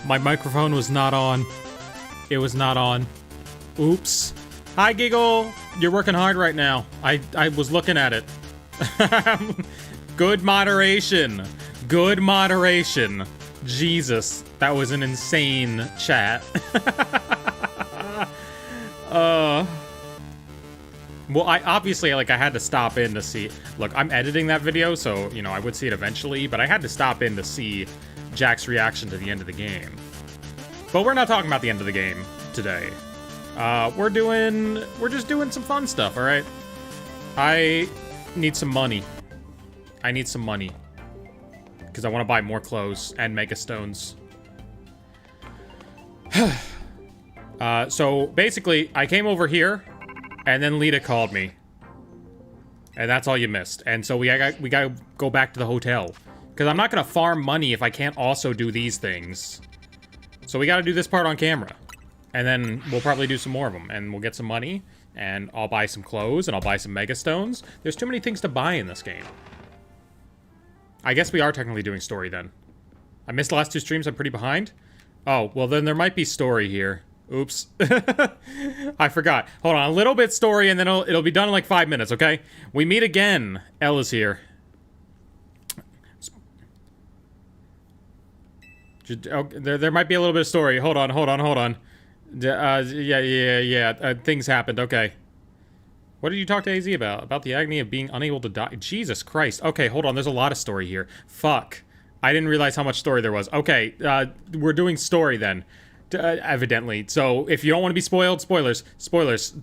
My microphone was not on. It was not on. Oops. Hi, Giggle. You're working hard right now. I was looking at it. Good moderation. Good moderation. Jesus. That was an insane chat. Well, I obviously, like, I had to stop in to see... Look, I'm editing that video, so, you know, I would see it eventually, but I had to stop in to see Jack's reaction to the end of the game. But we're not talking about the end of the game today. We're just doing some fun stuff, alright? I need some money. I need some money. Because I want to buy more clothes and Mega Stones. So, basically, I came over here... And then Lita called me. And that's all you missed. And so we gotta go back to the hotel. Because I'm not gonna farm money if I can't also do these things. So we gotta do this part on camera. And then we'll probably do some more of them. And we'll get some money. And I'll buy some clothes. And I'll buy some Mega Stones. There's too many things to buy in this game. I guess we are technically doing story then. I missed the last 2 streams. I'm pretty behind. Oh, well then there might be story here. Oops. I forgot. Hold on, a little bit story and then it'll be done in like 5 minutes, okay? We meet again. Elle is here. Oh, there might be a little bit of story. Hold on. Yeah. Things happened, okay. What did you talk to AZ about? About the agony of being unable to die? Jesus Christ. Okay, hold on, there's a lot of story here. Fuck. I didn't realize how much story there was. Okay, we're doing story then. Evidently. So, if you don't want to be spoiled, spoilers. Spoilers.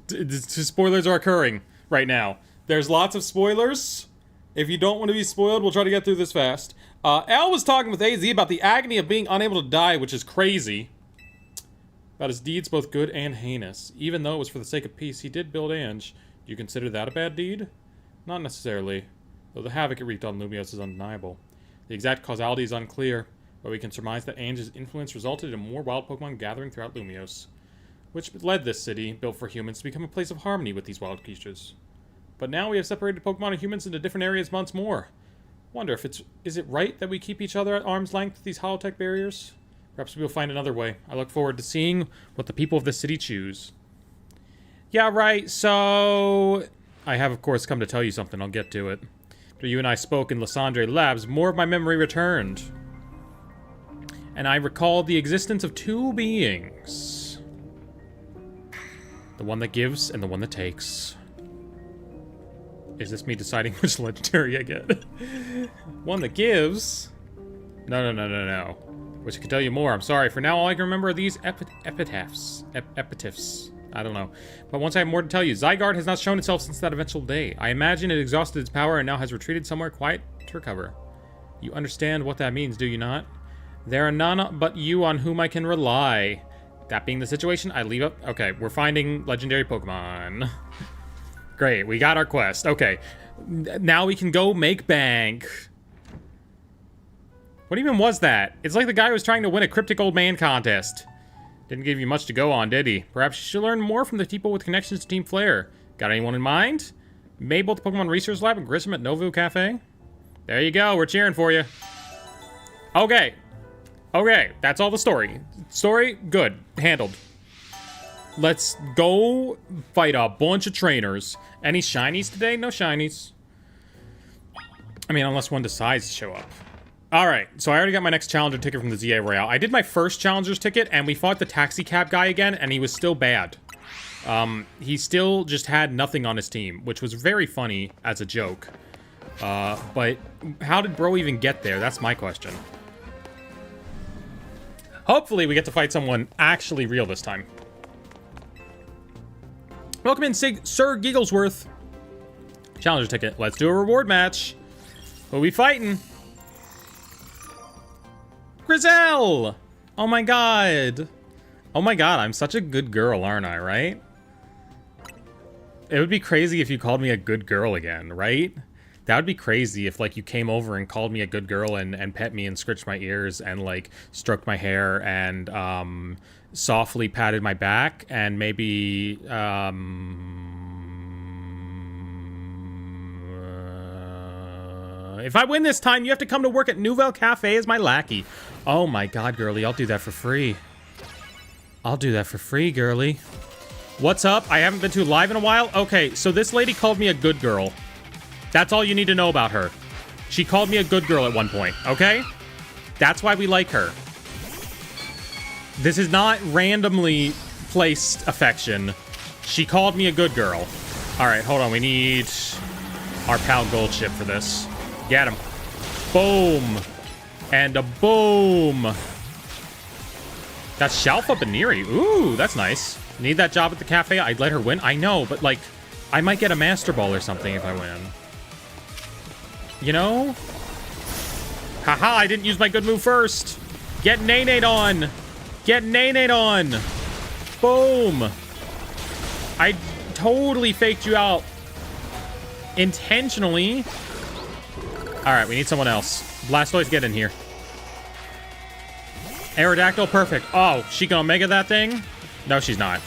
Spoilers are occurring right now. There's lots of spoilers. If you don't want to be spoiled, we'll try to get through this fast. Al was talking with AZ about the agony of being unable to die, which is crazy. About his deeds, both good and heinous. Even though it was for the sake of peace, he did build Ange. Do you consider that a bad deed? Not necessarily. Though the havoc it wreaked on Lumios is undeniable. The exact causality is unclear. But we can surmise that Ange's influence resulted in more wild Pokemon gathering throughout Lumios, which led this city, built for humans, to become a place of harmony with these wild creatures. But now we have separated Pokemon and humans into different areas once more. Wonder if is it right that we keep each other at arm's length with these holotech barriers? Perhaps we'll find another way. I look forward to seeing what the people of this city choose. Yeah, right, so... I have, of course, come to tell you something. I'll get to it. After you and I spoke in Lysandre Labs, more of my memory returned. And I recall the existence of 2 beings. The one that gives and the one that takes. Is this me deciding which legendary I get? One that gives? No. Wish I could tell you more. I'm sorry. For now, all I can remember are these epitaphs. Epitaphs. I don't know. But once I have more to tell you, Zygarde has not shown itself since that eventual day. I imagine it exhausted its power and now has retreated somewhere quiet to recover. You understand what that means, do you not? There are none but you on whom I can rely. That being the situation, I leave up... Okay, we're finding legendary Pokemon. Great, we got our quest. Okay, now we can go make bank. What even was that? It's like the guy who was trying to win a Cryptic Old Man contest. Didn't give you much to go on, did he? Perhaps you should learn more from the people with connections to Team Flare. Got anyone in mind? Mabel at the Pokemon Research Lab and Grissom at Novu Cafe? There you go, we're cheering for you. Okay. Okay, that's all the story. Story, good. Handled. Let's go fight a bunch of trainers. Any shinies today? No shinies. I mean, unless one decides to show up. Alright, so I already got my next Challenger ticket from the Z-A Royale. I did my first Challenger's ticket, and we fought the taxi cab guy again, and he was still bad. He still just had nothing on his team, which was very funny as a joke. But how did bro even get there? That's my question. Hopefully we get to fight someone actually real this time. Welcome in, Sir Gigglesworth. Challenger ticket. Let's do a reward match. Who we fighting? Griselle! Oh my god. Oh my god, I'm such a good girl, aren't I, right? It would be crazy if you called me a good girl again, right? That would be crazy if, like, you came over and called me a good girl and pet me and scratched my ears and, like, stroked my hair and, softly patted my back and maybe, If I win this time, you have to come to work at Nouvelle Cafe as my lackey. Oh my god, girly, I'll do that for free. I'll do that for free, girly. What's up? I haven't been to live in a while. Okay, so this lady called me a good girl. That's all you need to know about her. She called me a good girl at one point, okay? That's why we like her. This is not randomly placed affection. She called me a good girl. All right, hold on. We need our pal Gold Chip for this. Get him. Boom. And a boom. That's Shalfa Baniri. Ooh, that's nice. Need that job at the cafe? I'd let her win. I know, but like, I might get a Master Ball or something if I win. You know? Haha, I didn't use my good move first. Get Nay-Nayed on. Get Nay-Nayed on. Boom. I totally faked you out. Intentionally. All right, we need someone else. Blastoise, get in here. Aerodactyl, perfect. Oh, she can Omega that thing? No, she's not.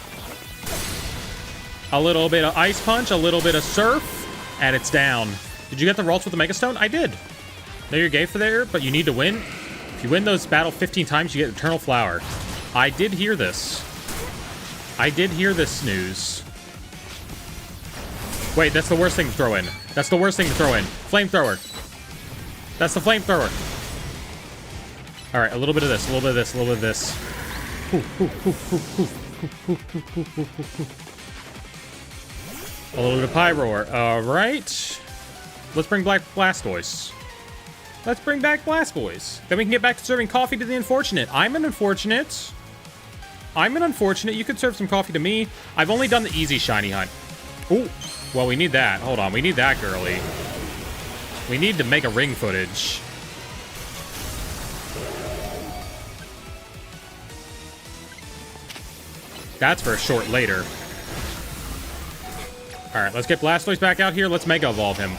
A little bit of Ice Punch, a little bit of Surf, and it's down. Did you get the Ralts with the Mega Stone? I did. No, you're gay for there, but you need to win. If you win those battle 15 times, you get Eternal Flower. I did hear this. I did hear this news. Wait, that's the worst thing to throw in. That's the worst thing to throw in. Flamethrower. That's the Flamethrower. All right, a little bit of this, a little bit of this, a little bit of this. A little bit of Pyroar. All right. Let's bring back Blastoise. Let's bring back Blastoise. Then we can get back to serving coffee to the unfortunate. I'm an unfortunate. I'm an unfortunate. You could serve some coffee to me. I've only done the easy shiny hunt. Ooh. Well, we need that. Hold on. We need that, girly. We need to make a ring footage. That's for a short later. All right, let's get Blastoise back out here. Let's Mega Evolve him.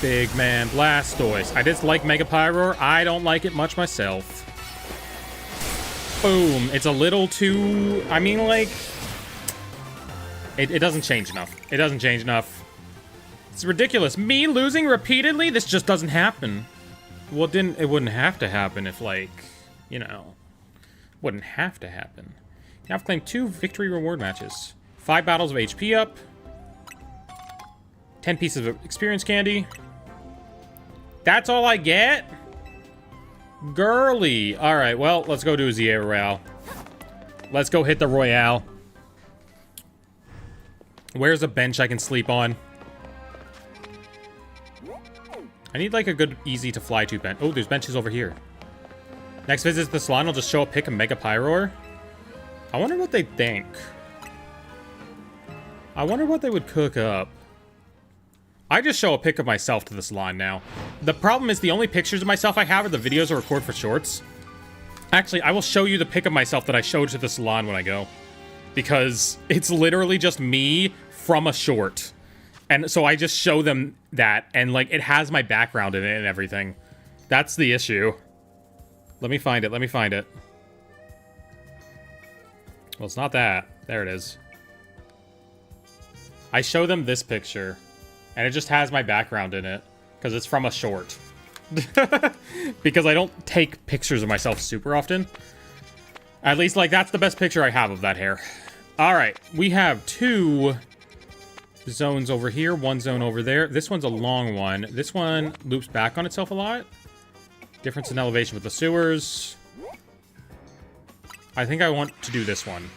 Big man Blastoise. I just like Mega Pyroar. I don't like it much myself. Boom. It's a little too... I mean, like... It doesn't change enough. It doesn't change enough. It's ridiculous. Me losing repeatedly? This just doesn't happen. Well, it wouldn't have to happen if, like, you know... Wouldn't have to happen. Now I've claimed 2 victory reward matches. 5 battles of HP up. 10 pieces of experience candy. That's all I get? Girly. All right, well, let's go do a ZA Royale. Let's go hit the Royale. Where's a bench I can sleep on? I need, like, a good, easy to fly to bench. Oh, there's benches over here. Next visit to the salon, I'll just show a pick of Mega Pyroar. I wonder what they think. I wonder what they would cook up. I just show a pic of myself to the salon now. The problem is the only pictures of myself I have are the videos I record for shorts. Actually, I will show you the pic of myself that I showed to the salon when I go. Because it's literally just me from a short. And so I just show them that, and like it has my background in it and everything. That's the issue. Let me find it, let me find it. Well, it's not that. There it is. I show them this picture, and it just has my background in it, because it's from a short. Because I don't take pictures of myself super often. At least, like, that's the best picture I have of that hair. Alright, we have 2 zones over here, 1 zone over there. This one's a long one. This one loops back on itself a lot. Difference in elevation with the sewers. I think I want to do this one.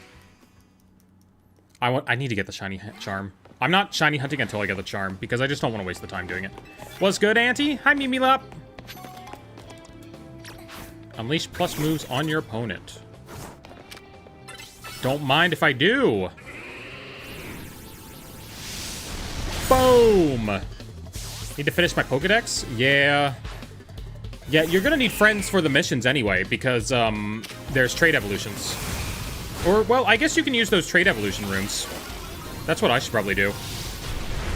I need to get the shiny charm. I'm not shiny hunting until I get the charm, because I just don't want to waste the time doing it. What's good, Auntie? Hi, Mimilop. Unleash plus moves on your opponent. Don't mind if I do. Boom! Need to finish my Pokedex? Yeah. Yeah, you're gonna need friends for the missions anyway, because, there's trade evolutions. Or, well, I guess you can use those trade evolution rooms. That's what I should probably do.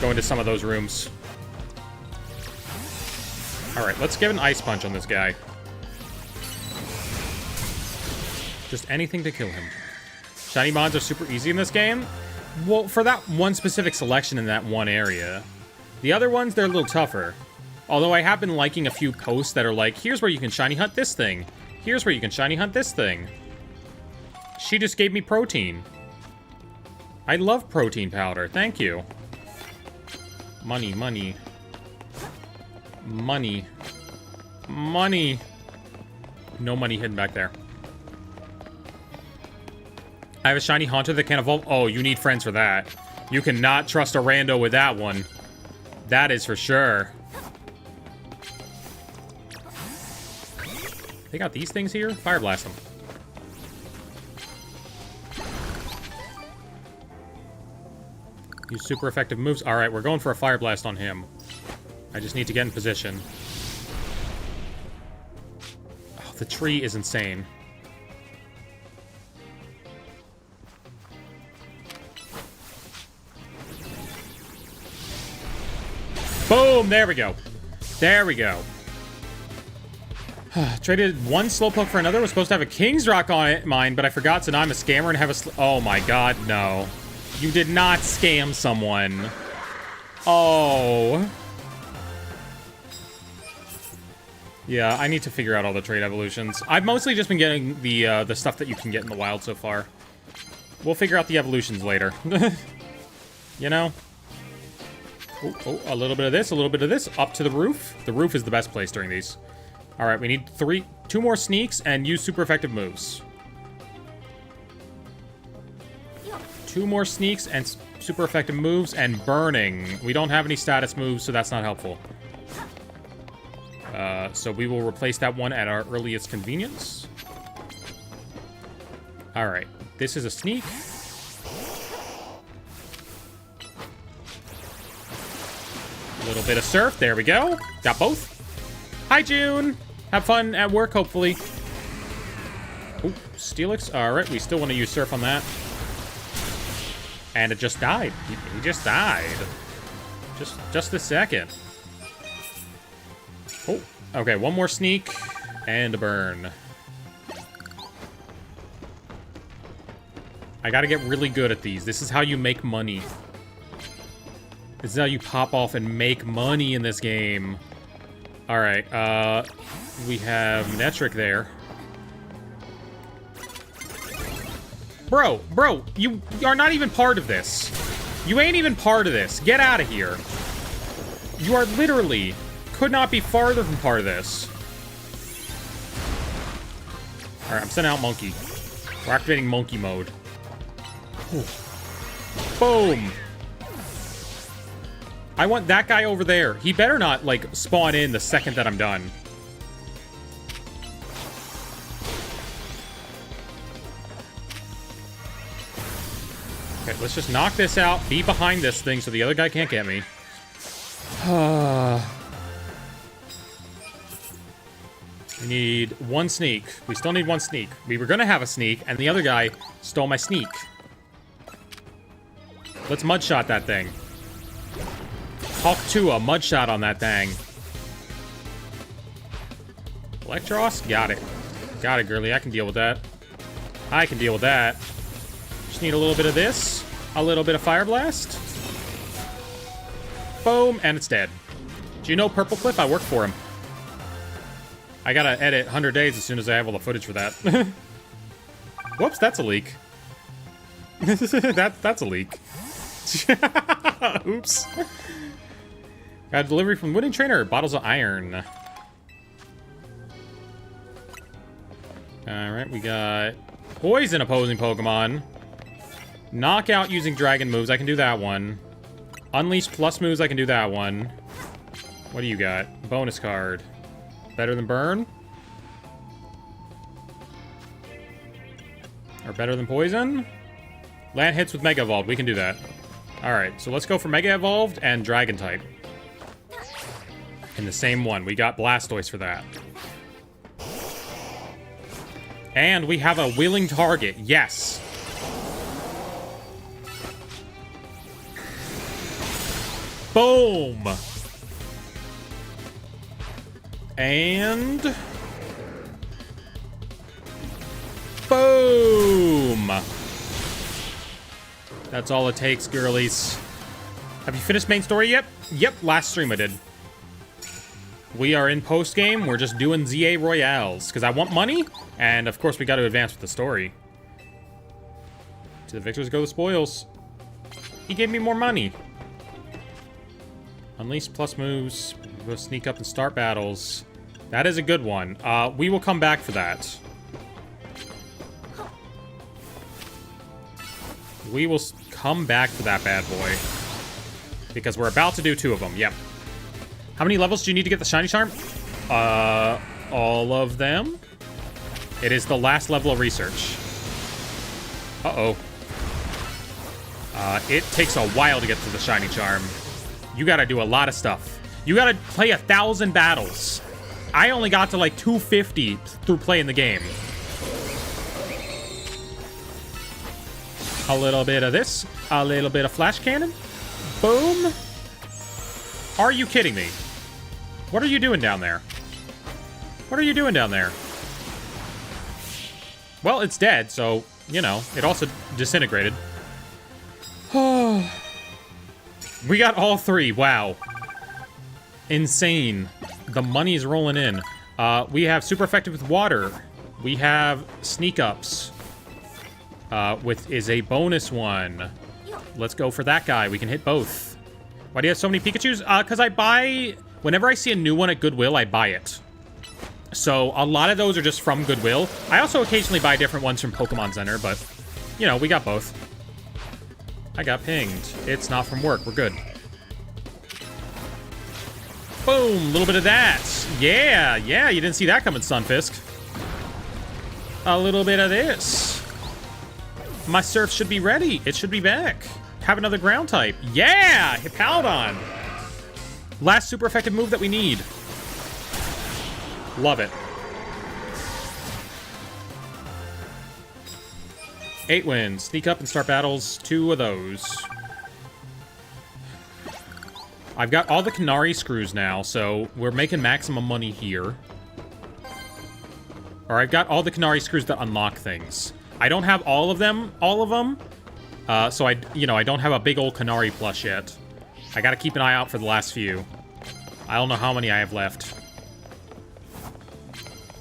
Go into some of those rooms. Alright, let's give an Ice Punch on this guy. Just anything to kill him. Shiny Mons are super easy in this game. Well, for that one specific selection in that one area. The other ones, they're a little tougher. Although I have been liking a few posts that are like, here's where you can shiny hunt this thing. Here's where you can shiny hunt this thing. She just gave me protein. I love protein powder. Thank you. Money, money. Money. Money. No money hidden back there. I have a shiny Haunter that can evolve. Oh, you need friends for that. You cannot trust a rando with that one. That is for sure. They got these things here? Fire blast them. Use super effective moves. Alright, we're going for a fire blast on him. I just need to get in position. Oh, the tree is insane. Boom! There we go. There we go. Traded one Slowpoke for another. Was supposed to have a King's Rock on it, mine, but I forgot, so now I'm a scammer and have a oh my god, no. You did not scam someone. Oh. Yeah, I need to figure out all the trade evolutions. I've mostly just been getting the stuff that you can get in the wild so far. We'll figure out the evolutions later. You know? Oh, a little bit of this, a little bit of this. Up to the roof. The roof is the best place during these. All right, we need two more sneaks and use super effective moves. 2 more sneaks and super effective moves and burning. We don't have any status moves, so that's not helpful. So we will replace that one at our earliest convenience. All right, this is a sneak. A little bit of surf. There we go. Got both. Hi, June. Have fun at work, hopefully. Oh, Steelix. All right, we still want to use surf on that. And it just died. He just died. Just a second. Oh, okay. One more sneak and a burn. I gotta get really good at these. This is how you make money. This is how you pop off and make money in this game. All right, we have Netric there. Bro, you are not even part of this. You ain't even part of this. Get out of here. You are literally, could not be farther from part of this. All right, I'm sending out Monkey. We're activating Monkey mode. Ooh. Boom. I want that guy over there. He better not, like, spawn in the second that I'm done. Okay, let's just knock this out. Be behind this thing so the other guy can't get me. We need one sneak. We still need one sneak. We were gonna have a sneak, and the other guy stole my sneak. Let's mudshot that thing. Hawk 2, a mudshot on that thing. Electros? Got it. Got it, girly. I can deal with that. I can deal with that. Just need a little bit of this. A little bit of Fire Blast. Boom, and it's dead. Do you know Purple Cliff? I work for him. I gotta edit 100 days as soon as I have all the footage for that. Whoops, that's a leak. That's a leak. Oops. Got a delivery from Winning Trainer. Bottles of iron. Alright, we got Poison opposing Pokemon. Knockout using Dragon moves. I can do that one. Unleash plus moves. I can do that one. What do you got? Bonus card. Better than Burn? Or better than Poison? Land hits with Mega Evolved. We can do that. Alright, so let's go for Mega Evolved and Dragon type. In the same one. We got Blastoise for that. And we have a willing target. Yes. Boom. And boom. That's all it takes, girlies. Have you finished main story yet? Yep, last stream I did. We are in post-game. We're just doing Z-A Royales. Because I want money. And, of course, we got to advance with the story. To the victors go the spoils. He gave me more money. Unleash plus moves. We'll sneak up and start battles. That is a good one. We will come back for that. We will come back for that bad boy. Because we're about to do 2 of them. Yep. How many levels do you need to get the shiny charm? All of them. It is the last level of research. Uh-oh. It takes a while to get to the shiny charm. You gotta do a lot of stuff. You gotta play 1,000 battles. I only got to like 250 through playing the game. A little bit of this. A little bit of flash cannon. Boom. Are you kidding me? What are you doing down there? What are you doing down there? Well, it's dead, so, you know, it also disintegrated. We got all 3. Wow. Insane. The money is rolling in. We have super effective with water. We have sneak ups. With is a bonus one. Let's go for that guy. We can hit both. Why do you have so many Pikachus? Because I buy... Whenever I see a new one at Goodwill, I buy it. So a lot of those are just from Goodwill. I also occasionally buy different ones from Pokemon Center, but, you know, we got both. I got pinged. It's not from work. We're good. Boom! A little bit of that. Yeah, yeah, you didn't see that coming, Sunfisk. A little bit of this. My Surf should be ready. It should be back. Have another ground type. Yeah! Hippowdon. Last super effective move that we need. Love it. 8 wins. Sneak up and start battles. 2 of those. I've got all the Canary screws now, so we're making maximum money here. Or I've got all the Canary screws that unlock things. I don't have all of them, so I don't have a big old Canary plush yet. I gotta keep an eye out for the last few. I don't know how many I have left.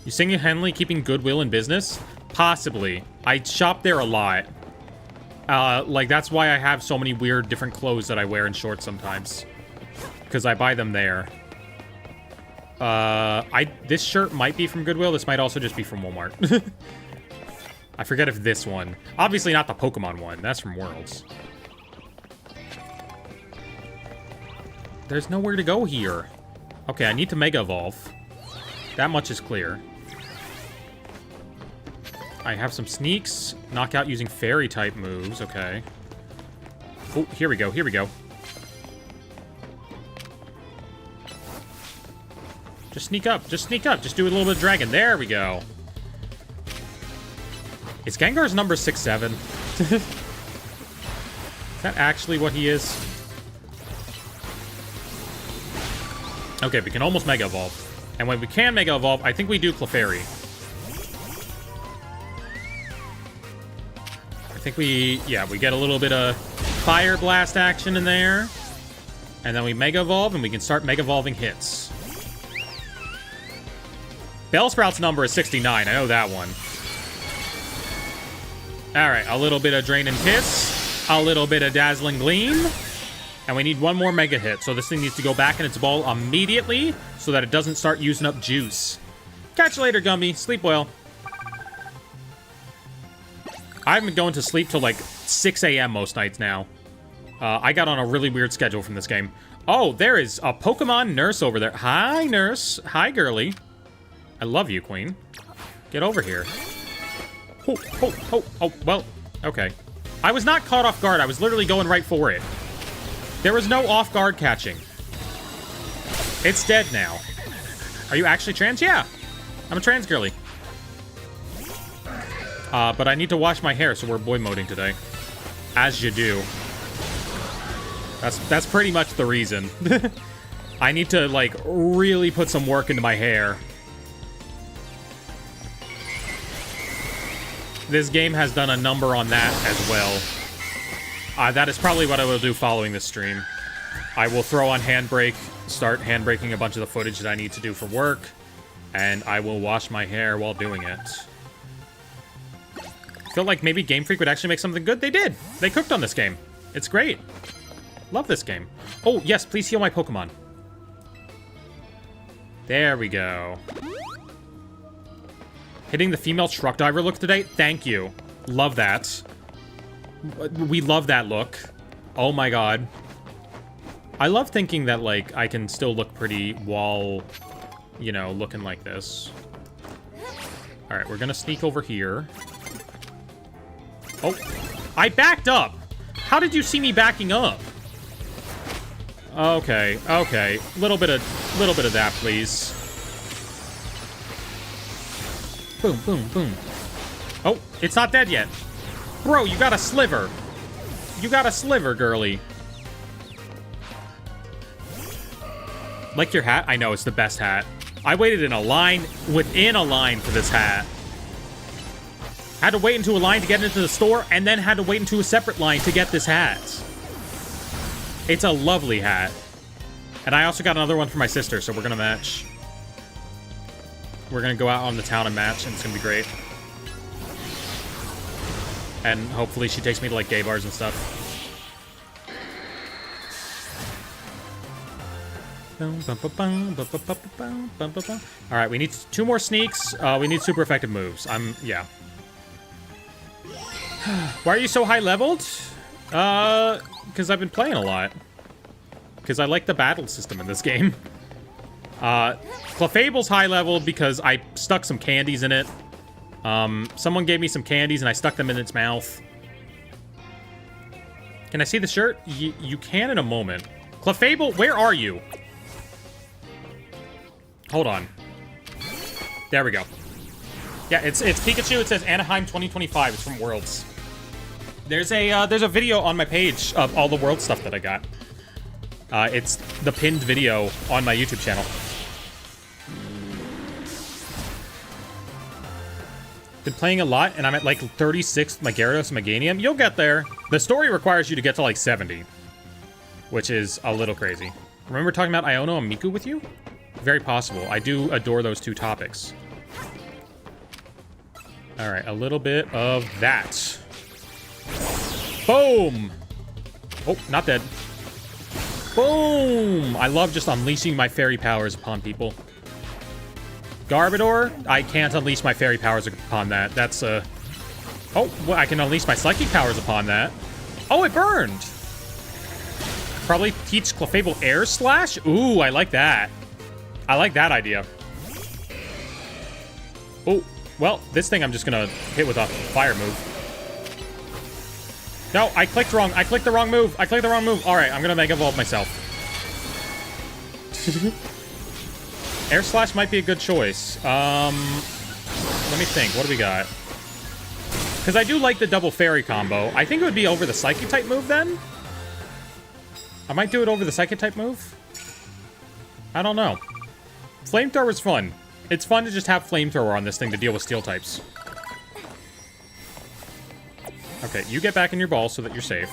You single-handedly keeping Goodwill in business? Possibly. I shop there a lot. Like, that's why I have so many weird different clothes that I wear in shorts sometimes. Because I buy them there. This shirt might be from Goodwill. This might also just be from Walmart. I forget if this one. Obviously not the Pokemon one. That's from Worlds. There's nowhere to go here. Okay, I need to Mega Evolve. That much is clear. I have some sneaks. Knockout using Fairy-type moves. Okay. Oh, here we go. Here we go. Just sneak up. Just sneak up. Just do a little bit of Dragon. There we go. Is Gengar's number 6'7"? Is that actually what he is? Okay, we can almost Mega Evolve. And when we can Mega Evolve, I think we do Clefairy. I think we get a little bit of Fire Blast action in there. And then we Mega Evolve, and we can start Mega Evolving hits. Bellsprout's number is 69. I know that one. Alright, a little bit of Drain and Kiss. A little bit of Dazzling Gleam. And we need one more Mega Hit. So this thing needs to go back in its ball immediately so that it doesn't start using up juice. Catch you later, Gumby. Sleep well. I've been going to sleep till like 6 a.m. most nights now. I got on a really weird schedule from this game. Oh, there is a Pokemon nurse over there. Hi, nurse. Hi, girly. I love you, queen. Get over here. Oh, well, okay. I was not caught off guard. I was literally going right for it. There was no off-guard catching. It's dead now. Are you actually trans? Yeah. I'm a trans girly. But I need to wash my hair, so we're boy moding today. As you do. That's pretty much the reason. I need to, like, really put some work into my hair. This game has done a number on that as well. That is probably what I will do following this stream. I will throw on Handbrake, start handbraking a bunch of the footage that I need to do for work, and I will wash my hair while doing it. I feel like maybe Game Freak would actually make something good. They did. They cooked on this game. It's great. Love this game. Oh, yes, please heal my Pokemon. There we go. Hitting the female truck driver look today? Thank you. Love that. We love that look. Oh my god. I love thinking that, like, I can still look pretty while, you know, looking like this. Alright, we're gonna sneak over here. Oh, I backed up! How did you see me backing up? Okay, okay. Little bit of that, please. Boom, boom, boom. Oh, it's not dead yet. Bro, you got a sliver. You got a sliver, girly. Like your hat? I know, it's the best hat. I waited in a line, within a line for this hat. Had to wait into a line to get into the store, and then had to wait into a separate line to get this hat. It's a lovely hat. And I also got another one for my sister, so we're gonna match. We're gonna go out on the town and match, and it's gonna be great. And hopefully she takes me to, like, gay bars and stuff. Alright, we need 2 more sneaks. We need super effective moves. Yeah. Why are you so high leveled? Because I've been playing a lot. Because I like the battle system in this game. Clefable's high leveled because I stuck some candies in it. Someone gave me some candies and I stuck them in its mouth. Can I see the shirt? You can in a moment. Clefable, where are you? Hold on. There we go. Yeah, it's Pikachu. It says Anaheim 2025. It's from Worlds. There's a video on my page of all the World stuff that I got. It's the pinned video on my YouTube channel. Been playing a lot, and I'm at like 36th Gyarados and Meganium. You'll get there. The story requires you to get to like 70, which is a little crazy. Remember talking about Iono and Miku with you? Very possible. I do adore those 2 topics. All right, a little bit of that. Boom! Oh, not dead. Boom! I love just unleashing my fairy powers upon people. Garbodor? I can't unleash my fairy powers upon that. That's Oh, well, I can unleash my psychic powers upon that. Oh, it burned! Probably teach Clefable Air Slash? Ooh, I like that. I like that idea. Oh, well, this thing I'm just gonna hit with a fire move. No, I clicked wrong. I clicked the wrong move. I clicked the wrong move. All right, I'm gonna Mega Evolve myself. Air Slash might be a good choice. Let me think. What do we got? Because I do like the double fairy combo. I think it would be over the Psychic type move then. I might do it over the Psychic type move. I don't know. Flamethrower's fun. It's fun to just have Flamethrower on this thing to deal with Steel types. Okay, you get back in your ball so that you're safe.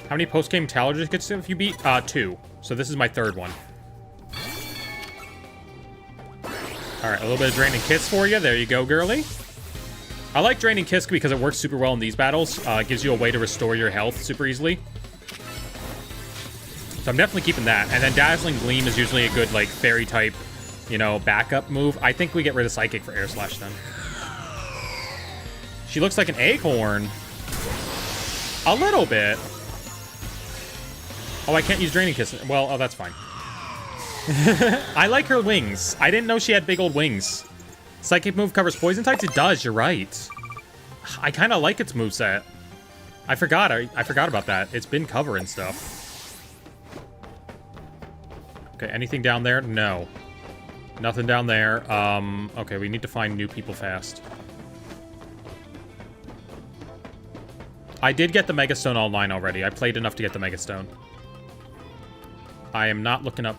How many post-game challenges have you beat? 2. So this is my 3rd one. Alright, a little bit of Draining Kiss for you. There you go, girly. I like Draining Kiss because it works super well in these battles. It gives you a way to restore your health super easily. So I'm definitely keeping that. And then Dazzling Gleam is usually a good, like, fairy type, you know, backup move. I think we get rid of Psychic for Air Slash then. She looks like an acorn. A little bit. Oh, I can't use Draining Kiss. Well, oh, that's fine. I like her wings. I didn't know she had big old wings. Psychic move covers poison types? It does, you're right. I kind of like its moveset. I forgot about that. It's been covering stuff. Okay, anything down there? No. Nothing down there. Okay, we need to find new people fast. I did get the Mega Stone online already. I played enough to get the Mega Stone. I am not looking up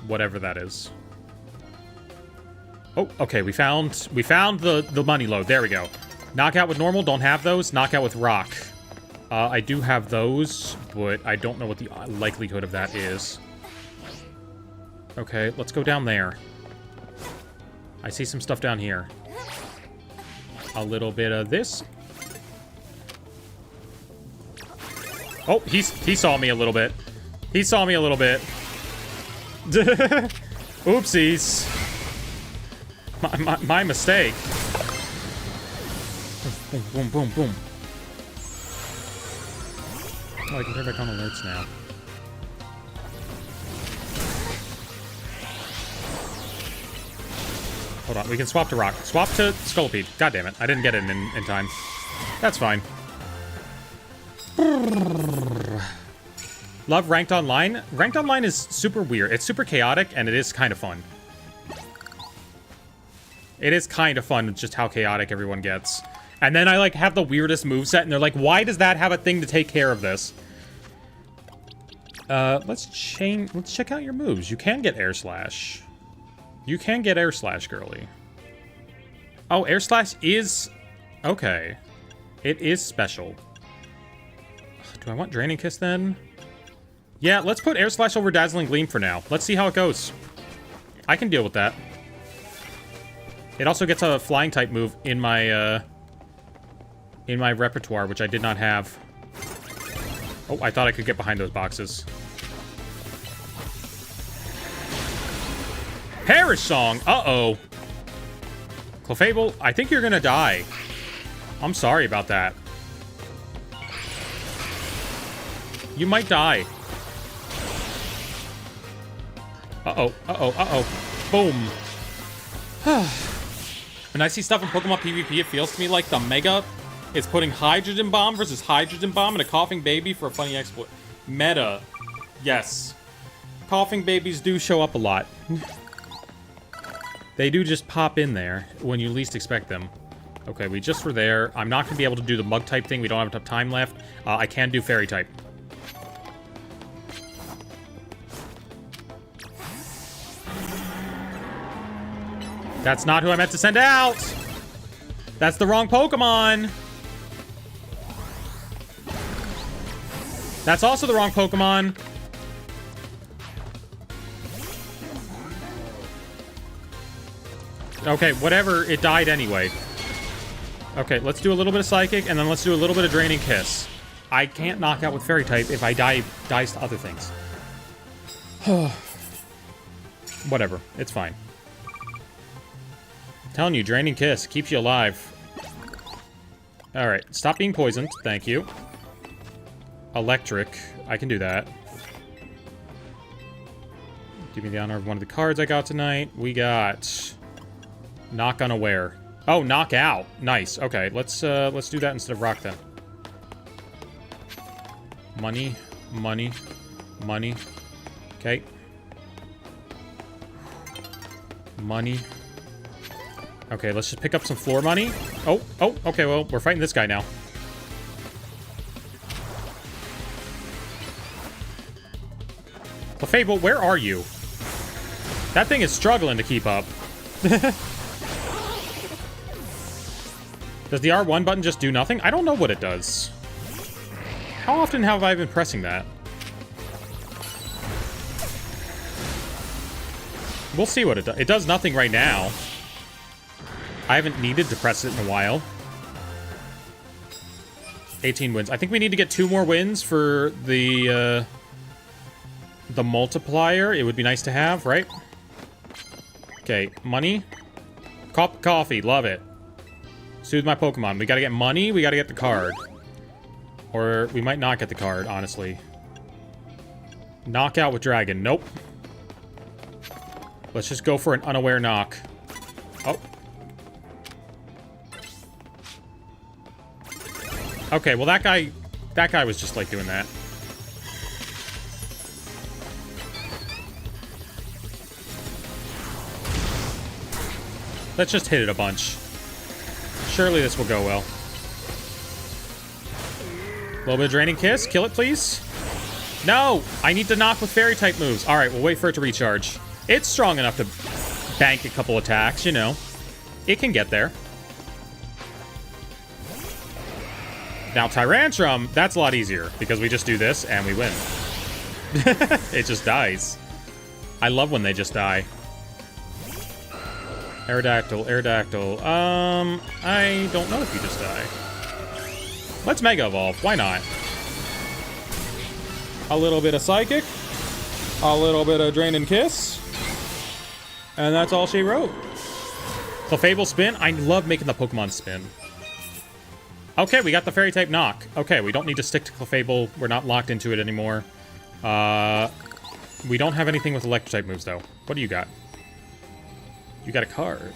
whatever that is. Oh, okay, we found the money load. There we go. Knockout with normal, don't have those. Knockout with rock. I do have those, but I don't know what the likelihood of that is. Okay, let's go down there. I see some stuff down here. A little bit of this. Oh, he saw me a little bit. He saw me a little bit. Oopsies. My mistake. Boom, boom, boom, boom. Oh, I can turn back on alerts now. Hold on, we can swap to rock. Swap to Scolipede. God damn it, I didn't get it in time. That's fine. Love Ranked Online. Ranked Online is super weird. It's super chaotic, and it is kind of fun. It is kind of fun just how chaotic everyone gets. And then I, like, have the weirdest moveset, and they're like, why does that have a thing to take care of this? Let's check out your moves. You can get Air Slash. You can get Air Slash, girly. Oh, Air Slash is... Okay. It is special. Do I want Draining Kiss, then? Yeah, let's put Air Slash over Dazzling Gleam for now. Let's see how it goes. I can deal with that. It also gets a flying type move in my repertoire, which I did not have. Oh, I thought I could get behind those boxes. Perish Song! Uh-oh. Clefable, I think you're gonna die. I'm sorry about that. You might die. Uh-oh, uh-oh, uh-oh. Boom. When I see stuff in Pokemon PvP, it feels to me like the Mega is putting Hydrogen Bomb versus Hydrogen Bomb and a Coughing Baby for a funny exploit. Meta. Yes. Coughing Babies do show up a lot. They do just pop in there when you least expect them. Okay, we just were there. I'm not going to be able to do the Mug-type thing. We don't have enough time left. I can do Fairy-type. That's not who I meant to send out! That's the wrong Pokemon! That's also the wrong Pokemon. Okay, whatever. It died anyway. Okay, let's do a little bit of Psychic, and then let's do a little bit of Draining Kiss. I can't knock out with Fairy-type if I dies to other things. Whatever. It's fine. I'm telling you, Draining Kiss keeps you alive. Alright, stop being poisoned. Thank you. Electric. I can do that. Give me the honor of one of the cards I got tonight. We got... Knock Unaware. Oh, Knock Out. Nice. Okay, let's do that instead of Rock then. Money. Money. Money. Okay. Money. Okay, let's just pick up some floor money. Oh, okay, well, we're fighting this guy now. Clefable, where are you? That thing is struggling to keep up. Does the R1 button just do nothing? I don't know what it does. How often have I been pressing that? We'll see what it does. It does nothing right now. I haven't needed to press it in a while. 18 wins. I think we need to get 2 more wins for the multiplier. It would be nice to have, right? Okay, money. Cup of coffee, love it. Soothe my Pokemon. We gotta get money, we gotta get the card. Or we might not get the card, honestly. Knockout with Dragon, nope. Let's just go for an unaware knock. Oh. Okay, well that guy was just like doing that. Let's just hit it a bunch. Surely this will go well. A little bit of Draining Kiss. Kill it, please. No! I need to knock with Fairy-type moves. Alright, we'll wait for it to recharge. It's strong enough to bank a couple attacks, you know. It can get there. Now, Tyrantrum, that's a lot easier because we just do this and we win. It just dies. I love when they just die. Aerodactyl, Aerodactyl. I don't know if you just die. Let's Mega Evolve. Why not? A little bit of Psychic. A little bit of Drain and Kiss. And that's all she wrote. Clefable spin. I love making the Pokemon spin. Okay, we got the Fairy type knock. Okay, we don't need to stick to Clefable. We're not locked into it anymore. We don't have anything with Electric type moves, though. What do you got? You got a card.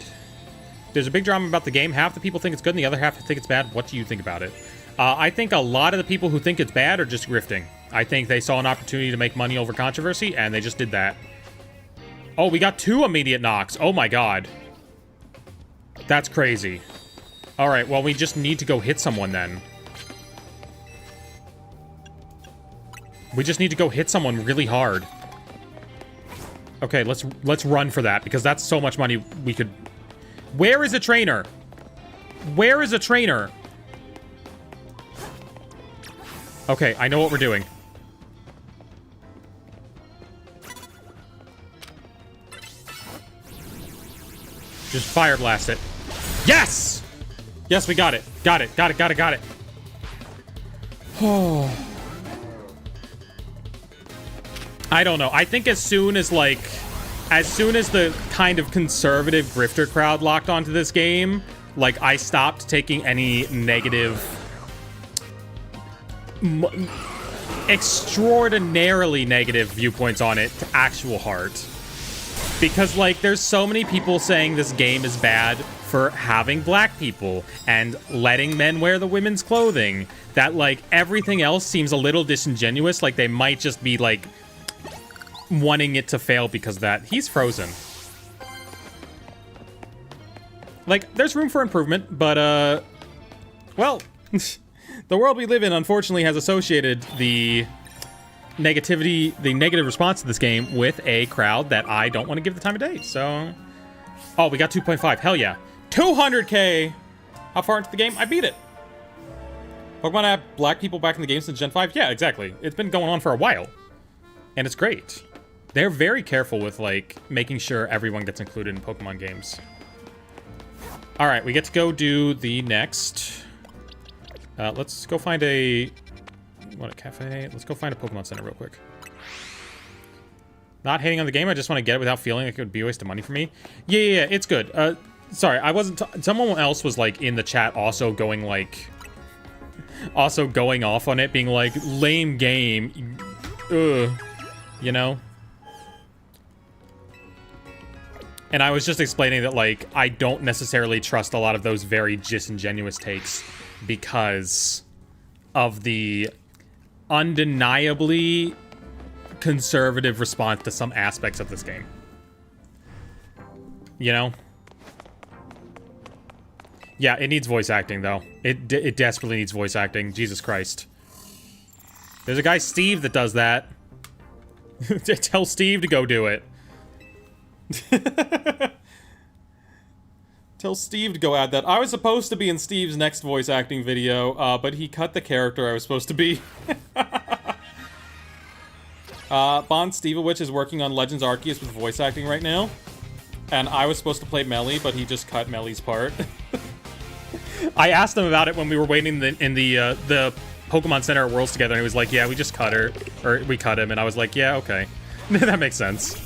There's a big drama about the game. Half the people think it's good and the other half think it's bad. What do you think about it? I think a lot of the people who think it's bad are just grifting. I think they saw an opportunity to make money over controversy, and they just did that. Oh, we got 2 immediate knocks. Oh my god. That's crazy. Alright, well, we just need to go hit someone then. We just need to go hit someone really hard. Okay, let's run for that, because that's so much money we could... Where is a trainer? Where is a trainer? Okay, I know what we're doing. Just Fire Blast it. Yes! Yes, we got it. Got it. Got it. Got it. Got it. Oh. I don't know. I think as soon as the kind of conservative grifter crowd locked onto this game, like, I stopped taking any negative, extraordinarily negative viewpoints on it to actual heart. Because, like, there's so many people saying this game is bad for having black people and letting men wear the women's clothing that, like, everything else seems a little disingenuous. Like, they might just be, like, wanting it to fail because of that. He's frozen. Like, there's room for improvement, but, well, the world we live in, unfortunately, has associated the negative response to this game with a crowd that I don't want to give the time of day, so... Oh, we got 2.5. Hell yeah. 200k! How far into the game? I beat it. Pokemon have black people back in the game since Gen 5? Yeah, exactly. It's been going on for a while. And it's great. They're very careful with, like, making sure everyone gets included in Pokemon games. Alright, we get to go do the next... let's go find a... What, a cafe? Let's go find a Pokemon Center real quick. Not hating on the game, I just want to get it without feeling like it would be a waste of money for me. Yeah, it's good. Sorry, I wasn't... Someone else was, like, in the chat also going, like... Also going off on it, being like, lame game. Ugh. You know? And I was just explaining that, like, I don't necessarily trust a lot of those very disingenuous takes because of the undeniably conservative response to some aspects of this game. You know? Yeah, it needs voice acting, though. It desperately needs voice acting. Jesus Christ. There's a guy, Steve, that does that. Tell Steve to go do it. Tell Steve to go add that. I was supposed to be in Steve's next voice acting video, but he cut the character I was supposed to be. Bond Stevewich is working on Legends Arceus with voice acting right now. And I was supposed to play Melly, but he just cut Melly's part. I asked him about it when we were waiting in the Pokemon Center at Worlds together, and he was like, yeah, we just cut her. Or we cut him, and I was like, yeah, okay. That makes sense.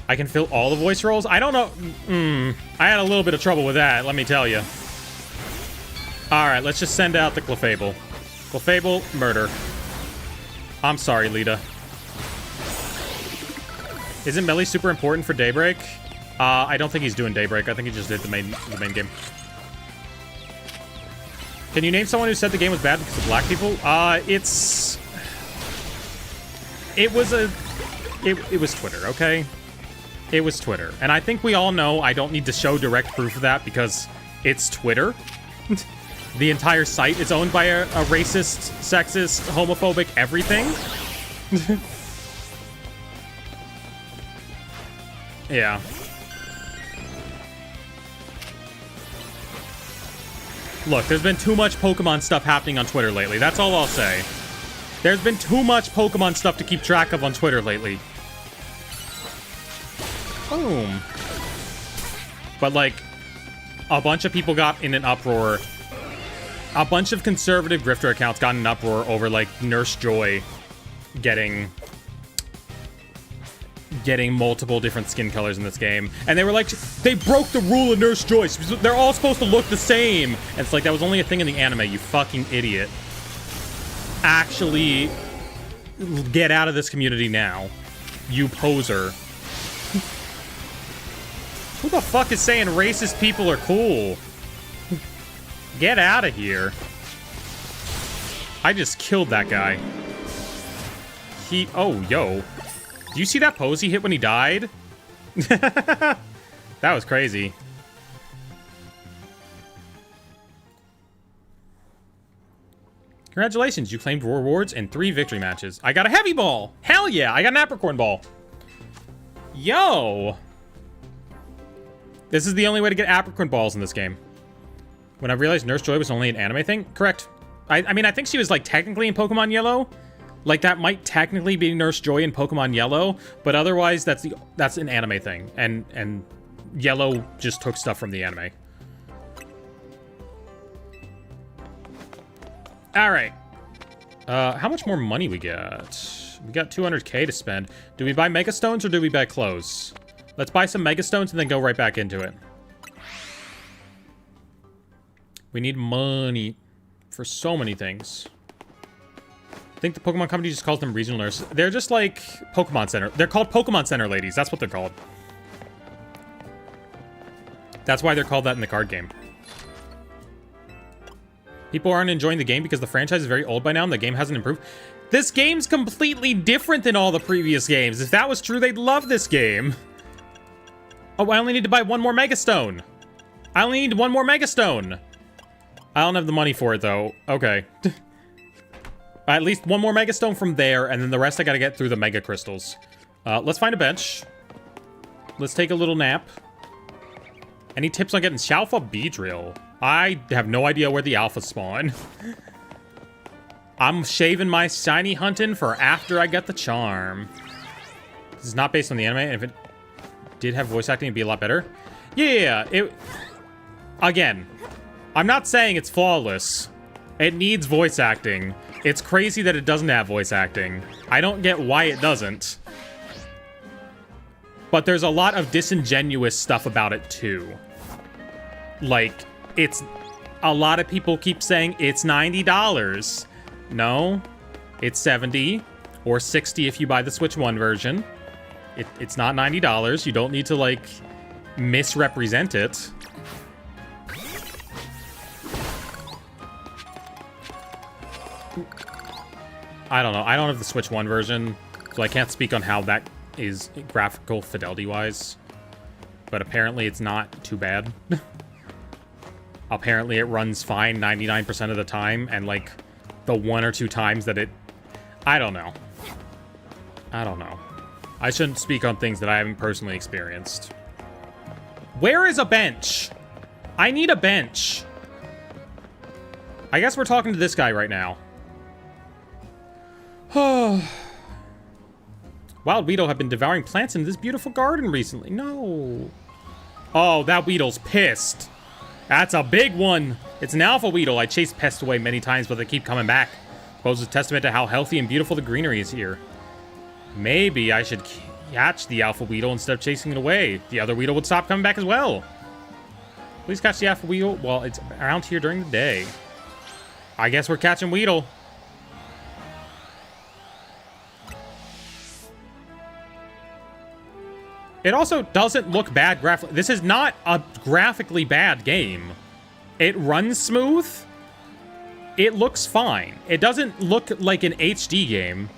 I can fill all the voice roles? I don't know. I had a little bit of trouble with that, let me tell you. Alright, let's just send out the Clefable. Clefable, murder. I'm sorry, Lita. Isn't Melly super important for Daybreak? I don't think he's doing Daybreak. I think he just did the main game. Can you name someone who said the game was bad because of black people? It was Twitter, okay? It was Twitter. And I think we all know I don't need to show direct proof of that because it's Twitter. The entire site is owned by a racist, sexist, homophobic everything. Yeah. Look, there's been too much Pokemon stuff happening on Twitter lately. That's all I'll say. There's been too much Pokemon stuff to keep track of on Twitter lately. Boom. But, like, a bunch of people got in an uproar. A bunch of conservative grifter accounts got in an uproar over, like, Nurse Joy getting multiple different skin colors in this game. And they were like, they broke the rule of Nurse Joy. They're all supposed to look the same. And it's like, that was only a thing in the anime, you fucking idiot. Actually, get out of this community now. You poser. Who the fuck is saying racist people are cool? Get out of here. I just killed that guy. Oh, yo. Do you see that pose he hit when he died? That was crazy. Congratulations, you claimed rewards in 3 victory matches. I got a heavy ball! Hell yeah, I got an apricorn ball. Yo! This is the only way to get apricorn balls in this game. When I realized Nurse Joy was only an anime thing? Correct. I mean, I think she was, like, technically in Pokemon Yellow. Like, that might technically be Nurse Joy in Pokemon Yellow, but otherwise, that's an anime thing. And Yellow just took stuff from the anime. Alright. How much more money we got? We got 200k to spend. Do we buy Mega Stones or do we buy clothes? Let's buy some Mega Stones and then go right back into it. We need money for so many things. I think the Pokemon company just calls them regional nurses. They're just like Pokemon Center. They're called Pokemon Center ladies. That's what they're called. That's why they're called that in the card game. People aren't enjoying the game because the franchise is very old by now and the game hasn't improved. This game's completely different than all the previous games. If that was true, they'd love this game. Oh, I only need to buy 1 more Mega Stone. I only need 1 more Mega Stone. I don't have the money for it, though. Okay. At least 1 more Mega Stone from there, and then the rest I gotta get through the Mega Crystals. Let's find a bench. Let's take a little nap. Any tips on getting Shalfa Beedrill? I have no idea where the alphas spawn. I'm shaving my shiny hunting for after I get the charm. This is not based on the anime, and if it did have voice acting, it'd be a lot better. Yeah, again, I'm not saying it's flawless. It needs voice acting. It's crazy that it doesn't have voice acting. I don't get why it doesn't. But there's a lot of disingenuous stuff about it, too. Like, a lot of people keep saying it's $90. No, it's $70 or $60 if you buy the Switch 1 version. It's not $90. You don't need to, like, misrepresent it. I don't know. I don't have the Switch 1 version, so I can't speak on how that is graphical fidelity-wise. But apparently it's not too bad. Apparently it runs fine 99% of the time, and, like, the 1 or 2 times that it... I don't know. I don't know. I shouldn't speak on things that I haven't personally experienced. Where is a bench? I need a bench. I guess we're talking to this guy right now. Wild Weedle have been devouring plants in this beautiful garden recently. No. Oh, that Weedle's pissed. That's a big one. It's an alpha Weedle. I chased pests away many times, but they keep coming back. Suppose it's a testament to how healthy and beautiful the greenery is here. Maybe I should catch the alpha Weedle instead of chasing it away. The other Weedle would stop coming back as well. Please catch the alpha Weedle while it's around here during the day. I guess we're catching Weedle. It also doesn't look bad graphically. This is not a graphically bad game. It runs smooth. It looks fine. It doesn't look like an HD game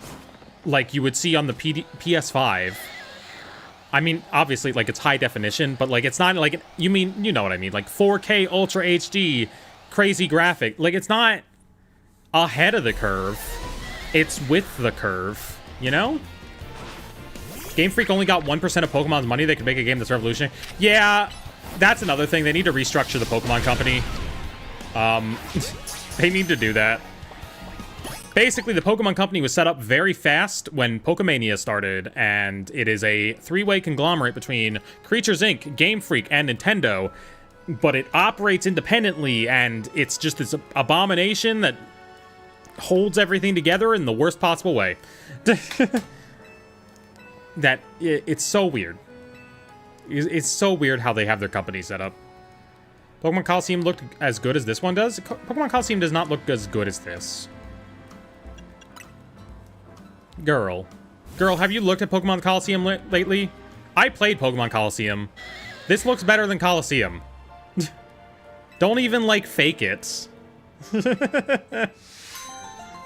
like you would see on the PS5. I mean, obviously, like, it's high definition, but, like, it's not like... you know what I mean. Like, 4K Ultra HD, crazy graphic. Like, it's not ahead of the curve. It's with the curve, you know? Game Freak only got 1% of Pokemon's money. They could make a game that's revolutionary. Yeah, that's another thing. They need to restructure the Pokemon company. They need to do that. Basically, the Pokemon Company was set up very fast when Pokemania started, and it is a three-way conglomerate between Creatures Inc., Game Freak, and Nintendo, but it operates independently, and it's just this abomination that holds everything together in the worst possible way. It's so weird. It's so weird how they have their company set up. Pokemon Coliseum looked as good as this one does? Pokemon Coliseum does not look as good as this. Girl, have you looked at Pokemon Coliseum lately? I played Pokemon Coliseum. This looks better than Coliseum. Don't even, like, fake it.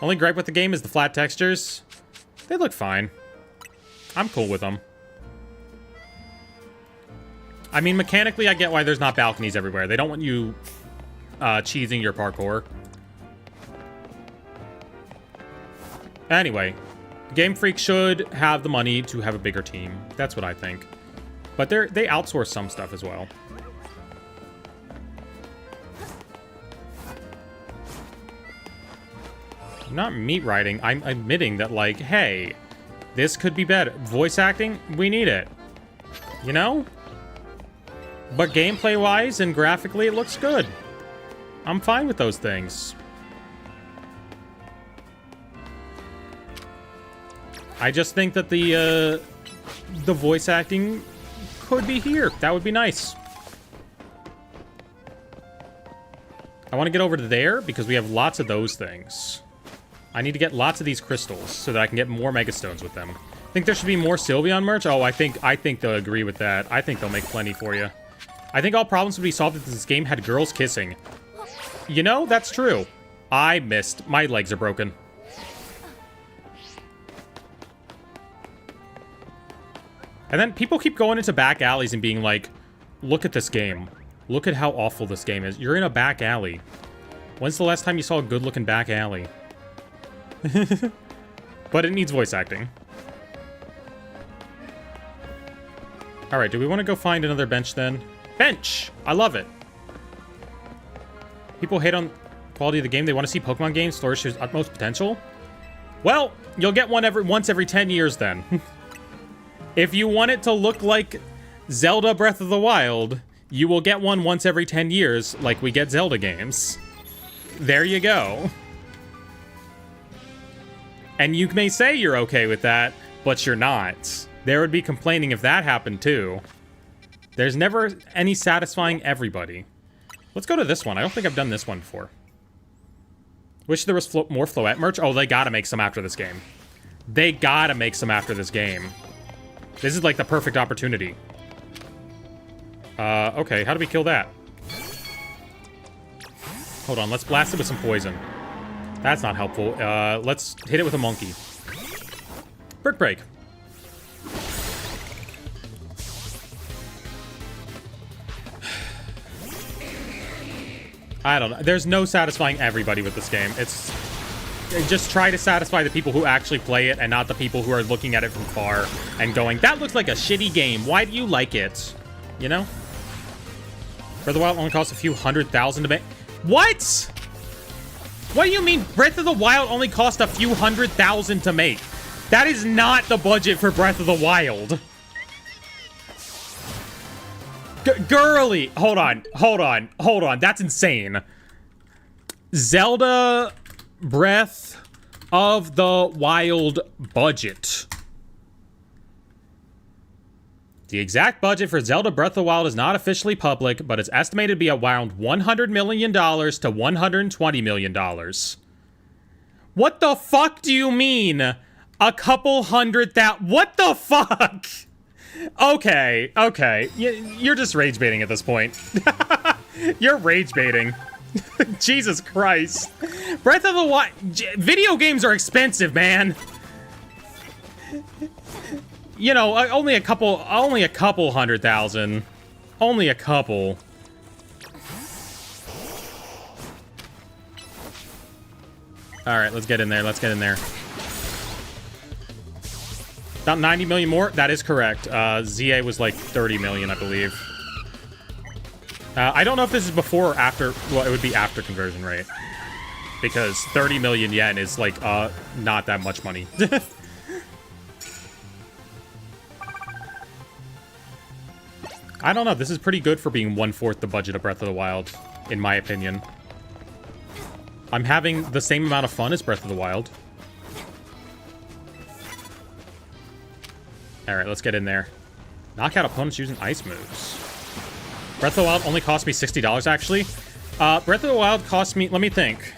Only gripe with the game is the flat textures. They look fine. I'm cool with them. I mean, mechanically, I get why there's not balconies everywhere. They don't want you cheesing your parkour. Anyway, Game Freak should have the money to have a bigger team. That's what I think. But they outsource some stuff as well. I'm not meat writing. I'm admitting that, like, hey, this could be better. Voice acting, we need it. You know? But gameplay-wise and graphically, it looks good. I'm fine with those things. I just think that the voice acting could be here. That would be nice. I want to get over to there because we have lots of those things. I need to get lots of these crystals so that I can get more Megastones with them. Think there should be more Sylveon merch? Oh, I think they'll agree with that. I think they'll make plenty for you. I think all problems would be solved if this game had girls kissing. You know, that's true. I missed. My legs are broken. And then people keep going into back alleys and being like, look at this game. Look at how awful this game is. You're in a back alley. When's the last time you saw a good-looking back alley? But it needs voice acting. Alright, do we want to go find another bench then? Bench! I love it. People hate on quality of the game. They want to see Pokemon games flourish to its utmost potential. Well, you'll get one once every 10 years then. If you want it to look like Zelda Breath of the Wild, you will get one once every 10 years like we get Zelda games. There you go. And you may say you're okay with that, but you're not. There would be complaining if that happened too. There's never any satisfying everybody. Let's go to this one. I don't think I've done this one before. Wish there was more Floette merch. Oh, they gotta make some after this game. They gotta make some after this game. This is like the perfect opportunity. Okay, how do we kill that? Hold on, let's blast it with some poison. That's not helpful. Let's hit it with a monkey. Brick break. I don't know. There's no satisfying everybody with this game. It's just try to satisfy the people who actually play it and not the people who are looking at it from far and going, that looks like a shitty game. Why do you like it? You know? Breath of the Wild only costs a few 100,000 to make. What? What do you mean Breath of the Wild only cost a few 100,000 to make? That is not the budget for Breath of the Wild. Girly, hold on. That's insane. Zelda Breath of the Wild budget. The exact budget for Zelda Breath of the Wild is not officially public, but it's estimated to be around $100 million to $120 million. What the fuck do you mean? A couple 100,000? What the fuck? Okay. You're just rage baiting at this point. You're rage baiting. Jesus Christ. Breath of the Wild. Video games are expensive, man. You know, only a couple 100,000. Only a couple. All right, let's get in there. About 90 million more? That is correct. Z-A was like 30 million, I believe. I don't know if this is before or after. Well, it would be after conversion rate. Because 30 million yen is, like, not that much money. I don't know. This is pretty good for being 1/4 the budget of Breath of the Wild, in my opinion. I'm having the same amount of fun as Breath of the Wild. Alright, let's get in there. Knock out opponents using ice moves. Breath of the Wild only cost me $60, actually. Breath of the Wild cost me... Let me think.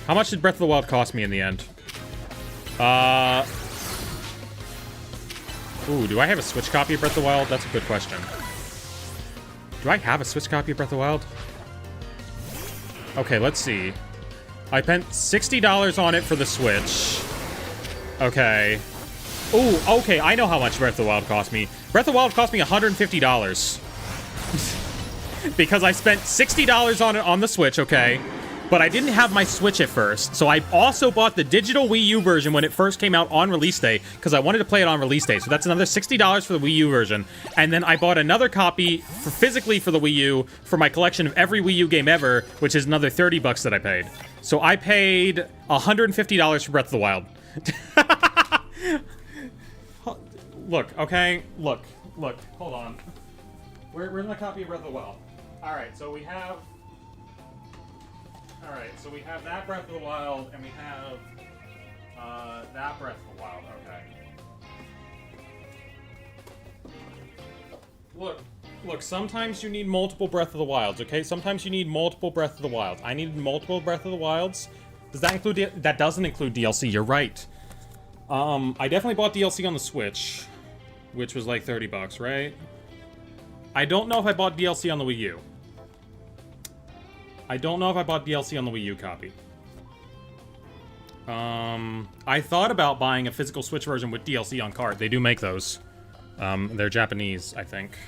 How much did Breath of the Wild cost me in the end? Ooh, do I have a Switch copy of Breath of the Wild? That's a good question. Do I have a Switch copy of Breath of the Wild? Okay, let's see. I spent $60 on it for the Switch. Okay. Ooh, okay, I know how much Breath of the Wild cost me. Breath of the Wild cost me $150. Because I spent $60 on it on the Switch, okay? But I didn't have my Switch at first, so I also bought the digital Wii U version when it first came out on release day, because I wanted to play it on release day. So that's another $60 for the Wii U version. And then I bought another copy physically for the Wii U for my collection of every Wii U game ever, which is another $30 that I paid. So I paid $150 for Breath of the Wild. Look, okay? Look, hold on. Where's my copy of Breath of the Wild? Alright, so we have... Alright, so we have that Breath of the Wild, and we have that Breath of the Wild, okay. Look, sometimes you need multiple Breath of the Wilds, okay? Sometimes you need multiple Breath of the Wilds. I needed multiple Breath of the Wilds. Does that include... That doesn't include DLC, you're right. I definitely bought DLC on the Switch, which was like $30, right? I don't know if I bought DLC on the Wii U. I don't know if I bought DLC on the Wii U copy. I thought about buying a physical Switch version with DLC on card. They do make those. They're Japanese, I think.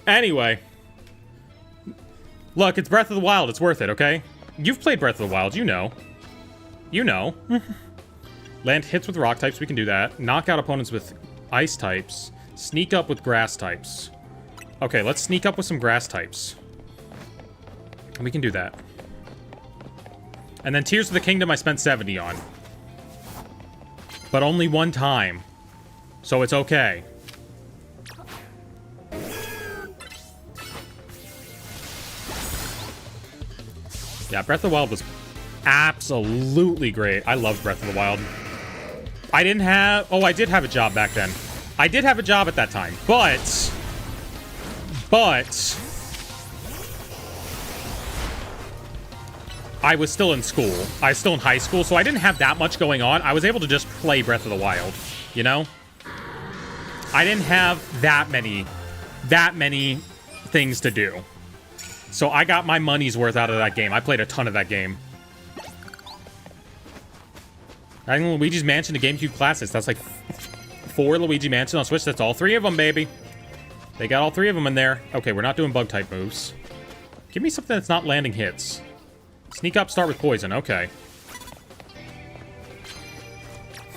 Anyway. Look, it's Breath of the Wild. It's worth it, okay? You've played Breath of the Wild. You know. You know. Land hits with rock types. We can do that. Knock out opponents with ice types. Sneak up with grass types. Okay, let's sneak up with some grass types. We can do that. And then Tears of the Kingdom I spent 70 on. But only one time. So it's okay. Yeah, Breath of the Wild was absolutely great. I loved Breath of the Wild. I didn't have... Oh, I did have a job back then. I did have a job at that time. But... I was still in school. I was still in high school, so I didn't have that much going on. I was able to just play Breath of the Wild, you know? I didn't have that many things to do. So I got my money's worth out of that game. I played a ton of that game. I think Luigi's Mansion to GameCube Classics. That's like 4 Luigi Mansion on Switch. That's all 3 of them, baby. They got all 3 of them in there. Okay, we're not doing bug-type moves. Give me something that's not landing hits. Sneak up, start with poison. Okay.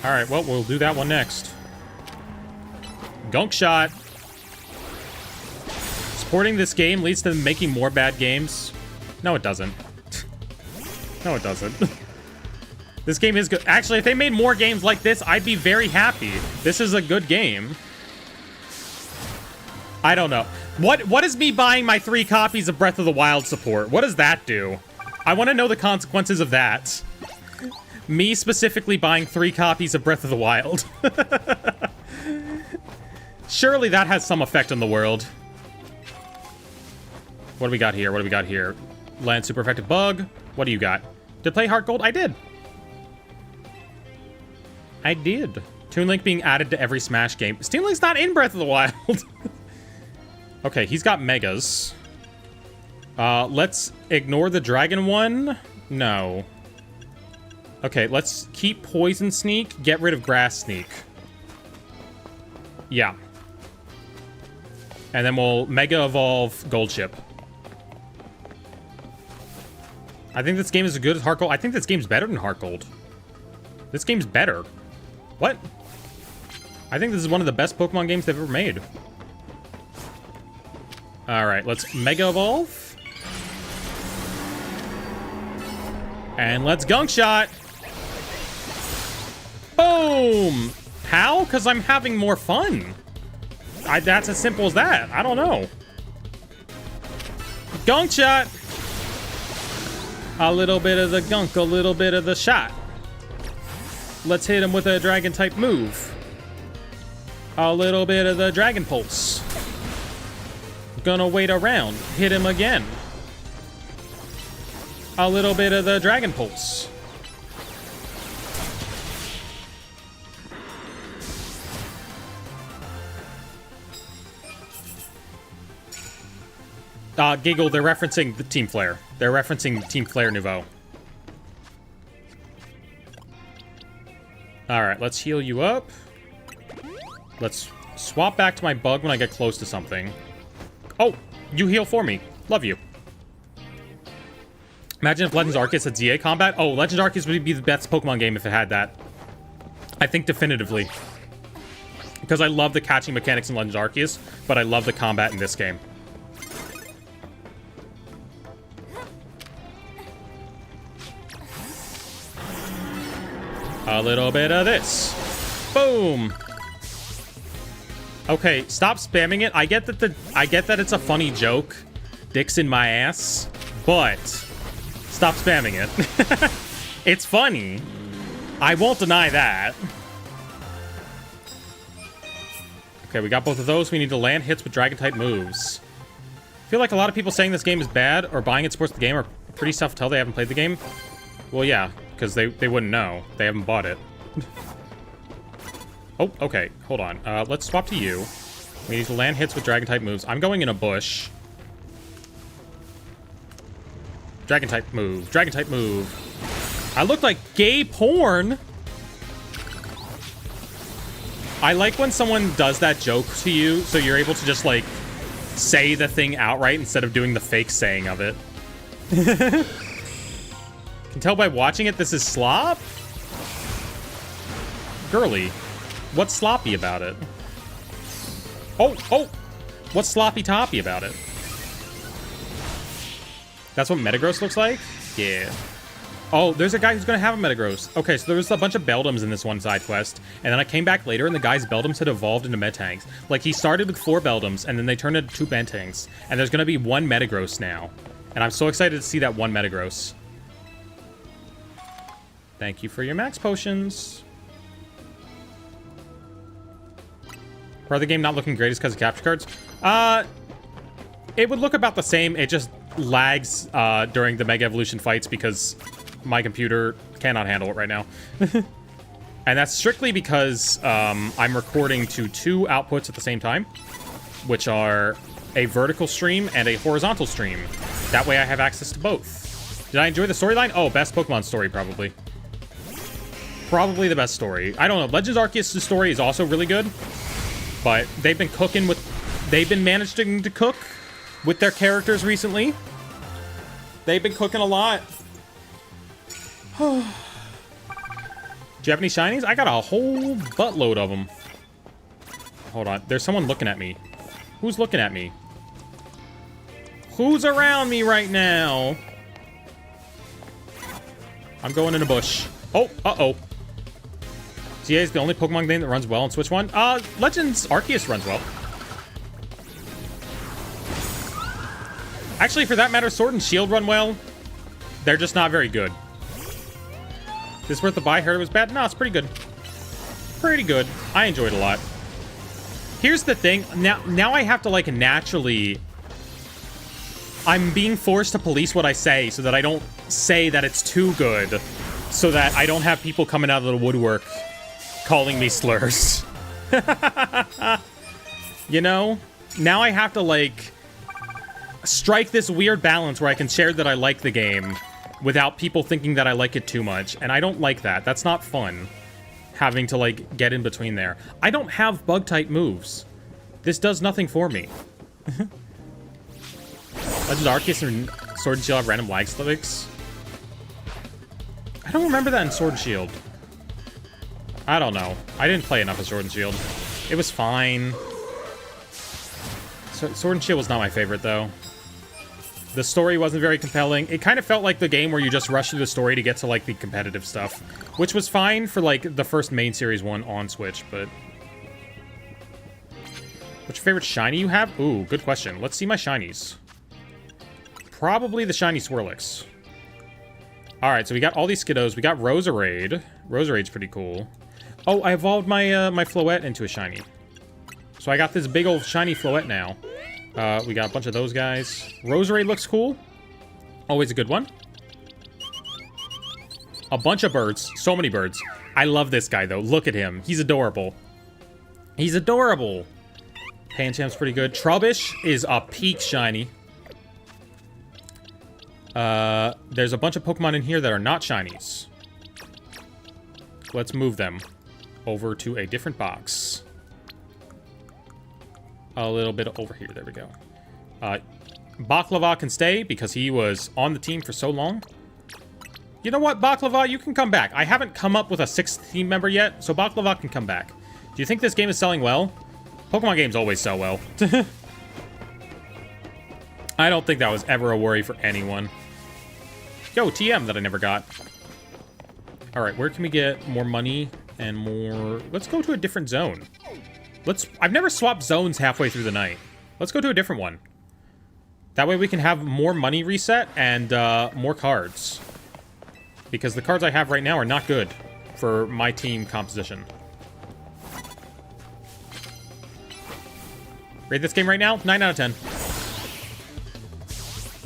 Alright, well, we'll do that one next. Gunk shot. Supporting this game leads to them making more bad games. No, it doesn't. No, it doesn't. This game is good. Actually, if they made more games like this, I'd be very happy. This is a good game. I don't know. What is me buying my 3 copies of Breath of the Wild support? What does that do? I want to know the consequences of that. Me specifically buying 3 copies of Breath of the Wild. Surely that has some effect on the world. What do we got here? What do we got here? Land super effective bug. What do you got? Did I play Heart Gold? I did. I did. Toon Link being added to every Smash game. Toon Link's not in Breath of the Wild. Okay, he's got Megas. Let's ignore the dragon one. No. Okay, let's keep Poison Sneak, get rid of Grass Sneak. Yeah. And then we'll Mega Evolve Gold Chip. I think this game is as good as Heart Gold. I think this game's better than Heart Gold. This game's better. What? I think this is one of the best Pokemon games they've ever made. All right, let's Mega Evolve. And let's Gunk Shot. Boom! How? Because I'm having more fun. That's as simple as that. I don't know. Gunk Shot. A little bit of the gunk, a little bit of the shot. Let's hit him with a dragon type move. A little bit of the Dragon Pulse. Gonna wait around. Hit him again. A little bit of the Dragon Pulse. Giggle, they're referencing the Team Flare. They're referencing Team Flare Nouveau. Alright, let's heal you up. Let's swap back to my bug when I get close to something. Oh, you heal for me. Love you. Imagine if Legends Arceus had Z-A combat. Oh, Legends Arceus would be the best Pokemon game if it had that. I think definitively. Because I love the catching mechanics in Legends Arceus, but I love the combat in this game. A little bit of this. Boom. Okay, stop spamming it. I get that it's a funny joke. Dicks in my ass, but stop spamming it. It's funny. I won't deny that. Okay, we got both of those. We need to land hits with dragon type moves. I feel like a lot of people saying this game is bad or buying it supports the game are pretty self-tell they haven't played the game. Well, yeah, because they wouldn't know. They haven't bought it. Oh, okay. Hold on. Let's swap to you. We need to land hits with dragon type moves. I'm going in a bush. Dragon type move. Dragon type move. I look like gay porn. I like when someone does that joke to you, so you're able to just, like, say the thing outright instead of doing the fake saying of it. Can tell by watching it, this is slop? Girly. What's sloppy about it? Oh, oh! What's sloppy toppy about it? That's what Metagross looks like? Yeah. Oh, there's a guy who's gonna have a Metagross. Okay, so there was a bunch of Beldums in this one side quest, and then I came back later and the guy's Beldums had evolved into Metangs. Like, he started with 4 Beldums, and then they turned into 2 Metangs. And there's gonna be 1 Metagross now. And I'm so excited to see that 1 Metagross. Thank you for your max potions. Are the game not looking great because of capture cards? It would look about the same. It just lags during the Mega Evolution fights because my computer cannot handle it right now. And that's strictly because I'm recording to 2 outputs at the same time, which are a vertical stream and a horizontal stream. That way I have access to both. Did I enjoy the storyline? Oh, best Pokemon story, probably. Probably the best story. I don't know. Legends Arceus' story is also really good. But they've been cooking with... They've been managing to cook with their characters recently. They've been cooking a lot. Do you have any shinies? I got a whole buttload of them. Hold on. There's someone looking at me. Who's looking at me? Who's around me right now? I'm going in a bush. Oh, uh-oh. Z-A is the only Pokemon game that runs well on Switch 1. Legends Arceus runs well. Actually, for that matter, Sword and Shield run well. They're just not very good. This worth the buy? Heard it was bad? No, it's pretty good. Pretty good. I enjoyed it a lot. Here's the thing. Now I have to, like, naturally... I'm being forced to police what I say so that I don't say that it's too good. So that I don't have people coming out of the woodwork calling me slurs. You know? Now I have to, like, strike this weird balance where I can share that I like the game without people thinking that I like it too much. And I don't like that. That's not fun. Having to, like, get in between there. I don't have bug-type moves. This does nothing for me. Legends Arceus and Sword and Shield have random lag spikes. I don't remember that in Sword and Shield. I don't know. I didn't play enough of Sword and Shield. It was fine. Sword and Shield was not my favorite, though. The story wasn't very compelling. It kind of felt like the game where you just rush through the story to get to, like, the competitive stuff. Which was fine for, like, the first main series one on Switch, but... What's your favorite shiny you have? Ooh, good question. Let's see my shinies. Probably the shiny Swirlix. Alright, so we got all these Skiddos. We got Roserade. Roserade's pretty cool. Oh, I evolved my, my Floette into a shiny. So I got this big old shiny Floette now. We got a bunch of those guys. Roserade looks cool. Always a good one. A bunch of birds. So many birds. I love this guy, though. Look at him. He's adorable. He's adorable. Pancham's pretty good. Trubbish is a peak shiny. There's a bunch of Pokemon in here that are not shinies. Let's move them over to a different box. A little bit over here. There we go. Baklava can stay because he was on the team for so long. You know what, Baklava? You can come back. I haven't come up with a 6th team member yet, so Baklava can come back. Do you think this game is selling well? Pokemon games always sell well. I don't think that was ever a worry for anyone. Yo, TM that I never got. Alright, where can we get more money and more... Let's go to a different zone. I've never swapped zones halfway through the night. Let's go to a different one. That way we can have more money reset and more cards. Because the cards I have right now are not good for my team composition. Rate this game right now? 9 out of 10.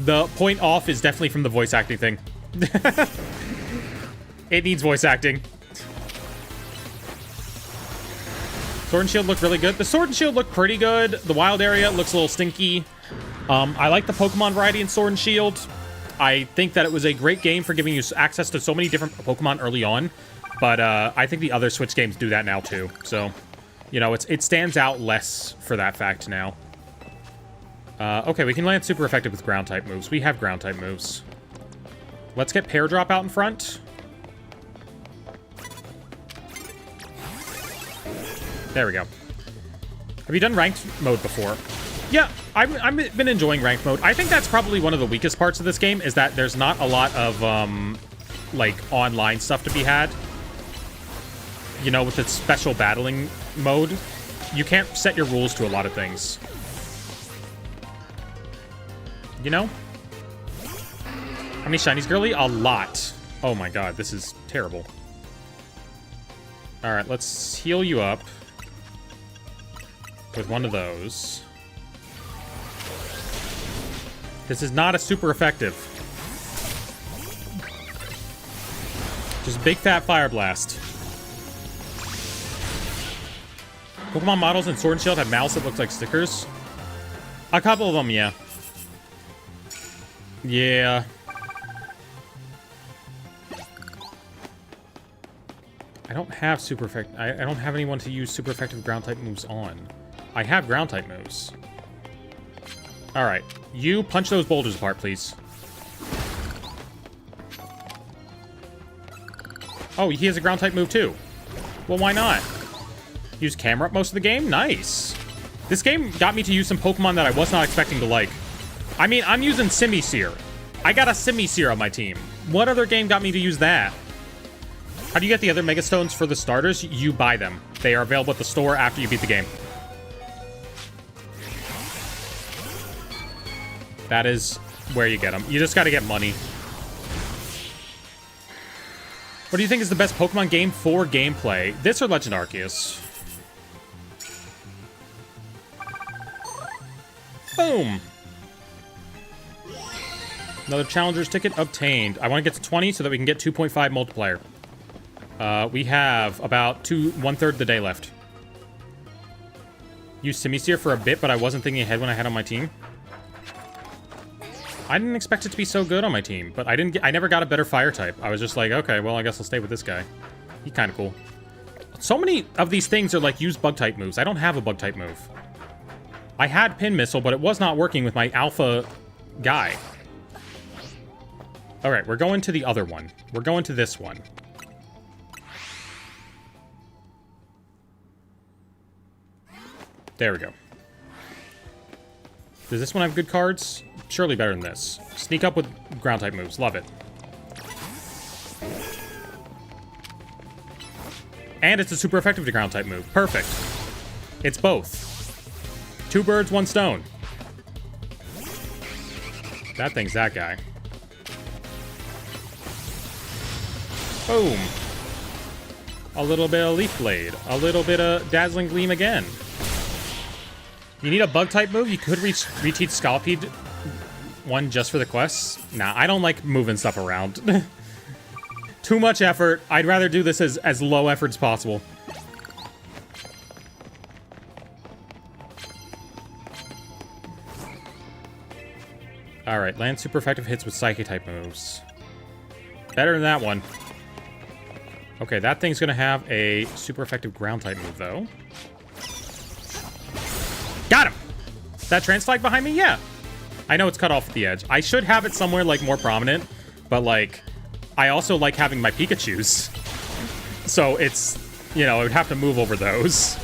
The point off is definitely from the voice acting thing. It needs voice acting. Sword and Shield look really good. The Sword and Shield look pretty good. The wild area looks a little stinky. I like the Pokemon variety in Sword and Shield. I think that it was a great game for giving you access to so many different Pokemon early on. But I think the other Switch games do that now too. So, you know, it stands out less for that fact now. Okay, we can land super effective with Ground-type moves. We have Ground-type moves. Let's get Pear Drop out in front. There we go. Have you done ranked mode before? Yeah, I've been enjoying ranked mode. I think that's probably one of the weakest parts of this game, is that there's not a lot of, like, online stuff to be had. You know, with the special battling mode, you can't set your rules to a lot of things. You know? How many shinies, girly? A lot. Oh my god, this is terrible. Alright, let's heal you up with one of those. This is not a super effective. Just big fat fire blast. Pokemon models in Sword and Shield have mouths that look like stickers. A couple of them, yeah. Yeah. I don't have super effective. I don't have anyone to use super effective ground type moves on. I have ground type moves. Alright. You punch those boulders apart, please. Oh, he has a ground type move too. Well, why not? Use camera up most of the game? Nice. This game got me to use some Pokemon that I was not expecting to like. I mean, I'm using Simisear. I got a Simisear on my team. What other game got me to use that? How do you get the other Mega Stones for the starters? You buy them. They are available at the store after you beat the game. That is where you get them. You just gotta get money. What do you think is the best Pokemon game for gameplay? This or Legend Arceus? Boom! Another Challenger's ticket obtained. I want to get to 20 so that we can get 2.5 multiplier. We have about 1/3 of the day left. Used Simisear for a bit, but I wasn't thinking ahead when I had on my team. I didn't expect it to be so good on my team, but I never got a better fire type. I was just like, okay, well, I guess I'll stay with this guy. He's kind of cool. So many of these things are like use bug type moves. I don't have a bug type move. I had Pin Missile, but it was not working with my alpha guy. All right, we're going to the other one. We're going to this one. There we go. Does this one have good cards? Surely better than this. Sneak up with ground type moves. Love it. And it's a super effective to ground type move. Perfect. It's both. 2 birds, 1 stone. That thing's that guy. Boom. A little bit of Leaf Blade. A little bit of Dazzling Gleam again. You need a bug type move? You could reteach Scalpede one just for the quests. Nah, I don't like moving stuff around. Too much effort. I'd rather do this as low effort as possible. Alright, land super effective hits with Psychic type moves. Better than that one. Okay, that thing's gonna have a super effective ground type move, though. Got him! That trans flag behind me? Yeah. I know it's cut off at the edge. I should have it somewhere, like, more prominent. But, like, I also like having my Pikachus. So it's, you know, I would have to move over those.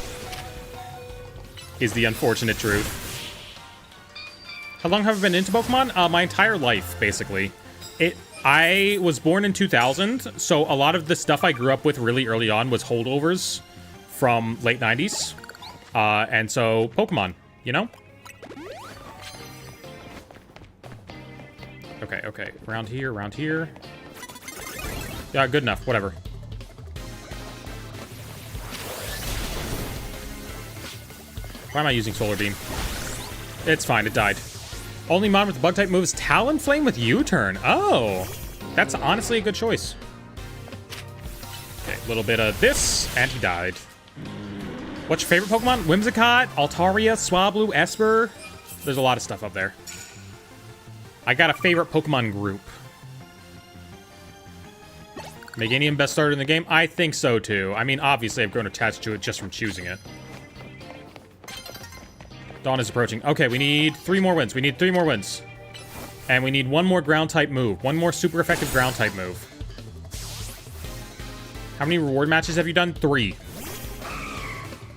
Is the unfortunate truth. How long have I been into Pokemon? My entire life, basically. I was born in 2000, so a lot of the stuff I grew up with really early on was holdovers from late 90s. And so, Pokemon, you know? Okay, okay. Around here, around here. Yeah, good enough. Whatever. Why am I using Solar Beam? It's fine, it died. Only mon with bug type moves Talonflame with U-turn. Oh, that's honestly a good choice. Okay, a little bit of this, and he died. What's your favorite Pokemon? Whimsicott, Altaria, Swablu, Esper. There's a lot of stuff up there. I got a favorite Pokemon group. Meganium best starter in the game? I think so too. I mean, obviously I've grown attached to it just from choosing it. Dawn is approaching. Okay, we need 3 more wins. We need 3 more wins. And we need 1 more ground type move. 1 more super effective ground type move. How many reward matches have you done? 3.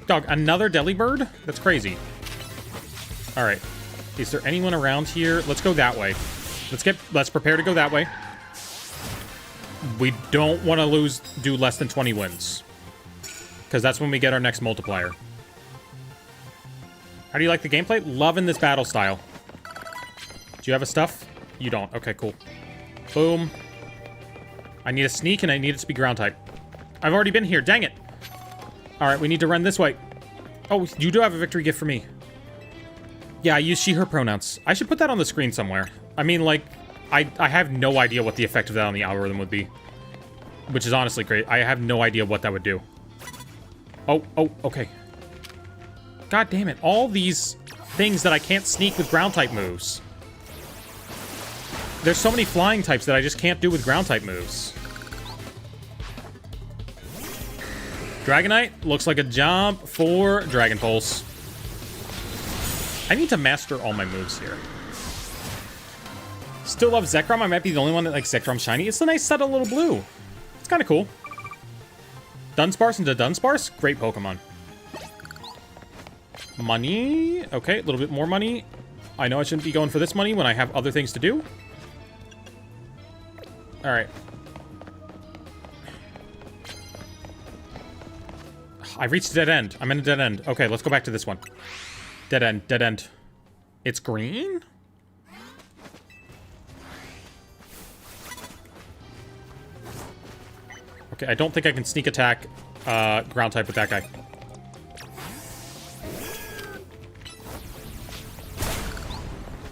Dog, another Delibird? That's crazy. Alright. Is there anyone around here? Let's go that way. Let's prepare to go that way. We don't want to do less than 20 wins. Because that's when we get our next multiplier. How do you like the gameplay? Loving this battle style. Do you have a stuff? You don't. Okay, cool. Boom. I need a sneak and I need it to be ground type. I've already been here. Dang it. Alright, we need to run this way. Oh, you do have a victory gift for me. Yeah, I use she, her pronouns. I should put that on the screen somewhere. I mean, like, I have no idea what the effect of that on the algorithm would be. Which is honestly great. I have no idea what that would do. Oh, okay. God damn it. All these things that I can't sneak with ground type moves. There's so many flying types that I just can't do with ground type moves. Dragonite looks like a job for Dragon Pulse. I need to master all my moves here. Still love Zekrom. I might be the only one that likes Zekrom Shiny. It's a nice subtle little blue. It's kind of cool. Dunsparce into Dunsparce. Great Pokemon. Money. Okay, a little bit more money. I know I shouldn't be going for this money when I have other things to do. Alright. I've reached a dead end. I'm in a dead end. Okay, let's go back to this one. Dead end, dead end. It's green? Okay, I don't think I can sneak attack ground type with that guy.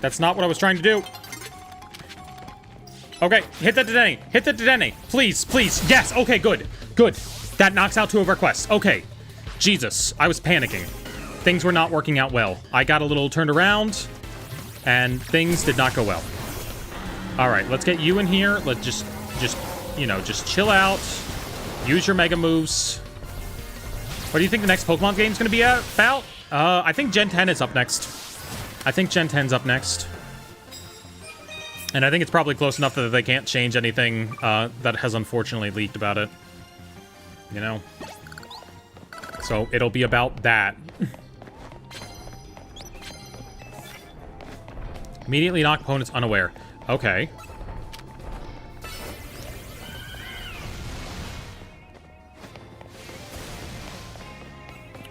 That's not what I was trying to do. Okay, hit the Dedenne. Hit the Dedenne. Please, please. Yes, okay, good. Good. That knocks out 2 of our quests. Okay. Jesus, I was panicking. Things were not working out well. I got a little turned around, and things did not go well. All right, let's get you in here. Let's just you know, just chill out. Use your mega moves. What do you think the next Pokemon game is going to be about? I think Gen 10 is up next. I think Gen 10's up next. And I think it's probably close enough that they can't change anything that has unfortunately leaked about it. You know? So it'll be about that. Immediately knock opponents unaware. Okay.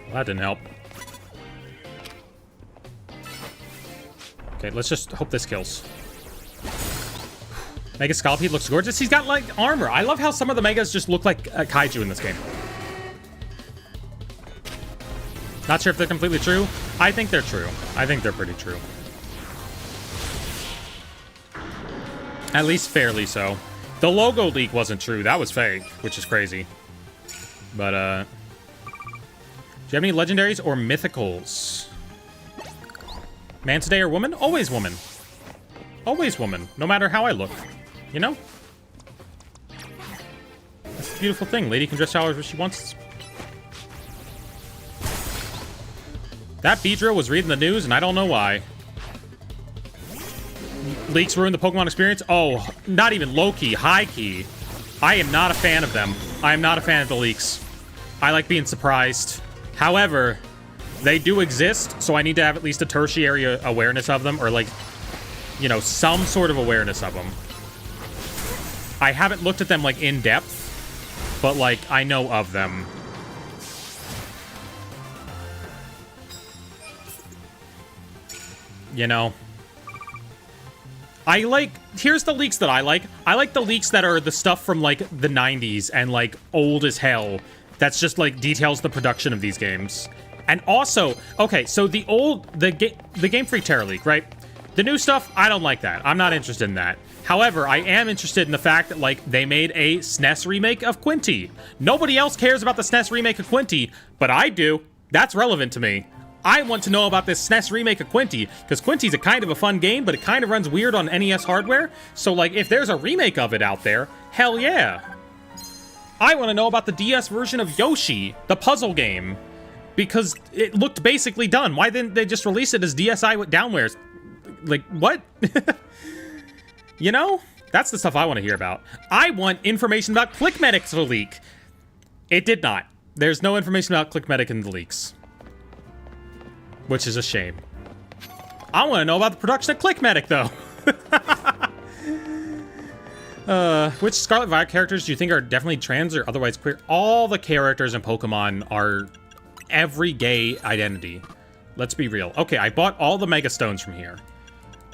Well, that didn't help. Okay, let's just hope this kills. Mega Scalpede looks gorgeous. He's got, like, armor. I love how some of the Megas just look like kaiju in this game. Not sure if they're completely true. I think they're true. I think they're pretty true. At least fairly so. The logo leak wasn't true. That was fake, which is crazy. But, do you have any legendaries or mythicals? Man today or woman? Always woman. Always woman. No matter how I look. You know? That's the beautiful thing. Lady can dress however she wants. That Beedrill was reading the news, and I don't know why. Leaks ruin the Pokemon experience? Oh, not even low-key, high-key. I am not a fan of them. I am not a fan of the leaks. I like being surprised. However, they do exist, so I need to have at least a tertiary awareness of them, or, like, you know, some sort of awareness of them. I haven't looked at them, like, in depth, but, like, I know of them. You know? I like... Here's the leaks that I like. I like the leaks that are the stuff from, like, the 90s and, like, old as hell. That's just, like, details the production of these games. And also... Okay, so the old... The Game Freak Terror leak, right? The new stuff, I don't like that. I'm not interested in that. However, I am interested in the fact that, like, they made a SNES remake of Quinty. Nobody else cares about the SNES remake of Quinty, but I do. That's relevant to me. I want to know about this SNES remake of Quinty, because Quinty's a kind of a fun game, but it kind of runs weird on NES hardware. So, like, if there's a remake of it out there, hell yeah. I want to know about the DS version of Yoshi, the puzzle game, because it looked basically done. Why didn't they just release it as DSi with downwares? Like, what? You know? That's the stuff I want to hear about. I want information about Clickmedic to leak. It did not. There's no information about Clickmedic in the leaks. Which is a shame. I want to know about the production of Clickmedic, though. Which Scarlet Violet characters do you think are definitely trans or otherwise queer? All the characters in Pokemon are every gay identity. Let's be real. Okay, I bought all the Mega Stones from here.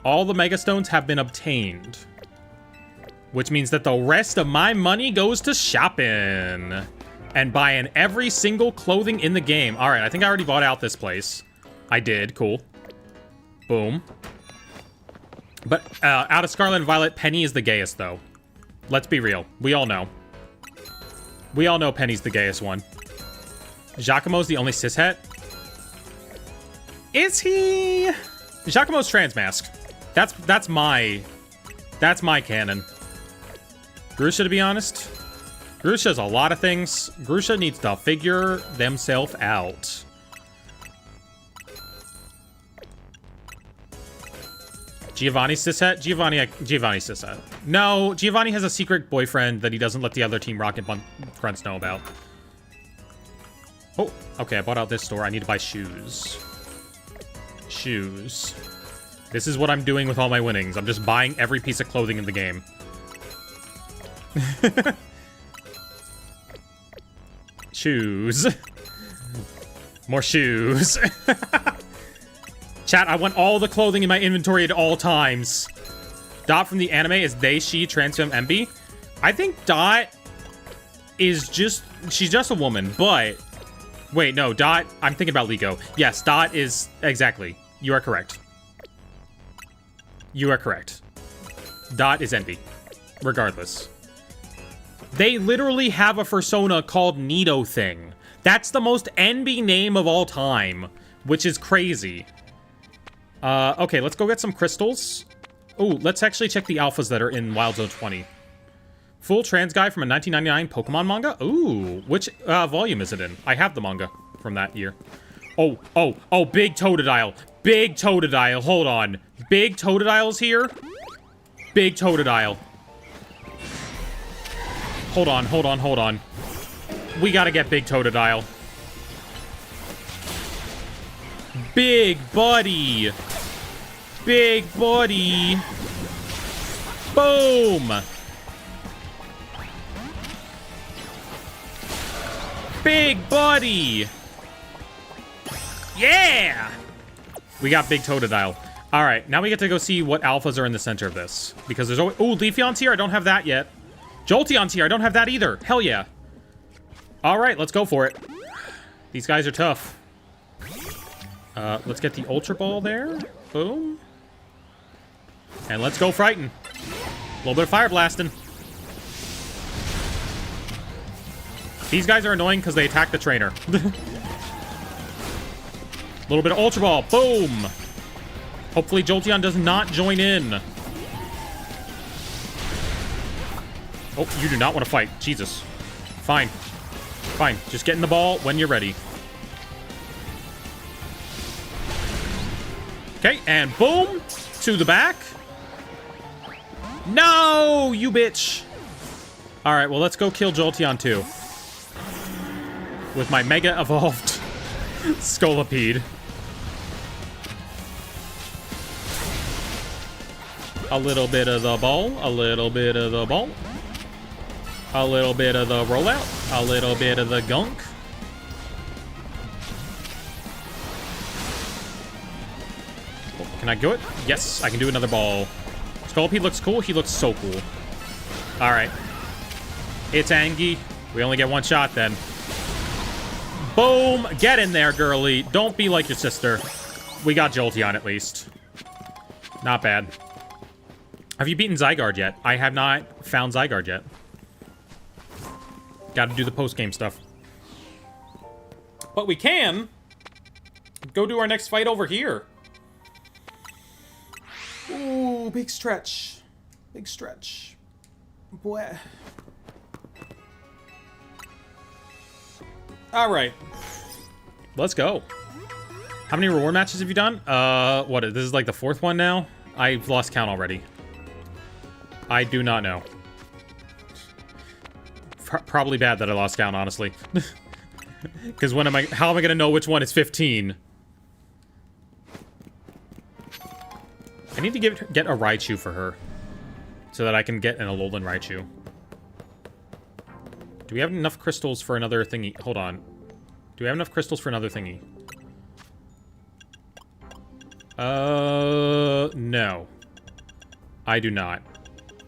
All the Mega Stones have been obtained. Which means that the rest of my money goes to shopping. And buying every single clothing in the game. Alright, I think I already bought out this place. I did. Cool. Boom. But out of Scarlet and Violet, Penny is the gayest, though. Let's be real. We all know. We all know Penny's the gayest one. Giacomo's the only cishet. Is he? Giacomo's trans mask. That's my canon. Grusha, to be honest. Grusha's a lot of things. Grusha needs to figure themselves out. Giovanni cishet? Giovanni cishet. No, Giovanni has a secret boyfriend that he doesn't let the other Team Rocket friends know about. Oh, okay, I bought out this store. I need to buy shoes. Shoes. This is what I'm doing with all my winnings. I'm just buying every piece of clothing in the game. Shoes. More shoes. Chat, I want all the clothing in my inventory at all times. Dot from the anime is they, she, transfem, MB. I think Dot is just... She's just a woman, but... Wait, no, Dot... I'm thinking about Liko. Yes, Dot is... Exactly. You are correct. You are correct. Dot is Envy. Regardless. They literally have a persona called Nido Thing. That's the most Envy name of all time. Which is crazy. Okay, let's go get some crystals. Oh, let's actually check the alphas that are in Wild Zone 20. Full trans guy from a 1999 Pokemon manga? Ooh, which volume is it in? I have the manga from that year. Oh, big Totodile. Big Totodile, hold on. Big Totodile's here? Big Totodile. Hold on. We gotta get Big Totodile. Big buddy. Big buddy. Boom. Big buddy. Yeah. We got Big Totodile. All right, now we get to go see what alphas are in the center of this. Because there's always... Ooh, Leafeon's here. I don't have that yet. Jolteon's here. I don't have that either. Hell yeah. All right, let's go for it. These guys are tough. Let's get the Ultra Ball there. Boom. And let's go Frighten. A little bit of Fire Blasting. These guys are annoying because they attack the trainer. A little bit of Ultra Ball. Boom. Hopefully Jolteon does not join in. Oh, you do not want to fight. Jesus. Fine. Fine. Just get in the ball when you're ready. Okay, and boom. To the back. No, you bitch. All right, well, let's go kill Jolteon too. With my Mega Evolved Scolipede. A little bit of the ball, a little bit of the ball. A little bit of the rollout, a little bit of the gunk. Oh, can I go it? Yes, I can do another ball. Scolipede looks cool. He looks so cool. All right. It's Angie. We only get one shot then. Boom. Get in there, girly. Don't be like your sister. We got Jolteon at least. Not bad. Have you beaten Zygarde yet? I have not found Zygarde yet. Got to do the post-game stuff. But we can go do our next fight over here. Ooh, big stretch. Big stretch. Boy. All right. Let's go. How many reward matches have you done? What? This is like the 4th one now? I've lost count already. I do not know. Probably bad that I lost count, honestly. Because how am I gonna know which one is 15? I need to get a Raichu for her. So that I can get an Alolan Raichu. Do we have enough crystals for another thingy? Hold on. Do we have enough crystals for another thingy? No. I do not.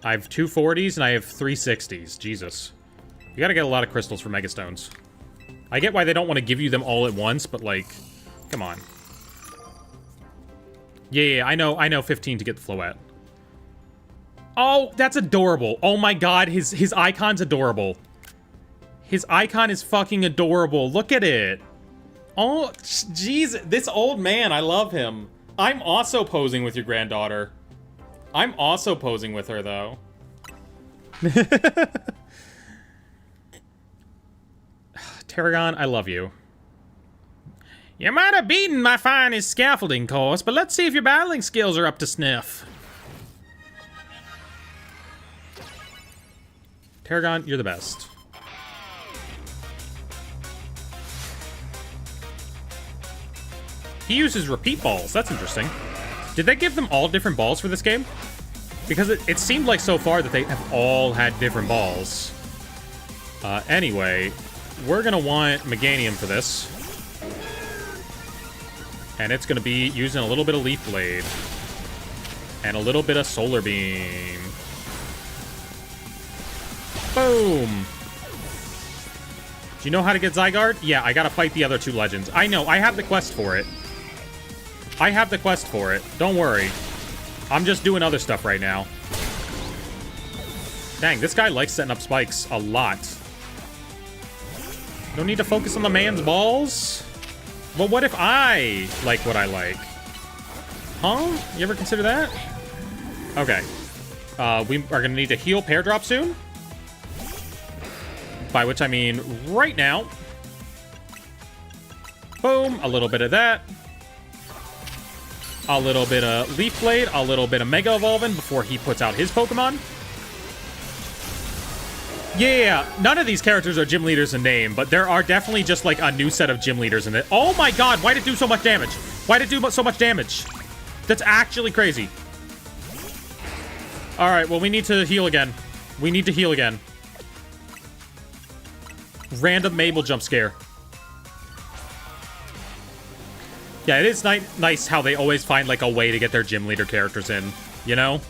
I have 2 40s and I have 3 60s. Jesus. You gotta get a lot of crystals for Mega Stones. I get why they don't want to give you them all at once, but like, come on. Yeah, I know 15 to get the Floette. Oh, that's adorable. Oh my god, his icon's adorable. His icon is fucking adorable. Look at it. Oh, jeez, this old man, I love him. I'm also posing with your granddaughter. I'm also posing with her, though. Tarragon, I love you. You might have beaten my finest scaffolding course, but let's see if your battling skills are up to sniff. Tarragon, you're the best. He uses repeat balls. That's interesting. Did they give them all different balls for this game? Because it seemed like so far that they have all had different balls. Anyway, we're going to want Meganium for this. And it's going to be using a little bit of Leaf Blade. And a little bit of Solar Beam. Boom! Do you know how to get Zygarde? Yeah, I gotta fight the other 2 legends. I know, I have the quest for it. I have the quest for it. Don't worry. I'm just doing other stuff right now. Dang, this guy likes setting up spikes a lot. Don't need to focus on the man's balls? But what if I like what I like? Huh? You ever consider that? Okay. We are gonna need to heal Pear Drop soon. By which I mean right now. Boom, a little bit of that. A little bit of Leaf Blade, a little bit of Mega Evolving before he puts out his Pokemon. Yeah, none of these characters are gym leaders in name, but there are definitely just like a new set of gym leaders in it. Oh my god, why'd it do so much damage? Why'd it do so much damage? That's actually crazy. Alright, well, we need to heal again. We need to heal again. Random Mabel jump scare. Yeah, it is nice how they always find, like, a way to get their gym leader characters in, you know?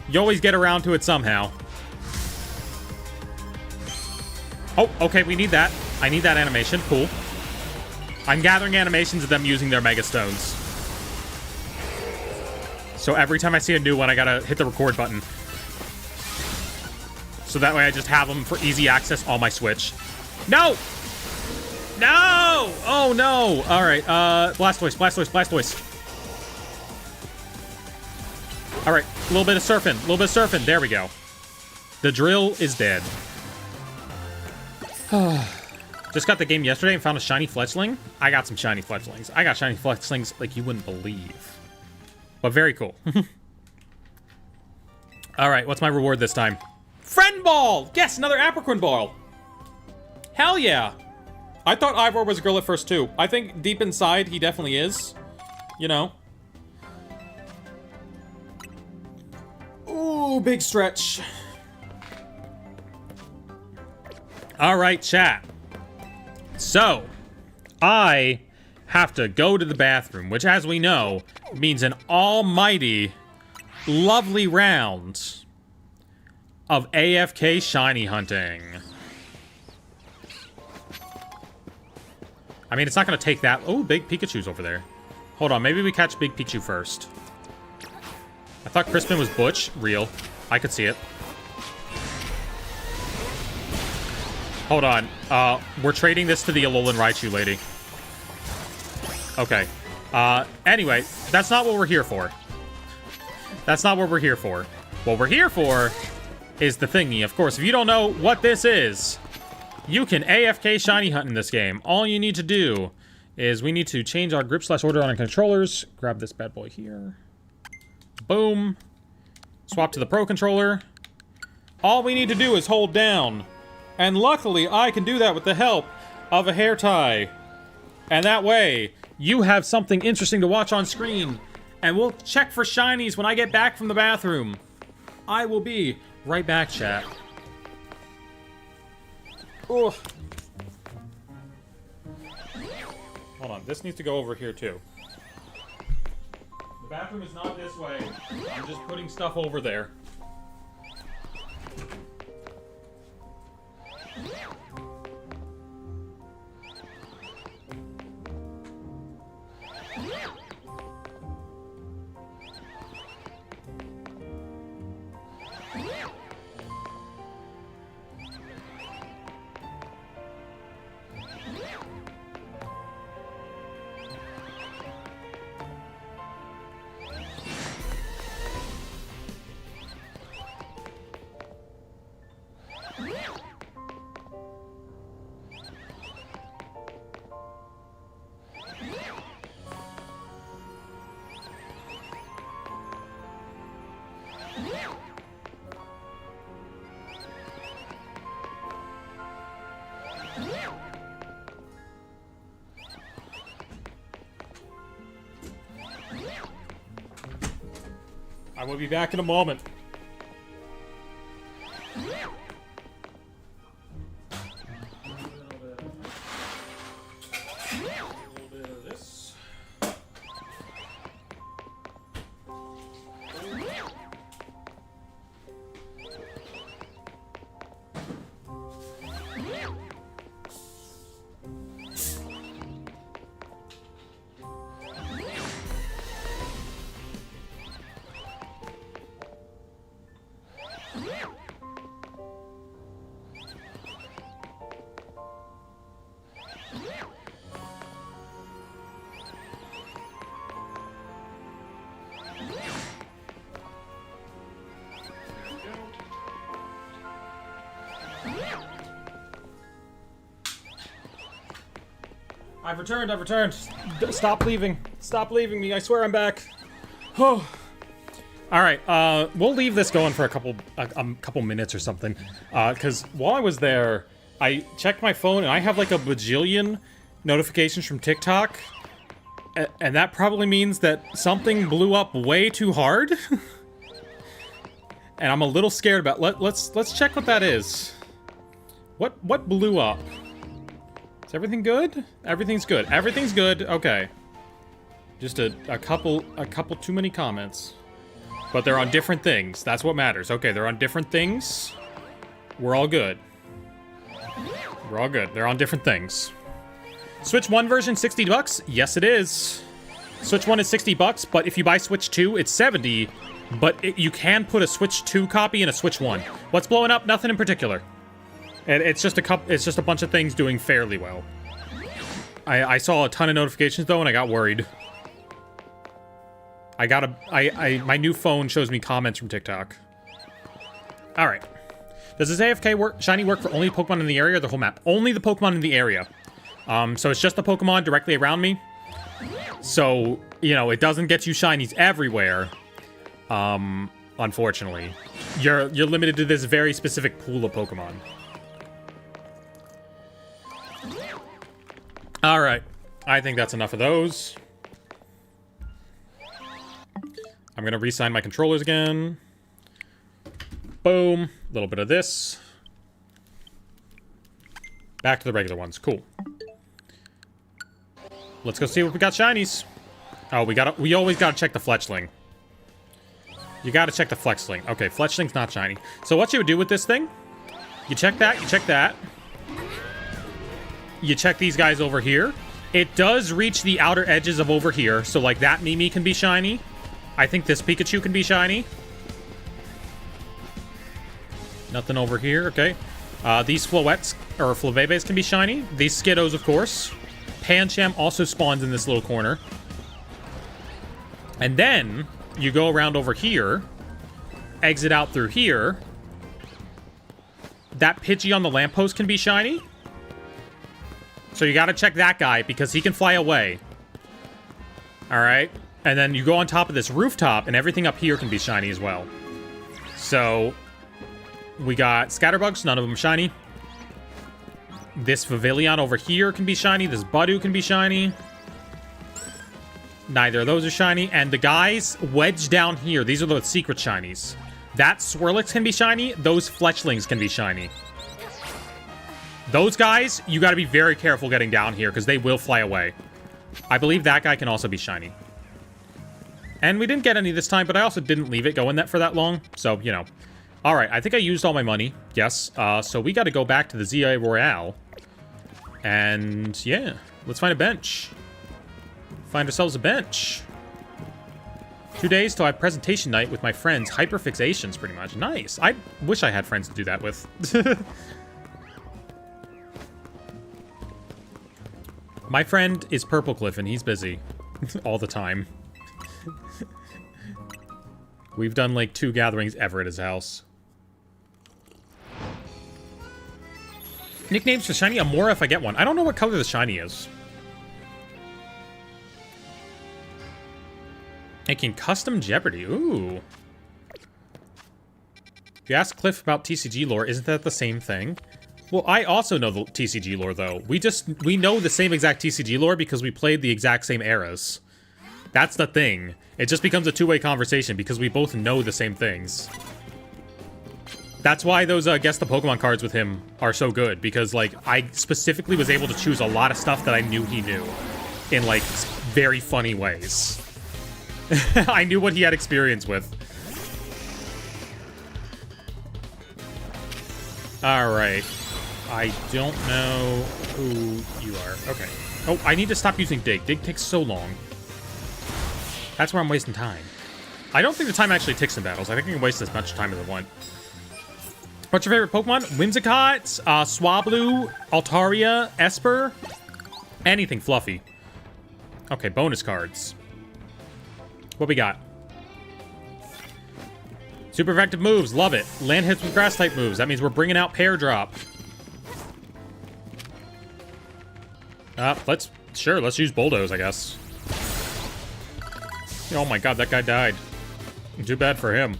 You always get around to it somehow. Oh, okay, we need that. I need that animation. Cool. I'm gathering animations of them using their Mega Stones. So every time I see a new one, I gotta hit the record button. So that way I just have them for easy access on my Switch. No! No! Oh, no! Alright, Blastoise, Blastoise, Blastoise. Alright, a little bit of surfing, a little bit of surfing. There we go. The drill is dead. Just got the game yesterday and found a shiny fletchling. I got some shiny fletchlings. I got shiny fletchlings like you wouldn't believe. But very cool. Alright, what's my reward this time? Friend Ball! Yes, another Apricorn Ball! Hell yeah! I thought Ivor was a girl at first, too. I think deep inside, he definitely is. You know. Ooh, big stretch. Alright, chat. So, I have to go to the bathroom, which, as we know, means an almighty, lovely round of AFK shiny hunting. I mean, it's not going to take that... Oh, big Pikachu's over there. Hold on, maybe we catch Big Pichu first. I thought Crispin was Butch. Real. I could see it. Hold on. We're trading this to the Alolan Raichu lady. Okay. Anyway, that's not what we're here for. That's not what we're here for. What we're here for is the thingy. Of course, if you don't know what this is, you can AFK shiny hunt in this game. All you need to do is we need to change our grip/order on our controllers. Grab this bad boy here. Boom. Swap to the Pro Controller. All we need to do is hold down. And luckily, I can do that with the help of a hair tie. And that way, you have something interesting to watch on screen. And we'll check for shinies when I get back from the bathroom. I will be right back, chat. Ugh. Hold on, this needs to go over here, too. The bathroom is not this way. I'm just putting stuff over there. I will be back in a moment. I've returned, I've returned. Stop leaving. Stop leaving me. I swear I'm back. Oh. Alright, we'll leave this going for a couple minutes or something. Because while I was there, I checked my phone and I have like a bajillion notifications from TikTok. And that probably means that something blew up way too hard. And I'm a little scared about... Let's check what that is. What blew up? Is everything good? Everything's good. Everything's good. Okay. Just a couple too many comments. But they're on different things. That's what matters. Okay, they're on different things. We're all good. We're all good. They're on different things. Switch 1 version, $60? Yes, it is. Switch 1 is $60, but if you buy Switch 2, it's $70. But you can put a Switch 2 copy in a Switch 1. What's blowing up? Nothing in particular. And it's just a bunch of things doing fairly well. I saw a ton of notifications though, and I got worried. My new phone shows me comments from TikTok. All right. Does this AFK shiny work for only Pokemon in the area or the whole map? Only the Pokemon in the area. So it's just the Pokemon directly around me. So, you know, it doesn't get you shinies everywhere. Unfortunately. You're limited to this very specific pool of Pokemon. All right. I think that's enough of those. I'm going to re-sign my controllers again. Boom. A little bit of this. Back to the regular ones. Cool. Let's go see what we got shinies. Oh, we always gotta check the Fletchling. You gotta check the Fletchling. Okay, Fletchling's not shiny. So what you would do with this thing, you check that, you check that. You check these guys over here. It does reach the outer edges of over here, so like that Mimi can be shiny. I think this Pikachu can be shiny. Nothing over here, okay. These Floettes, or Flabébés can be shiny. These Skiddos, of course. Pancham also spawns in this little corner. And then, you go around over here, exit out through here. That Pidgey on the lamppost can be shiny. So you gotta check that guy, because he can fly away. Alright? And then you go on top of this rooftop, and everything up here can be shiny as well. So, we got Scatterbugs, none of them shiny. This Pavilion over here can be shiny. This Budu can be shiny. Neither of those are shiny. And the guys wedged down here, these are the secret shinies. That Swirlix can be shiny. Those Fletchlings can be shiny. Those guys, you gotta be very careful getting down here, because they will fly away. I believe that guy can also be shiny. And we didn't get any this time, but I also didn't leave it going for that long. So, you know. Alright, I think I used all my money. Yes. So we gotta go back to the Z-A Royale. And, yeah. Let's find a bench. Find ourselves a bench. 2 days till I have presentation night with my friends. Hyperfixations, pretty much. Nice. I wish I had friends to do that with. My friend is Purple Cliff, and he's busy. All the time. We've done, like, 2 gatherings ever at his house. Nicknames for shiny? Amora if I get one. I don't know what color the shiny is. Making custom Jeopardy. Ooh. If you ask Cliff about TCG lore, isn't that the same thing? Well, I also know the TCG lore, though. We know the same exact TCG lore because we played the exact same eras. That's the thing. It just becomes a two-way conversation because we both know the same things. That's why those Guess the Pokemon cards with him are so good, because, like, I specifically was able to choose a lot of stuff that I knew he knew in, like, very funny ways. I knew what he had experience with. Alright. I don't know who you are. Okay. Oh, I need to stop using Dig. Dig takes so long. That's where I'm wasting time. I don't think the time actually ticks in battles. I think I can waste as much time as I want. What's your favorite Pokemon? Whimsicott, Swablu, Altaria, Esper. Anything fluffy. Okay, bonus cards. What we got? Super effective moves. Love it. Land hits with grass type moves. That means we're bringing out Pear Drop. Let's use Bulldoze, I guess. Oh my god, that guy died. Too bad for him.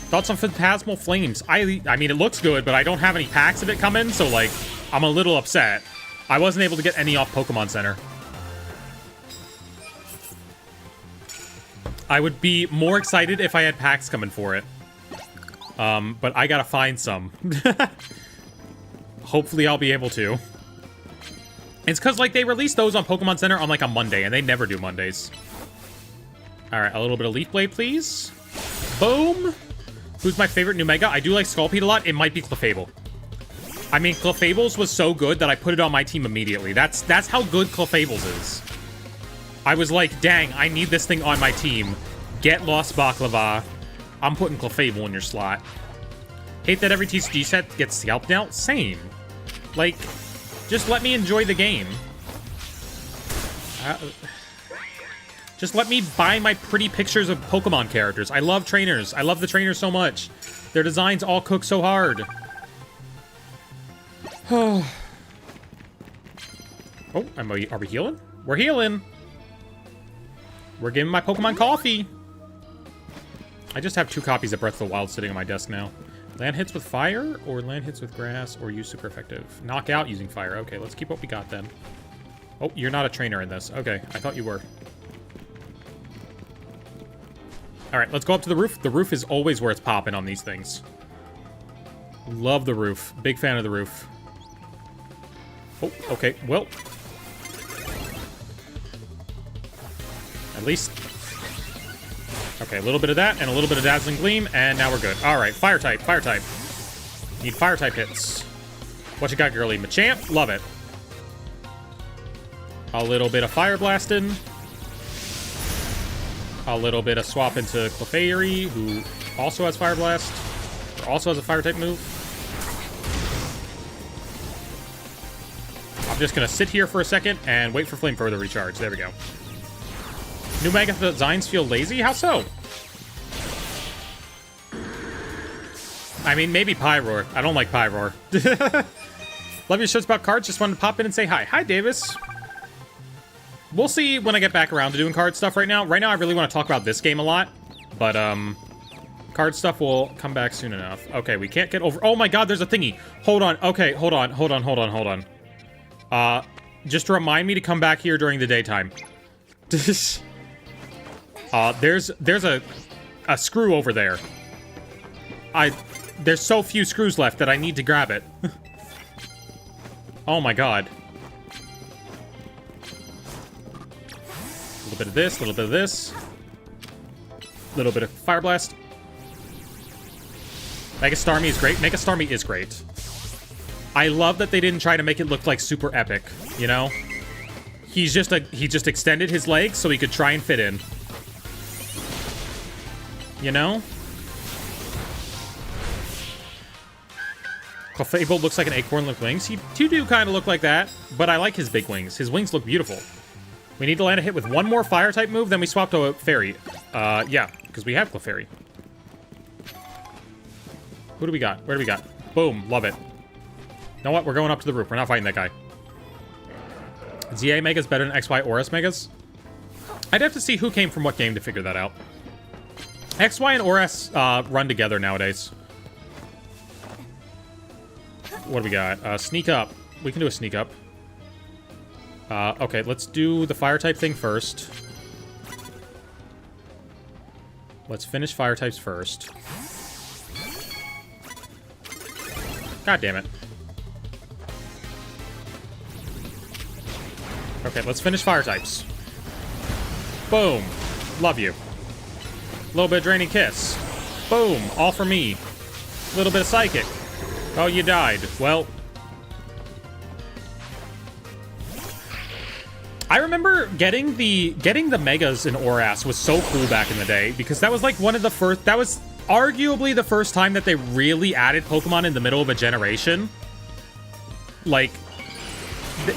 Thoughts on Phantasmal Flames? I mean, it looks good, but I don't have any packs of it coming, so, like, I'm a little upset. I wasn't able to get any off Pokemon Center. I would be more excited if I had packs coming for it. But I gotta find some. Hopefully I'll be able to. It's because, like, they release those on Pokemon Center on, like, a Monday, and they never do Mondays. Alright, a little bit of Leaf Blade, please. Boom! Who's my favorite new Mega? I do like Sculpede a lot. It might be Clefable. I mean, Clefables was so good that I put it on my team immediately. That's how good Clefables is. I was like, dang, I need this thing on my team. Get Lost Baklava. I'm putting Clefable in your slot. Hate that every TCG set gets scalped now. Same. Like, just let me enjoy the game. Just let me buy my pretty pictures of Pokemon characters. I love trainers. I love the trainers so much. Their designs all cook so hard. Oh, are we healing? We're healing. We're giving my Pokemon coffee. I just have 2 copies of Breath of the Wild sitting on my desk now. Land hits with fire, or land hits with grass, or use super effective. Knockout using fire. Okay, let's keep what we got then. Oh, you're not a trainer in this. Okay, I thought you were. Alright, let's go up to the roof. The roof is always where it's popping on these things. Love the roof. Big fan of the roof. Oh, okay, well. At least... Okay, a little bit of that, and a little bit of Dazzling Gleam, and now we're good. Alright, fire type, fire type. Need fire type hits. What you got, girly? Machamp? Love it. A little bit of fire blasting. A little bit of swap into Clefairy, who also has fire blast. Or also has a fire type move. I'm just gonna sit here for a second and wait for Flamethrower to recharge. There we go. New Mega designs feel lazy? How so? I mean, maybe Pyroar. I don't like Pyroar. Love your shirts about cards. Just wanted to pop in and say hi. Hi, Davis. We'll see when I get back around to doing card stuff right now. Right now, I really want to talk about this game a lot. But, card stuff will come back soon enough. Okay, we can't get over... Oh my god, there's a thingy. Hold on. Okay, hold on. Just to remind me to come back here during the daytime. There's a screw over there. There's so few screws left that I need to grab it. Oh my god. A little bit of this, a little bit of this. A little bit of Fire Blast. Mega Starmie is great. Mega Starmie is great. I love that they didn't try to make it look like super epic, you know? He just extended his legs so he could try and fit in. You know? Clefable looks like an acorn with wings. He do kind of look like that, but I like his big wings. His wings look beautiful. We need to land a hit with one more fire type move, then we swap to a fairy. Yeah, because we have Clefairy. Who do we got? Where do we got? Boom, love it. You know what? We're going up to the roof. We're not fighting that guy. Z-A Mega's better than XY or S Megas? I'd have to see who came from what game to figure that out. XY and ORS run together nowadays. What do we got? Sneak up. We can do a sneak up. Okay, let's do the fire type thing first. Let's finish fire types first. God damn it. Okay, let's finish fire types. Boom. Love you. A little bit of Draining Kiss. Boom. All for me. A little bit of Psychic. Oh, you died. Well. I remember getting the Megas in ORAS was so cool back in the day, because that was like one of the first, that was arguably the first time that they really added Pokemon in the middle of a generation. Like,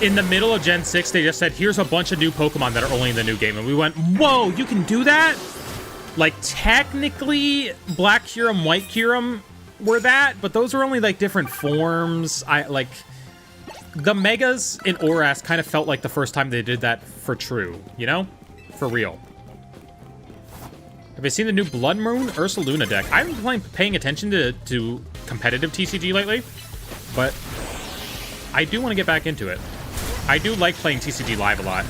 in the middle of Gen 6, they just said, here's a bunch of new Pokemon that are only in the new game. And we went, whoa, you can do that? Like, technically, Black Kyurem, White Kyurem were that, but those were only, like, different forms. The Megas in ORAS kind of felt like the first time they did that for true, you know? For real. Have you seen the new Blood Moon Ursaluna deck? I haven't been paying attention to competitive TCG lately, but I do want to get back into it. I do like playing TCG Live a lot.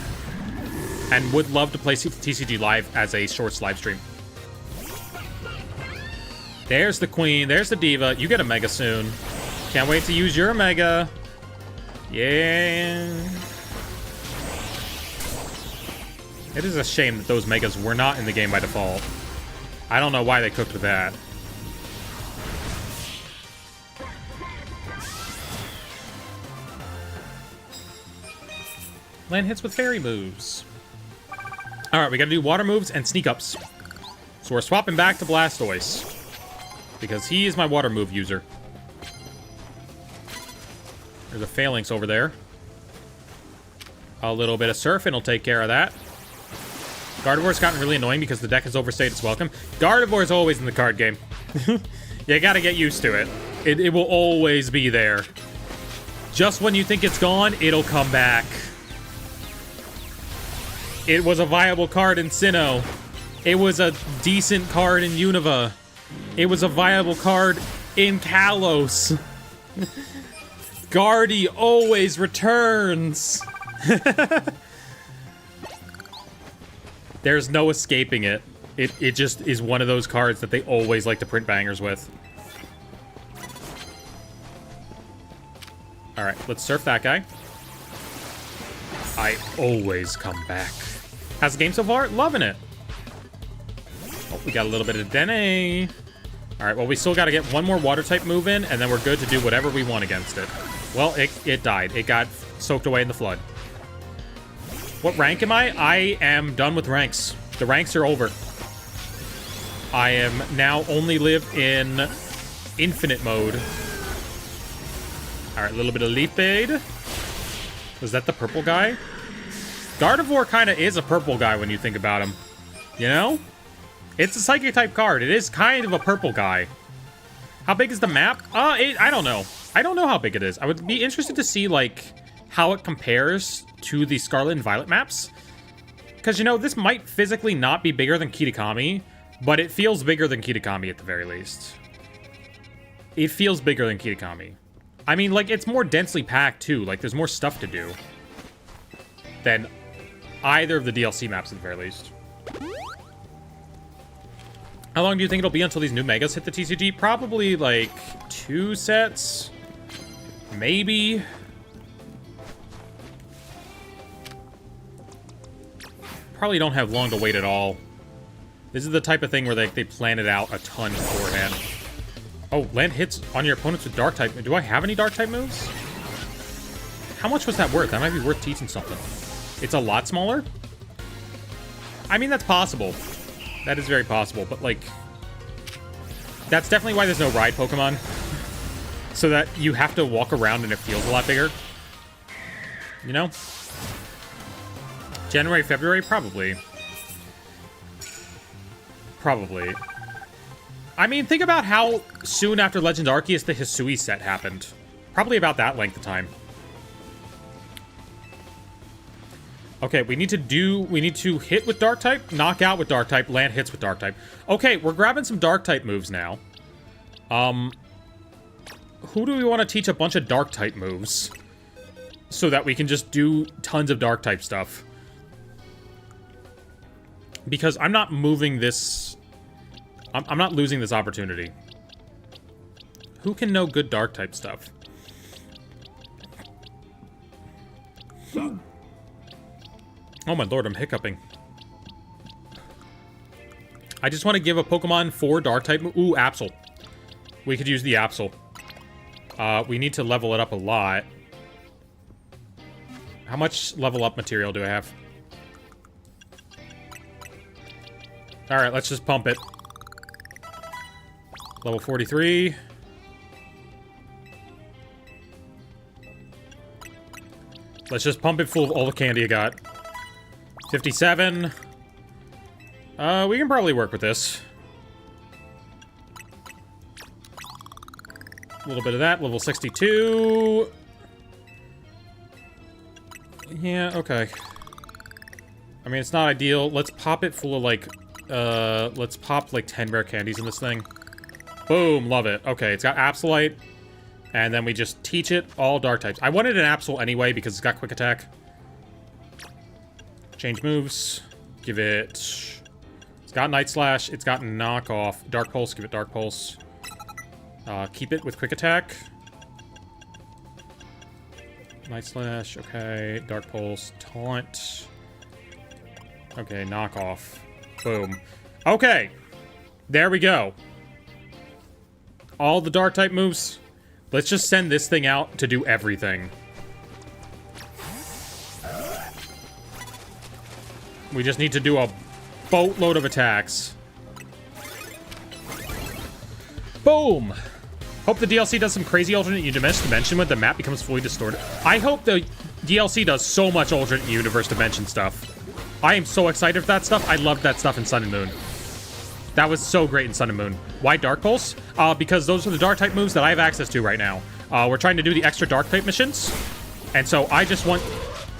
and would love to play TCG Live as a shorts live stream. There's the Queen. There's the Diva. You get a Mega soon. Can't wait to use your Mega. Yeah. It is a shame that those Megas were not in the game by default. I don't know why they cooked with that. Land hits with fairy moves. Alright, we gotta do water moves and sneak ups. So we're swapping back to Blastoise, because he is my water move user. There's a Phalanx over there. A little bit of Surf and will take care of that. Gardevoir's gotten really annoying because the deck has overstayed its welcome. Gardevoir's always in the card game. You gotta get used to it. It will always be there. Just when you think it's gone, it'll come back. It was a viable card in Sinnoh. It was a decent card in Unova. It was a viable card in Kalos. Guardy always returns. There's no escaping it. It just is one of those cards that they always like to print bangers with. Alright, let's surf that guy. I always come back. How's the game so far? Loving it. Oh, we got a little bit of Dene. Alright, well, we still got to get one more water type move in, and then we're good to do whatever we want against it. Well, it died. It got soaked away in the flood. What rank am I? I am done with ranks. The ranks are over. I am now only live in infinite mode. Alright, a little bit of Leaf Bait. Was that the purple guy? Gardevoir kind of is a purple guy when you think about him. You know? It's a Psychic type card. It is kind of a purple guy. How big is the map? I don't know. I don't know how big it is. I would be interested to see, like, how it compares to the Scarlet and Violet maps. Because, you know, this might physically not be bigger than Kitakami, but it feels bigger than Kitakami at the very least. It feels bigger than Kitakami. I mean, like, it's more densely packed, too. Like, there's more stuff to do than either of the DLC maps, at the very least. How long do you think it'll be until these new Megas hit the TCG? Probably, like, 2 sets. Maybe. Probably don't have long to wait at all. This is the type of thing where they plan it out a ton beforehand. Oh, land hits on your opponents with Dark type. Do I have any Dark type moves? How much was that worth? That might be worth teaching something. It's a lot smaller? I mean, that's possible. That is very possible, but, like, that's definitely why there's no ride Pokemon. So that you have to walk around and it feels a lot bigger. You know? January, February? Probably. Probably. I mean, think about how soon after Legends Arceus the Hisui set happened. Probably about that length of time. Okay, we need to hit with Dark type, knock out with Dark type, land hits with Dark type. Okay, we're grabbing some Dark type moves now. Who do we want to teach a bunch of Dark type moves? So that we can just do tons of Dark type stuff. Because I'm not moving this... I'm not losing this opportunity. Who can know good Dark type stuff? Oh my lord, I'm hiccuping. I just want to give a Pokemon 4 Dark type. Ooh, Absol. We could use the Absol. We need to level it up a lot. How much level up material do I have? Alright, let's just pump it. Level 43. Let's just pump it full of all the candy I got. 57. We can probably work with this. A little bit of that. Level 62. Yeah, okay. I mean, it's not ideal. Let's pop it full of, like, let's pop, like, 10 rare candies in this thing. Boom, love it. Okay, it's got Absolite. And then we just teach it all Dark types. I wanted an Absol anyway because it's got Quick Attack. Change moves. Give it... It's got Night Slash. It's got Knock Off. Dark Pulse. Give it Dark Pulse. Keep it with Quick Attack. Night Slash. Okay. Dark Pulse. Taunt. Okay. Knock Off. Boom. Okay. There we go. All the Dark-type moves. Let's just send this thing out to do everything. We just need to do a boatload of attacks. Boom! Hope the DLC does some crazy alternate universe dimension when the map becomes fully distorted. I hope the DLC does so much alternate universe dimension stuff. I am so excited for that stuff. I loved that stuff in Sun and Moon. That was so great in Sun and Moon. Why Dark Pulse? Because those are the Dark-type moves that I have access to right now. We're trying to do the extra Dark-type missions. And so I just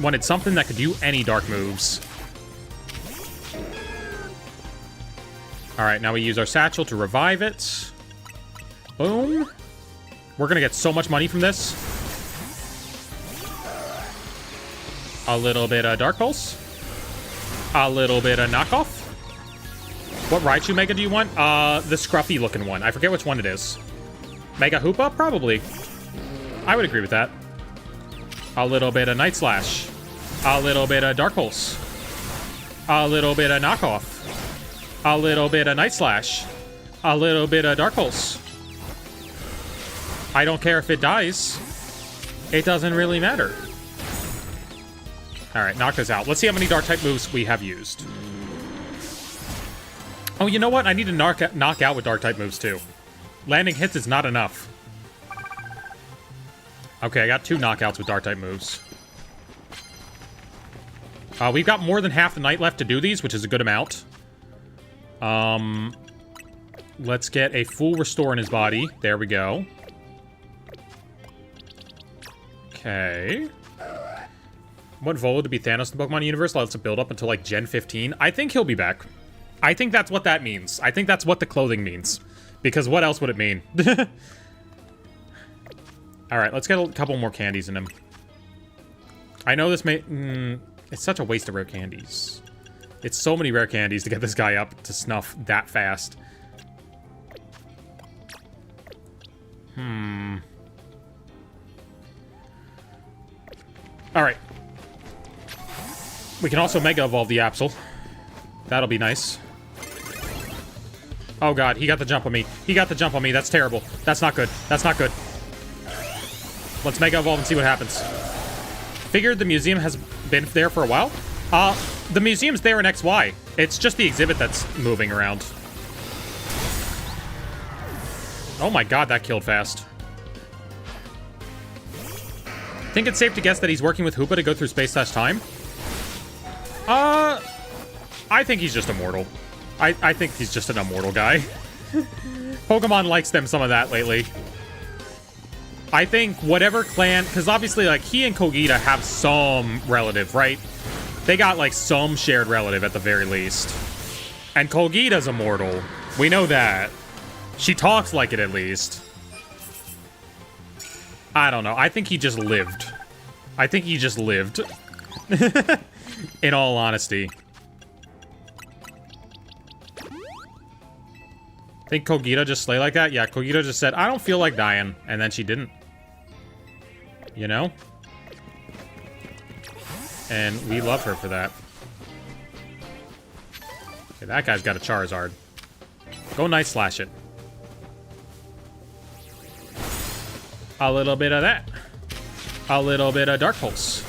wanted something that could do any Dark moves. Alright, now we use our Satchel to revive it. Boom. We're gonna get so much money from this. A little bit of Dark Pulse. A little bit of Knockoff. What Raichu Mega do you want? The scruffy looking one. I forget which one it is. Mega Hoopa? Probably. I would agree with that. A little bit of Night Slash. A little bit of Dark Pulse. A little bit of Knockoff. A little bit of Night Slash. A little bit of Dark Pulse. I don't care if it dies. It doesn't really matter. Alright, knock this out. Let's see how many Dark-type moves we have used. Oh, you know what? I need to knock out with Dark-type moves, too. Landing hits is not enough. Okay, I got 2 knockouts with Dark-type moves. We've got more than half the night left to do these, which is a good amount. Let's get a full restore in his body. There we go. Okay. Want Volo to be Thanos in the Pokemon universe? Let's build up until, like, Gen 15. I think he'll be back. I think that's what that means. I think that's what the clothing means. Because what else would it mean? Alright, let's get a couple more candies in him. I know this may... it's such a waste of rare candies. It's so many rare candies to get this guy up to snuff that fast. Alright. We can also Mega Evolve the Absol. That'll be nice. Oh god, he got the jump on me. He got the jump on me. That's terrible. That's not good. That's not good. Let's Mega Evolve and see what happens. Figured the museum has been there for a while. The museum's there in XY. It's just the exhibit that's moving around. Oh my god, that killed fast. Think it's safe to guess that he's working with Hoopa to go through space/time? I think he's just immortal. I think he's just an immortal guy. Pokemon likes them some of that lately. I think whatever clan... Because obviously, like, he and Kogita have some relative, right? They got, like, some shared relative at the very least. And Kogita's immortal. We know that. She talks like it, at least. I don't know. I think he just lived. I think he just lived. In all honesty. Think Kogita just slay like that? Yeah, Kogita just said, I don't feel like dying. And then she didn't. You know? And we love her for that. Okay, that guy's got a Charizard. Go Night Slash it. A little bit of that. A little bit of Dark Pulse.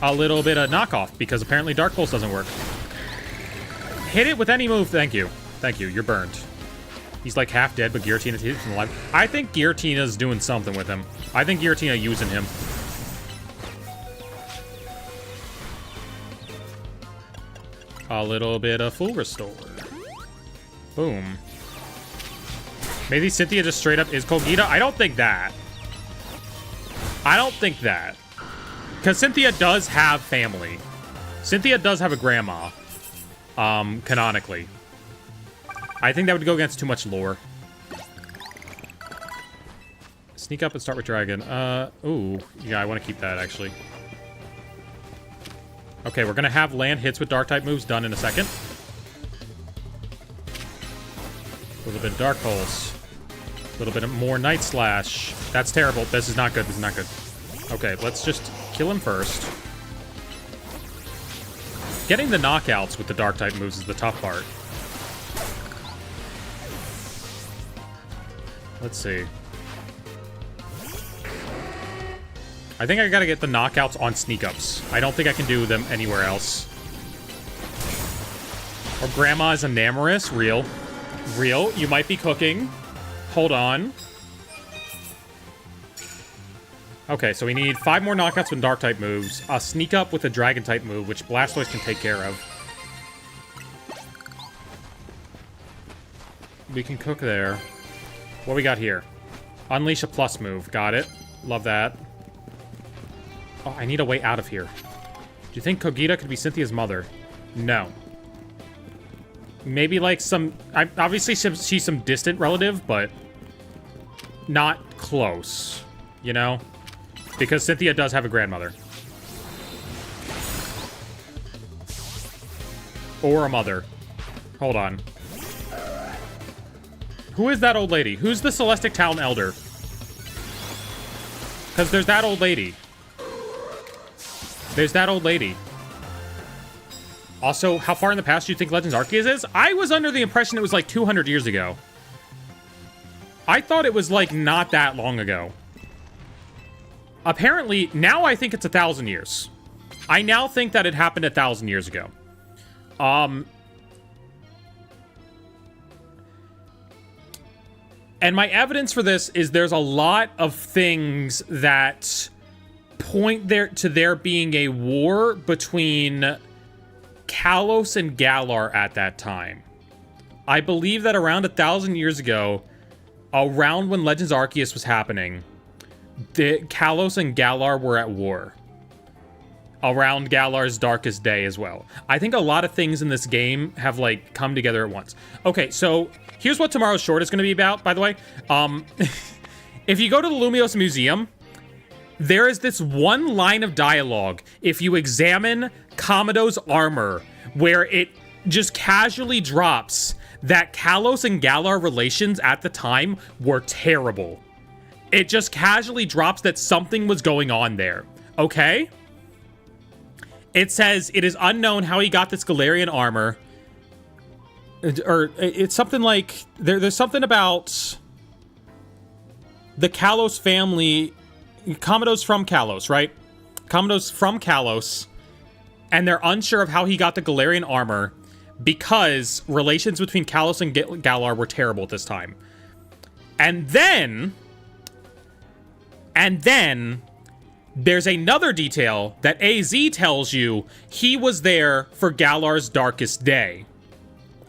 A little bit of Knockoff, because apparently Dark Pulse doesn't work. Hit it with any move, thank you. Thank you, you're burned. He's like half dead, but Giratina keeps him alive. I think Giratina's doing something with him. I think Giratina using him. A little bit of full restore. Boom. Maybe Cynthia just straight up is Kogita? I don't think that. I don't think that. Because Cynthia does have family. Cynthia does have a grandma. Canonically. I think that would go against too much lore. Sneak up and start with Dragon. Ooh. Yeah, I want to keep that, actually. Okay, we're gonna have land hits with dark type moves done in a second. A little bit of Dark Pulse. A little bit of more Night Slash. That's terrible. This is not good. This is not good. Okay, let's just kill him first. Getting the knockouts with the dark type moves is the tough part. Let's see. I think I gotta get the knockouts on sneak-ups. I don't think I can do them anywhere else. Or Grandma is Enamorous. Real. Real. You might be cooking. Hold on. Okay, so we need 5 more knockouts with dark type moves. A sneak up with a dragon type move, which Blastoise can take care of. We can cook there. What we got here? Unleash a plus move. Got it. Love that. Oh, I need a way out of here. Do you think Kogita could be Cynthia's mother? No. Maybe like some... obviously she's some distant relative, but not close. You know? Because Cynthia does have a grandmother. Or a mother. Hold on. Who is that old lady? Who's the Celestic Talon Elder? Because there's that old lady. There's that old lady. Also, how far in the past do you think Legends Arceus is? I was under the impression it was like 200 years ago. I thought it was like not that long ago. Apparently, now I think it's 1,000 years. I now think that it happened 1,000 years ago. And my evidence for this is there's a lot of things that point to there being a war between Kalos and Galar at that time. I believe that around 1,000 years ago, around when Legends Arceus was happening, the Kalos and Galar were at war. Around Galar's darkest day as well. I think a lot of things in this game have, like, come together at once. Okay, so here's what tomorrow's short is going to be about, by the way. If you go to the Lumiose Museum, there is this one line of dialogue, if you examine Kamado's armor, where it just casually drops that Kalos and Galar relations at the time were terrible. It just casually drops that something was going on there, okay? It says, it is unknown how he got this Galarian armor. Or, it's something like, there's something about the Kalos family. Kamado's from Kalos, right? Kamado's from Kalos, and they're unsure of how he got the Galarian armor because relations between Kalos and Galar were terrible at this time. And then there's another detail that AZ tells you he was there for Galar's darkest day.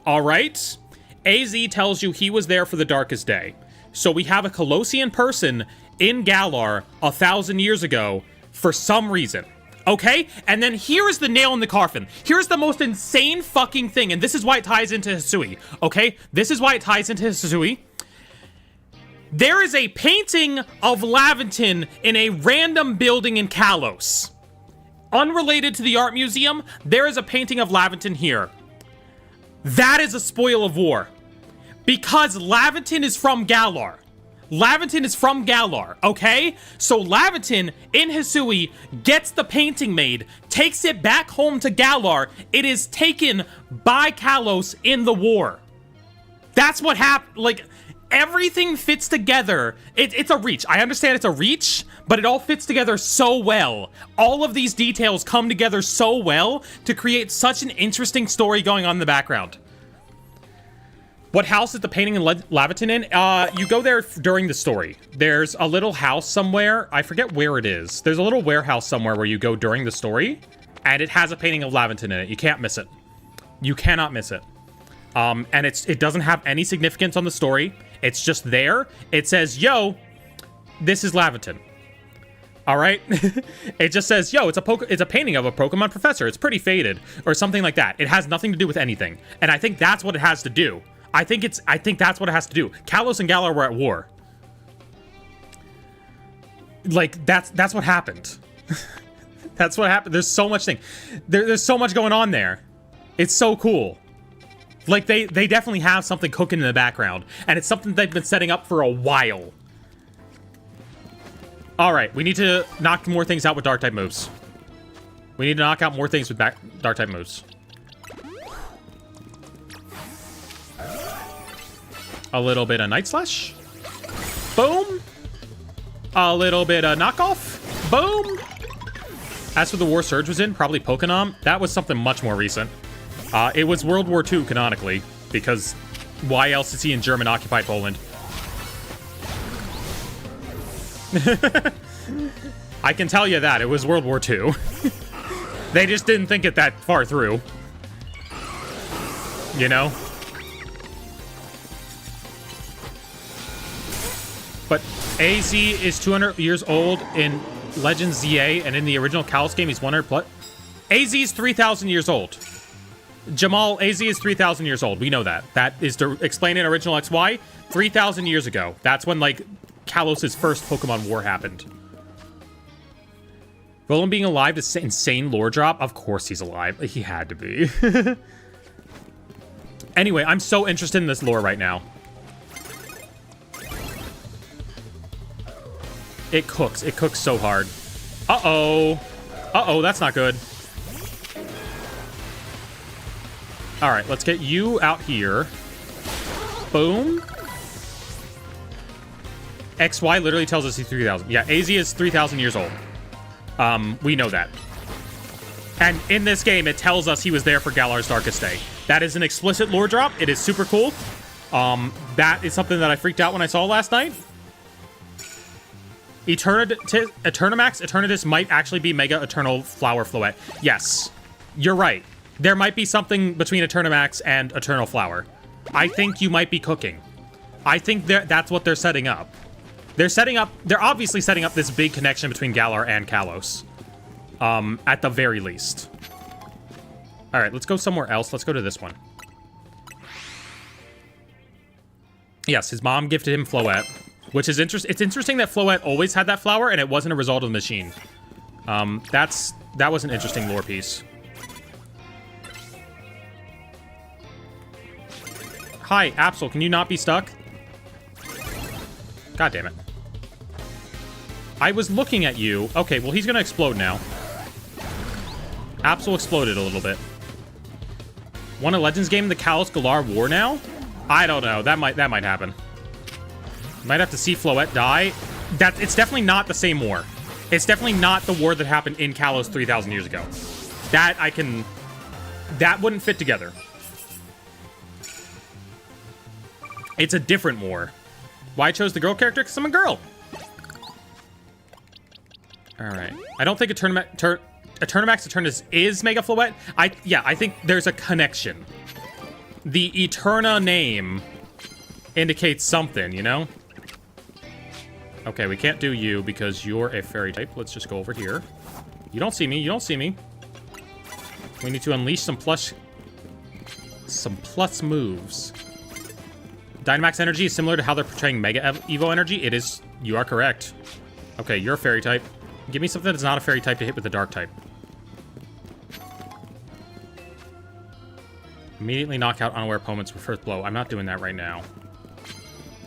All right? AZ tells you he was there for the darkest day. So we have a Kalosian person in Galar 1,000 years ago for some reason. Okay? And then here is the nail in the coffin. Here's the most insane fucking thing, and this is why it ties into Hisui. Okay? This is why it ties into Hisui. There is a painting of Laventon in a random building in Kalos. Unrelated to the art museum, there is a painting of Laventon here. That is a spoil of war. Because Laventon is from Galar. Laventon is from Galar, okay? So Laventon, in Hisui, gets the painting made, takes it back home to Galar. It is taken by Kalos in the war. That's what happened. Like, everything fits together. It's a reach. I understand it's a reach, but it all fits together so well. All of these details come together so well to create such an interesting story going on in the background. What house is the painting in Laventon in? You go there during the story. There's a little house somewhere. I forget where it is. There's a little warehouse somewhere where you go during the story, and it has a painting of Laventon in it. You can't miss it. You cannot miss it. And it doesn't have any significance on the story. It's just there. It says, yo, this is Laventon. All right? It just says, yo, it's a painting of a Pokemon professor. It's pretty faded, or something like that. It has nothing to do with anything. And I think that's what it has to do. I think that's what it has to do. Kalos and Galar were at war. Like, that's what happened. That's what happened. There's so much there's so much going on there. It's so cool. Like, they definitely have something cooking in the background. And it's something they've been setting up for a while. Alright, we need to knock more things out with Dark-type moves. We need to knock out more things with Dark-type moves. A little bit of Night Slash. Boom. A little bit of knockoff. Boom. As for the War Surge was in, probably Pokemon. That was something much more recent. It was World War II, canonically, because why else is he in German-occupied Poland? I can tell you that. It was World War II. They just didn't think it that far through. You know? But AZ is 200 years old in Legends Z-A, and in the original Kalos game, he's 100 plus. AZ is 3,000 years old. Jamal, AZ is 3,000 years old. We know that. That is to explain in original XY, 3,000 years ago. That's when, like, Kalos' first Pokemon War happened. Roland being alive is insane lore drop. Of course he's alive. He had to be. Anyway, I'm so interested in this lore right now. It cooks. It cooks so hard. Uh-oh. Uh-oh, that's not good. All right, let's get you out here. Boom. XY literally tells us he's 3,000. Yeah, AZ is 3,000 years old. We know that. And in this game, it tells us he was there for Galar's Darkest Day. That is an explicit lore drop. It is super cool. That is something that I freaked out when I saw last night. Eternamax Eternatus might actually be Mega Eternal Flower Floette. Yes, you're right. There might be something between Eternamax and Eternal Flower. I think you might be cooking. I think that's what they're setting up. They're obviously setting up this big connection between Galar and Kalos. At the very least. All right, let's go somewhere else. Let's go to this one. Yes, his mom gifted him Floette, which is interesting. It's interesting that Floette always had that flower and it wasn't a result of the machine. That was an interesting lore piece. Hi, Absol, can you not be stuck? God damn it. I was looking at you. Okay, well, he's gonna explode now. Absol exploded a little bit. Want a Legends game in the Kalos Galar War now? I don't know. That might happen. Might have to see Floette die. It's definitely not the same war. It's definitely not the war that happened in Kalos 3,000 years ago. That wouldn't fit together. It's a different war. Why I chose the girl character? Because I'm a girl. All right. I don't think Eternamax Eternus is Mega Floette. I think there's a connection. The Eterna name indicates something, you know? Okay, we can't do you because you're a fairy type. Let's just go over here. You don't see me. You don't see me. We need to unleash some plus moves. Dynamax energy is similar to how they're portraying Mega Evo energy. It is. You are correct. Okay, you're a fairy type. Give me something that's not a fairy type to hit with the dark type. Immediately knock out unaware opponents with first blow. I'm not doing that right now.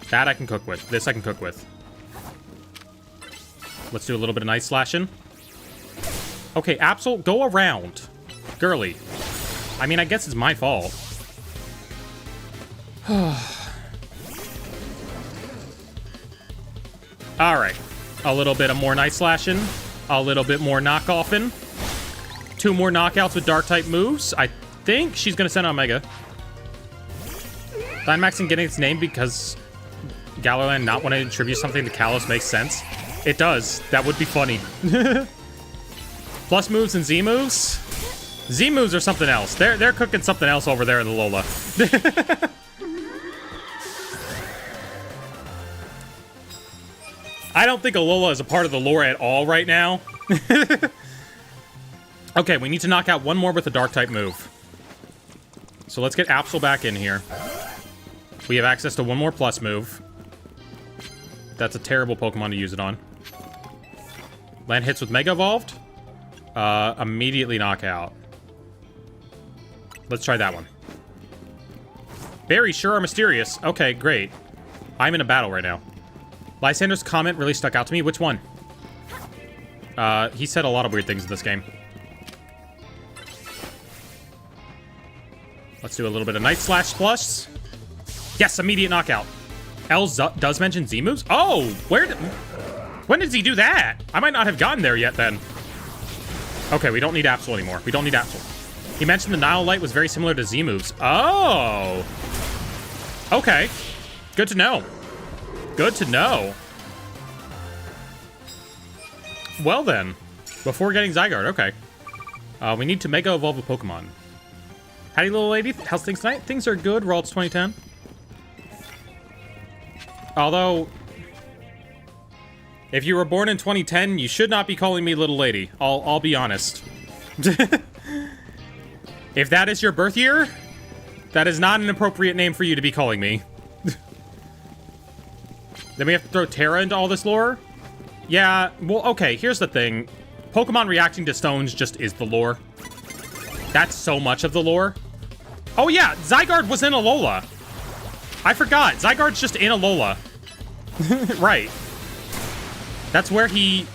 That I can cook with. This I can cook with. Let's do a little bit of Night Slashing. Okay, Absol, go around. Girly. I mean, I guess it's my fault. Alright. A little bit of more Night Slashing. A little bit more knockoffing. 2 more knockouts with Dark-type moves. I think she's going to send Omega. Dynamaxing getting its name because Galarland not want to attribute something to Kalos makes sense. It does. That would be funny. Plus moves and Z moves? Z moves are something else. They're cooking something else over there in the Lola. I don't think Alola is a part of the lore at all right now. Okay, we need to knock out one more with a Dark-type move. So let's get Absol back in here. We have access to one more plus move. That's a terrible Pokemon to use it on. Land hits with Mega Evolved. Immediately knockout. Let's try that one. Very sure or mysterious. Okay, great. I'm in a battle right now. Lysander's comment really stuck out to me. Which one? He said a lot of weird things in this game. Let's do a little bit of Night Slash plus. Yes, immediate knockout. Does mention Z moves? Oh, when did he do that? I might not have gotten there yet then. Okay, we don't need Absol anymore. We don't need Absol. He mentioned the Nile Light was very similar to Z moves. Oh. Okay. Good to know. Good to know. Well then, before getting Zygarde, okay. We need to Mega Evolve a Pokemon. Howdy, little lady. How's things tonight? Things are good. We're all to 2010. Although, if you were born in 2010, you should not be calling me little lady. I'll be honest. If that is your birth year, that is not an appropriate name for you to be calling me. Then we have to throw Terra into all this lore? Yeah, well, okay, here's the thing. Pokemon reacting to stones just is the lore. That's so much of the lore. Oh yeah, Zygarde was in Alola. I forgot, Zygarde's just in Alola. Right. That's where he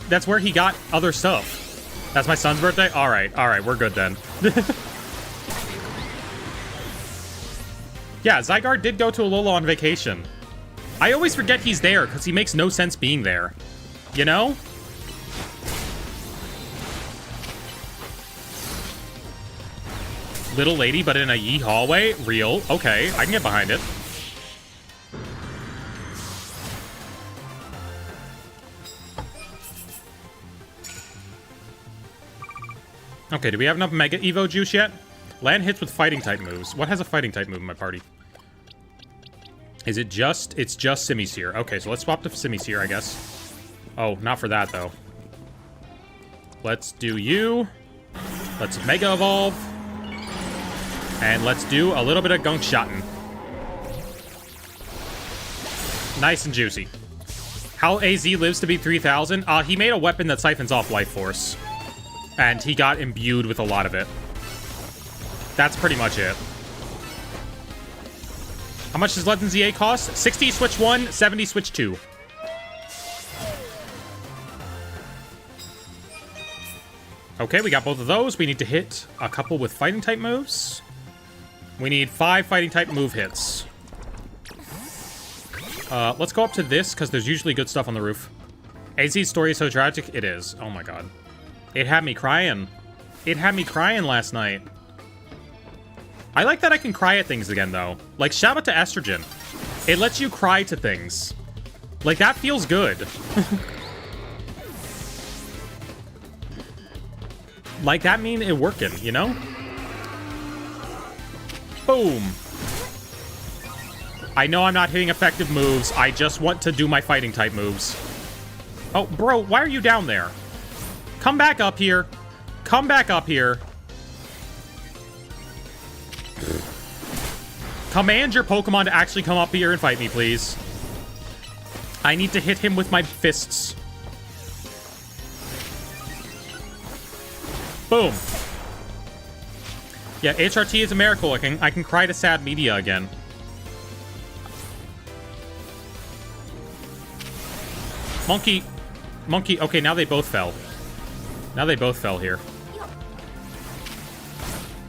got other stuff. That's my son's birthday? Alright, we're good then. Yeah, Zygarde did go to Alola on vacation. I always forget he's there, because he makes no sense being there. You know? Little lady, but in a Yee hallway? Real. Okay, I can get behind it. Okay, do we have enough Mega Evo juice yet? Land hits with fighting type moves. What has a fighting type move in my party? Is it just... It's just Simisear. Okay, so let's swap to Simisear, I guess. Oh, not for that, though. Let's do you. Let's Mega Evolve. And let's do a little bit of Gunk Shotten. Nice and juicy. How AZ lives to be 3000? He made a weapon that siphons off life force. And he got imbued with a lot of it. That's pretty much it. How much does Legends Z-A cost? 60 switch 1, 70 switch 2. Okay, we got both of those. We need to hit a couple with fighting type moves. We need 5 fighting type move hits. Let's go up to this, because there's usually good stuff on the roof. AZ's story is so tragic. It is. Oh my god. It had me crying. It had me crying last night. I like that I can cry at things again, though. Like, shout out to Estrogen. It lets you cry to things. Like, that feels good. Like, that mean it working, you know? Boom. I know I'm not hitting effective moves. I just want to do my fighting type moves. Oh, bro, why are you down there? Come back up here. Come back up here. Command your Pokemon to actually come up here and fight me, please. I need to hit him with my fists. Boom. Yeah, HRT is a miracle. I can cry to sad media again. Monkey. Monkey. Okay, now they both fell. Now they both fell here.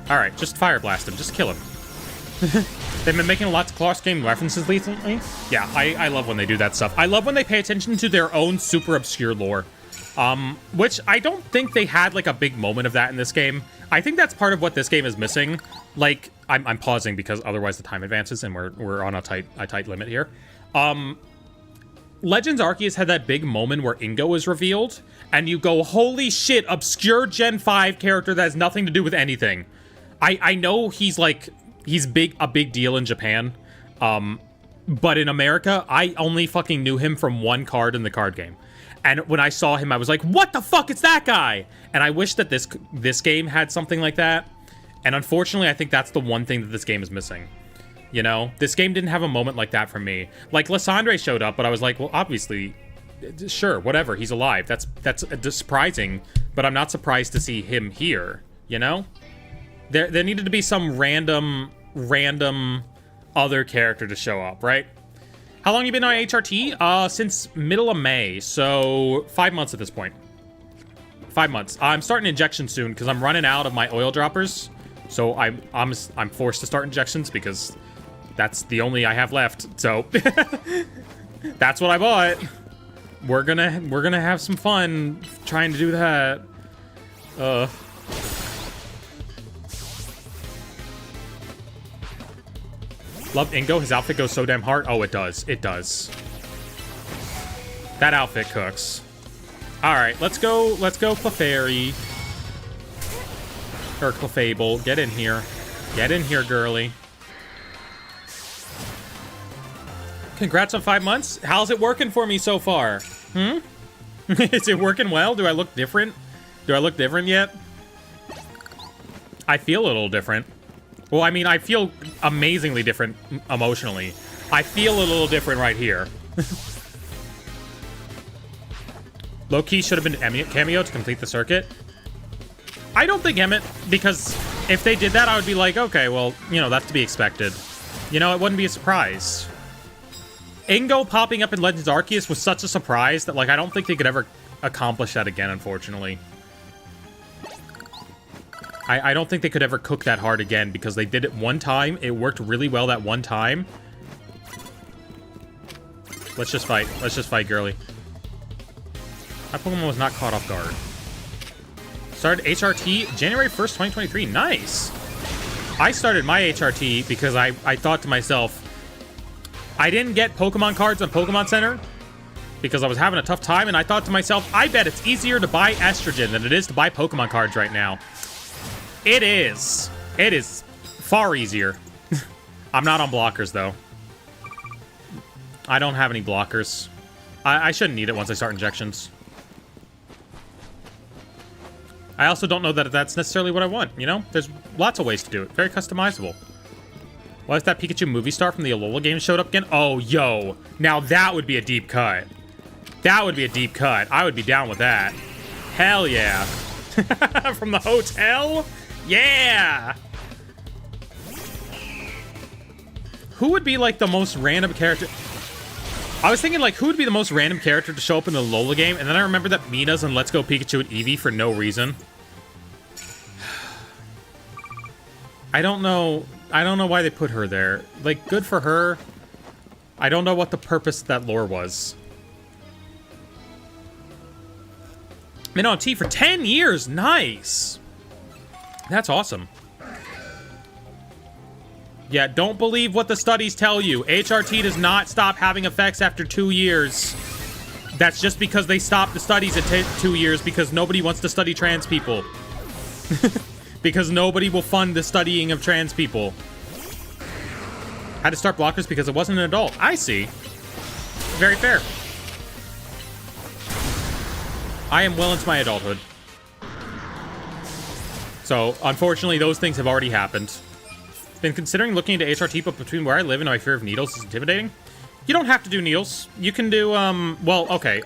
Alright, just Fire Blast him. Just kill him. They've been making lots of cross-game references recently. Yeah, I love when they do that stuff. I love when they pay attention to their own super obscure lore. Which I don't think they had, like, a big moment of that in this game. I think that's part of what this game is missing. Like, I'm pausing because otherwise the time advances and we're on a tight limit here. Legends Arceus had that big moment where Ingo is revealed, and you go, holy shit, obscure Gen 5 character that has nothing to do with anything. I know he's, like... He's a big deal in Japan, but in America, I only fucking knew him from one card in the card game. And when I saw him, I was like, what the fuck is that guy? And I wish that this game had something like that. And unfortunately, I think that's the one thing that this game is missing. You know? This game didn't have a moment like that for me. Like, Lysandre showed up, but I was like, well, obviously, sure, whatever. He's alive. That's surprising, but I'm not surprised to see him here. You know, there needed to be some random other character to show up, right? How long you been on HRT? Since middle of May, so 5 months at this point. 5 months. I'm starting injection soon because I'm running out of my oil droppers. So I'm forced to start injections because that's the only I have left. So that's what I bought. We're gonna have some fun trying to do that. Love Ingo. His outfit goes so damn hard. Oh, it does. It does. That outfit cooks. All right, let's go. Let's go, Clefairy. Or Clefable. Get in here. Get in here, girly. Congrats on 5 months. How's it working for me so far? Is it working well? Do I look different? Do I look different yet? I feel a little different. Well, I mean, I feel amazingly different emotionally. I feel a little different right here. Low-key should have been cameo to complete the circuit. I don't think Emmett, because if they did that, I would be like, okay, well, you know, that's to be expected. You know, it wouldn't be a surprise. Ingo popping up in Legends Arceus was such a surprise that, like, I don't think they could ever accomplish that again, unfortunately. I don't think they could ever cook that hard again because they did it one time. It worked really well that one time. Let's just fight. Let's just fight, girly. My Pokemon was not caught off guard. Started HRT January 1st, 2023. Nice. I started my HRT because I thought to myself, I didn't get Pokemon cards on Pokemon Center because I was having a tough time, and I thought to myself, I bet it's easier to buy Estrogen than it is to buy Pokemon cards right now. It is. It is far easier. I'm not on blockers, though. I don't have any blockers. I shouldn't need it once I start injections. I also don't know that that's necessarily what I want, you know? There's lots of ways to do it. Very customizable. What if that Pikachu movie star from the Alola game showed up again? Oh, yo. Now that would be a deep cut. That would be a deep cut. I would be down with that. Hell yeah. From the hotel? Yeah! Who would be, like, the most random character? I was thinking, like, who would be the most random character to show up in the Alola game? And then I remember that Mina's in Let's Go Pikachu and Eevee for no reason. I don't know why they put her there. Like, good for her. I don't know what the purpose of that lore was. Been on T for 10 years. Nice. That's awesome. Yeah, don't believe what the studies tell you. HRT does not stop having effects after 2 years. That's just because they stopped the studies at 2 years because nobody wants to study trans people. Because nobody will fund the studying of trans people. Had to start blockers because it wasn't an adult. I see. Very fair. I am well into my adulthood. So, unfortunately, those things have already happened. Been considering looking into HRT, but between where I live and my fear of needles is intimidating. You don't have to do needles. You can do, well, okay,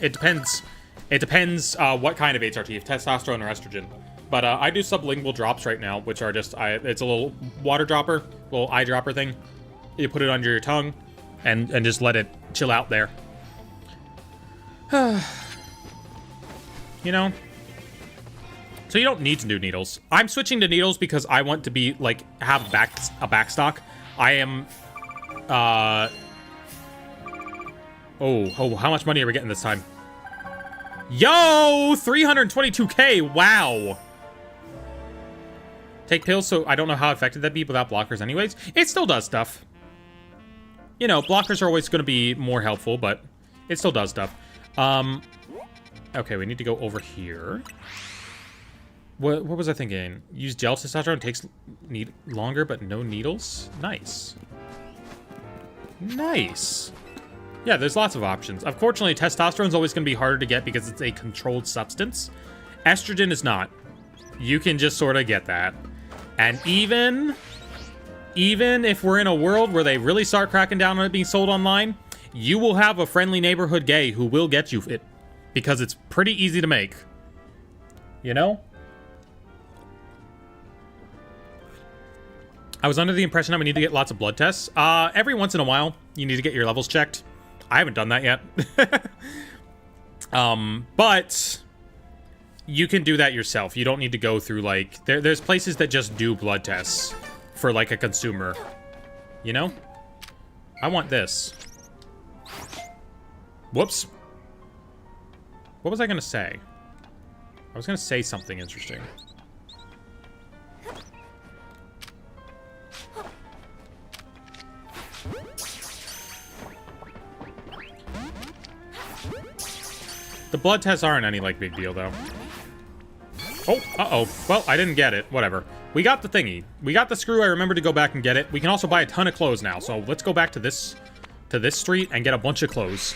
it depends. It depends, what kind of HRT, if testosterone or estrogen. But, I do sublingual drops right now, which are just, it's a little water dropper, little eyedropper thing. You put it under your tongue, and just let it chill out there. You know? So you don't need to do needles. I'm switching to needles because I want to be, like, have a backstock. I am, Oh, how much money are we getting this time? Yo! 322k! Wow! Take pills, so I don't know how effective that'd be without blockers anyways. It still does stuff. You know, blockers are always going to be more helpful, but it still does stuff. Okay, we need to go over here. What was I thinking? Use gel testosterone, takes longer, but no needles? Nice. Nice. Yeah, there's lots of options. Unfortunately, testosterone is always going to be harder to get because it's a controlled substance. Estrogen is not. You can just sort of get that. And even if we're in a world where they really start cracking down on it being sold online, you will have a friendly neighborhood gay who will get you it. Because it's pretty easy to make. You know? I was under the impression that we need to get lots of blood tests. Every once in a while, you need to get your levels checked. I haven't done that yet. But you can do that yourself. You don't need to go through, like... There's places that just do blood tests for, like, a consumer. You know? I want this. Whoops. What was I gonna say? I was gonna say something interesting. The blood tests aren't any, like, big deal, though. Oh, uh-oh. Well, I didn't get it. Whatever. We got the thingy. We got the screw. I remember to go back and get it. We can also buy a ton of clothes now. So let's go back to this street and get a bunch of clothes.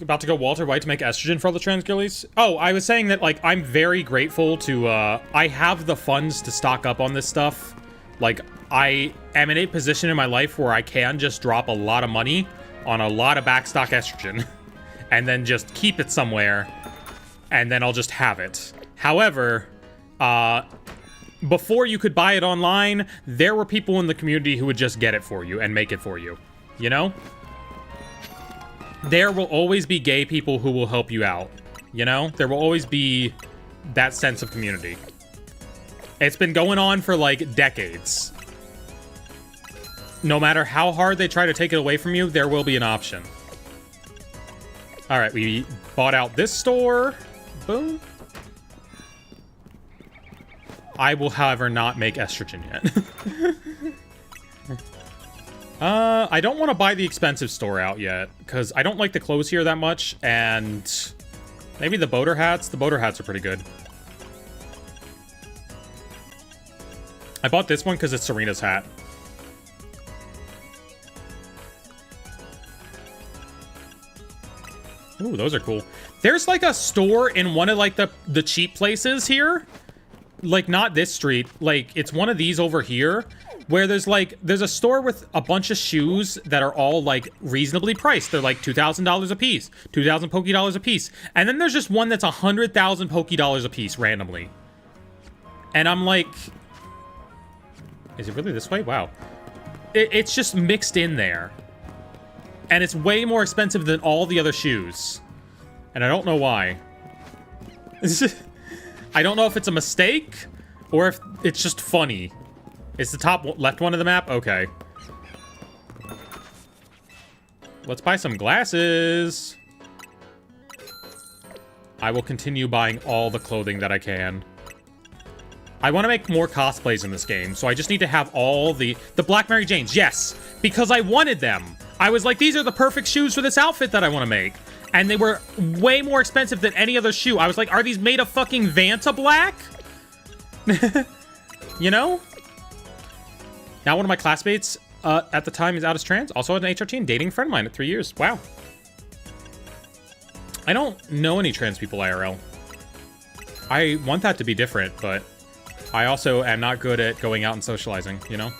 About to go Walter White to make estrogen for all the trans girlies. Oh, I was saying that, like, I'm very grateful to, I have the funds to stock up on this stuff. Like, I am in a position in my life where I can just drop a lot of money on a lot of backstock estrogen. And then just keep it somewhere. And then I'll just have it. However, before you could buy it online, there were people in the community who would just get it for you and make it for you. You know? There will always be gay people who will help you out. You know? There will always be that sense of community. It's been going on for, like, decades. No matter how hard they try to take it away from you, there will be an option. Alright, we bought out this store. Boom. I will, however, not make estrogen yet. I don't want to buy the expensive store out yet, because I don't like the clothes here that much, and maybe the boater hats. The boater hats are pretty good. I bought this one because it's Serena's hat. Ooh, those are cool. There's, like, a store in one of, like, the cheap places here. Like, not this street. Like, it's one of these over here. Where there's, like, there's a store with a bunch of shoes that are all, like, reasonably priced. They're, like, $2,000 a piece. 2,000 Poké Dollars a piece. And then there's just one that's 100,000 Poké Dollars a piece, randomly. And I'm like... Is it really this way? Wow. It's just mixed in there. And it's way more expensive than all the other shoes. And I don't know why. I don't know if it's a mistake or if it's just funny. It's the top left one of the map? Okay. Let's buy some glasses. I will continue buying all the clothing that I can. I want to make more cosplays in this game, so I just need to have all the Black Mary Janes. Yes, because I wanted them. I was like, these are the perfect shoes for this outfit that I want to make. And they were way more expensive than any other shoe. I was like, are these made of fucking Vanta black? You know? Now one of my classmates at the time is out as trans. Also an HRT and dating a friend of mine at 3 years. Wow. I don't know any trans people IRL. I want that to be different, but I also am not good at going out and socializing, you know?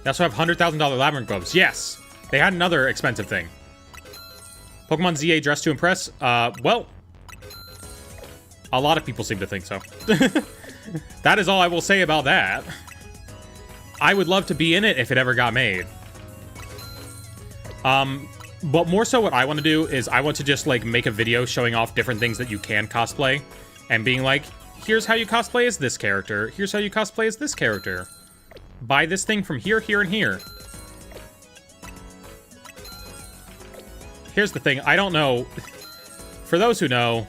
They also have $100,000 Labyrinth gloves. Yes! They had another expensive thing. Pokemon Z-A dressed to impress? Well... A lot of people seem to think so. That is all I will say about that. I would love to be in it if it ever got made. But more so what I want to do is I want to just, like, make a video showing off different things that you can cosplay. And being like, here's how you cosplay as this character. Here's how you cosplay as this character. Buy this thing from here, here, and here. Here's the thing. I don't know. For those who know,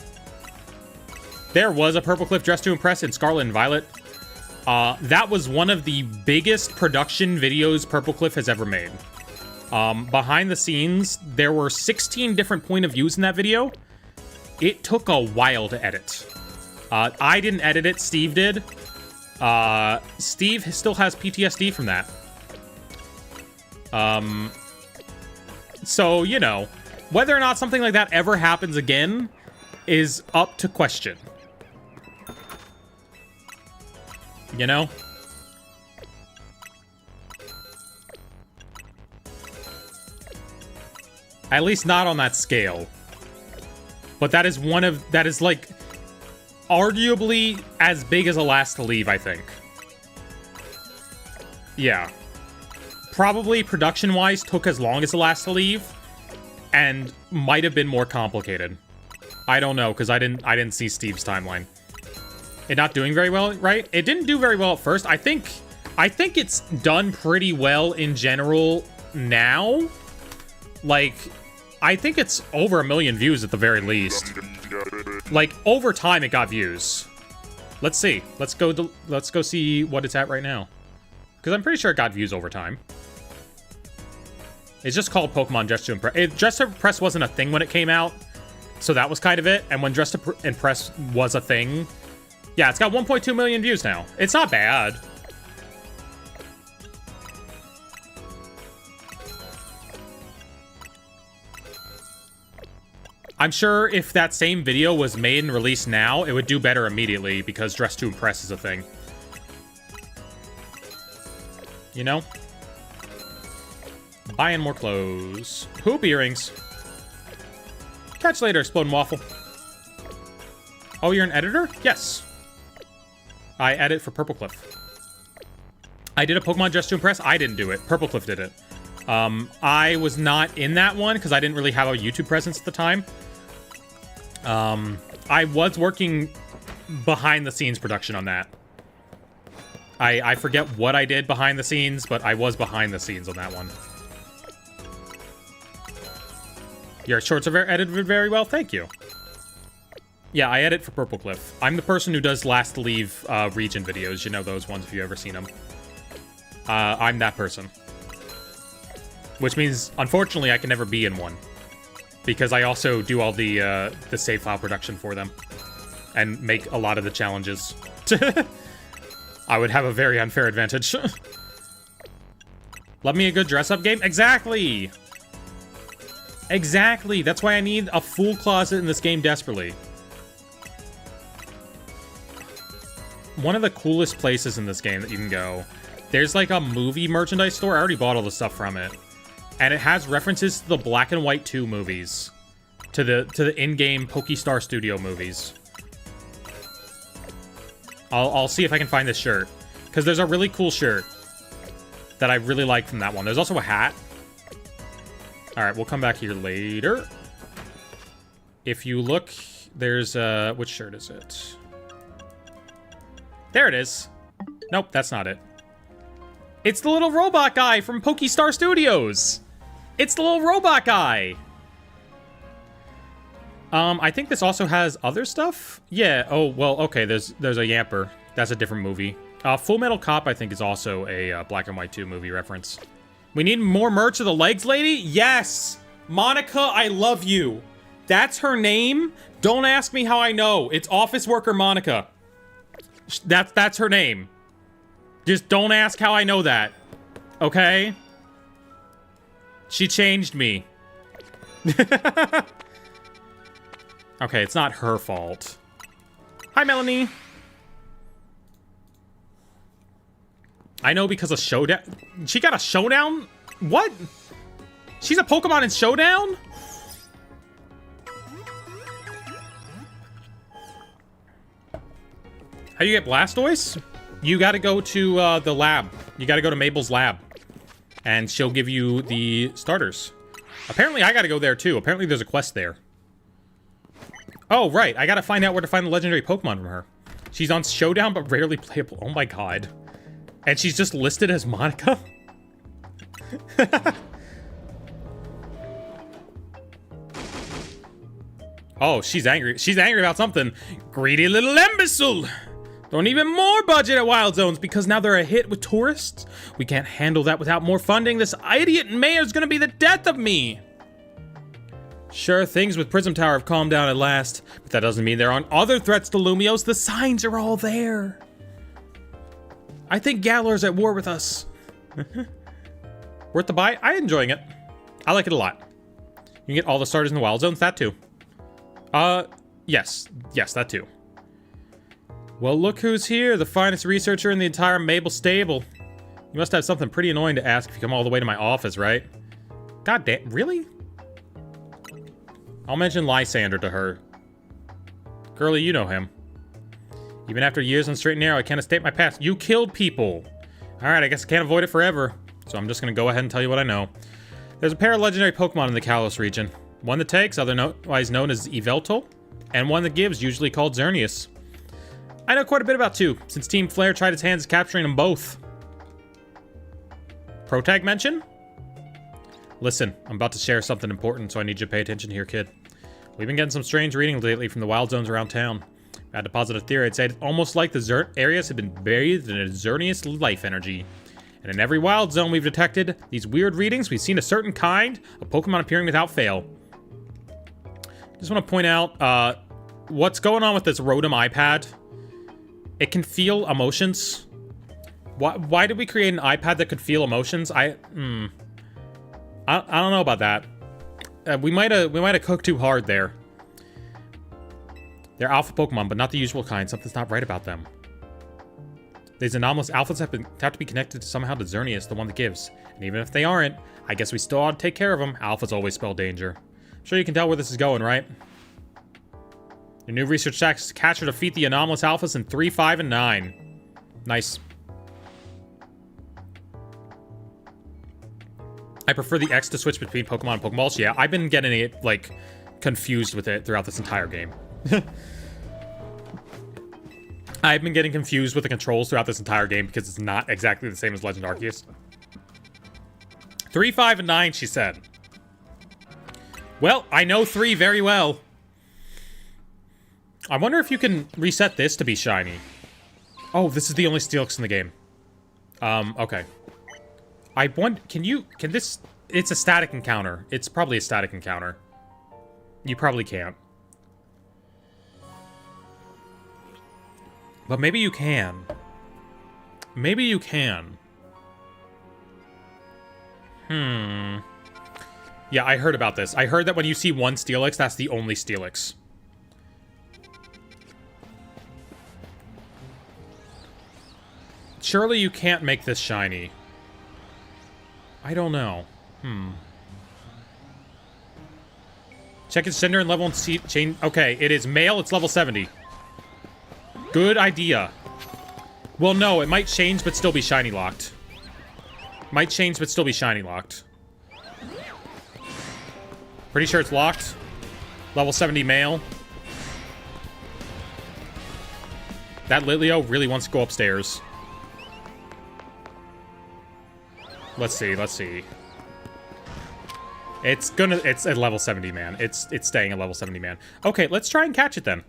there was a Purple Cliff Dress to Impress in Scarlet and Violet. That was one of the biggest production videos Purple Cliff has ever made. Behind the scenes, there were 16 different point of views in that video. It took a while to edit. I didn't edit it, Steve did. Steve still has PTSD from that. So, you know, whether or not something like that ever happens again is up to question. You know? At least not on that scale. But that is like arguably as big as a Last to Leave, I think. Yeah. Probably production-wise took as long as the Last to Leave and might have been more complicated. I don't know, because I didn't see Steve's timeline. It not doing very well, right? It didn't do very well at first. I think it's done pretty well in general now. Like, I think it's over 1 million views at the very least. Like, over time it got views. Let's see. Let's go see what it's at right now. Because I'm pretty sure it got views over time. It's just called Pokemon Dress to Impress. Dress to Impress wasn't a thing when it came out. So that was kind of it. And when Dress to Impress was a thing... Yeah, it's got 1.2 million views now. It's not bad. I'm sure if that same video was made and released now, it would do better immediately because Dress to Impress is a thing. You know? Buying more clothes. Hoop earrings. Catch later, Exploding Waffle. Oh, you're an editor? Yes. I edit for Purple Cliff. I did a Pokemon Dress to Impress. I didn't do it. Purple Cliff did it. I was not in that one because I didn't really have a YouTube presence at the time. I was working behind the scenes production on that. I forget what I did behind the scenes, but I was behind the scenes on that one. Your shorts are edited very well. Thank you. Yeah, I edit for Purple Cliff. I'm the person who does Last to Leave region videos. You know those ones if you've ever seen them. I'm that person. Which means, unfortunately, I can never be in one. Because I also do all the save file production for them. And make a lot of the challenges. I would have a very unfair advantage. Love me a good dress-up game? Exactly! Exactly! That's why I need a full closet in this game desperately. One of the coolest places in this game that you can go, there's like a movie merchandise store. I already bought all the stuff from it. And it has references to the Black and White 2 movies. To the in-game Pokestar Studio movies. I'll see if I can find this shirt. Because there's a really cool shirt that I really like from that one. There's also a hat. Alright, we'll come back here later. If you look, there's which shirt is it? There it is. Nope, that's not it. It's the little robot guy from Pokestar Studios. It's the little robot guy. I think this also has other stuff. Yeah. Oh, well, okay. There's a Yamper. That's a different movie. Full Metal Cop, I think, is also a Black and White 2 movie reference. We need more merch of the legs lady? Yes! Monica, I love you. That's her name? Don't ask me how I know. It's office worker Monica. That's her name. Just don't ask how I know that. Okay? She changed me. Okay, it's not her fault. Hi, Melanie. I know because of Showdown. She got a Showdown? What? She's a Pokemon in Showdown? How do you get Blastoise? You gotta go to the lab. You gotta go to Mabel's lab. And she'll give you the starters. Apparently I gotta go there too. Apparently there's a quest there. Oh, right. I gotta find out where to find the legendary Pokemon from her. She's on Showdown but rarely playable. Oh my god. And she's just listed as Monica? Oh, she's angry. She's angry about something. Greedy little imbecile! Don't even more budget at Wild Zones because now they're a hit with tourists. We can't handle that without more funding. This idiot mayor's gonna be the death of me. Sure, things with Prism Tower have calmed down at last, but that doesn't mean there aren't other threats to Lumios. The signs are all there. I think Galar's at war with us. Worth the buy? I'm enjoying it. I like it a lot. You can get all the starters in the Wild Zones, that too. Yes. Yes, that too. Well, look who's here, the finest researcher in the entire Mabel stable. You must have something pretty annoying to ask if you come all the way to my office, right? God damn, really? I'll mention Lysander to her. Girly, you know him. Even after years on straight and narrow, I can't escape my past. You killed people! Alright, I guess I can't avoid it forever. So I'm just gonna go ahead and tell you what I know. There's a pair of legendary Pokemon in the Kalos region. One that takes, otherwise known as Yveltal, and one that gives, usually called Xerneas. I know quite a bit about two, since Team Flare tried its hands at capturing them both. Protag mention? Listen, I'm about to share something important, so I need you to pay attention here, kid. We've been getting some strange readings lately from the wild zones around town. If I had to posit a theory, I'd say it's almost like the areas have been bathed in a Xerneas life energy. And in every wild zone we've detected these weird readings, we've seen a certain kind of Pokemon appearing without fail. Just want to point out what's going on with this Rotom iPad. It can feel emotions. Why did we create an iPad that could feel emotions? I don't know about that. We might have cooked too hard there. They're alpha Pokemon, but not the usual kind. Something's not right about them. These anomalous alphas have to be connected somehow to Xerneas, the one that gives. And even if they aren't, I guess we still ought to take care of them. Alphas always spell danger. I'm sure you can tell where this is going, right? Your new research tactics to catch or defeat the anomalous alphas in 3, 5, and 9. Nice. I prefer the X to switch between Pokemon and Pokeballs. Yeah, I've been getting it, like, confused with it throughout this entire game. I've been getting confused with the controls throughout this entire game because it's not exactly the same as Legend Arceus. 3, 5, and 9, she said. Well, I know 3 very well. I wonder if you can reset this to be shiny. Oh, this is the only Steelix in the game. Okay. Can this... It's a static encounter. It's probably a static encounter. You probably can't. But maybe you can. Maybe you can. Yeah, I heard about this. I heard that when you see one Steelix, that's the only Steelix. Surely you can't make this shiny. I don't know. Check its gender and level and see chain. Okay, it is male. It's level 70. Good idea. Well, no, it might change but still be shiny locked. Might change but still be shiny locked. Pretty sure it's locked. Level 70 male. That Litleo really wants to go upstairs. Let's see, let's see. It's at level 70, man. It's staying at level 70, man. Okay, let's try and catch it then.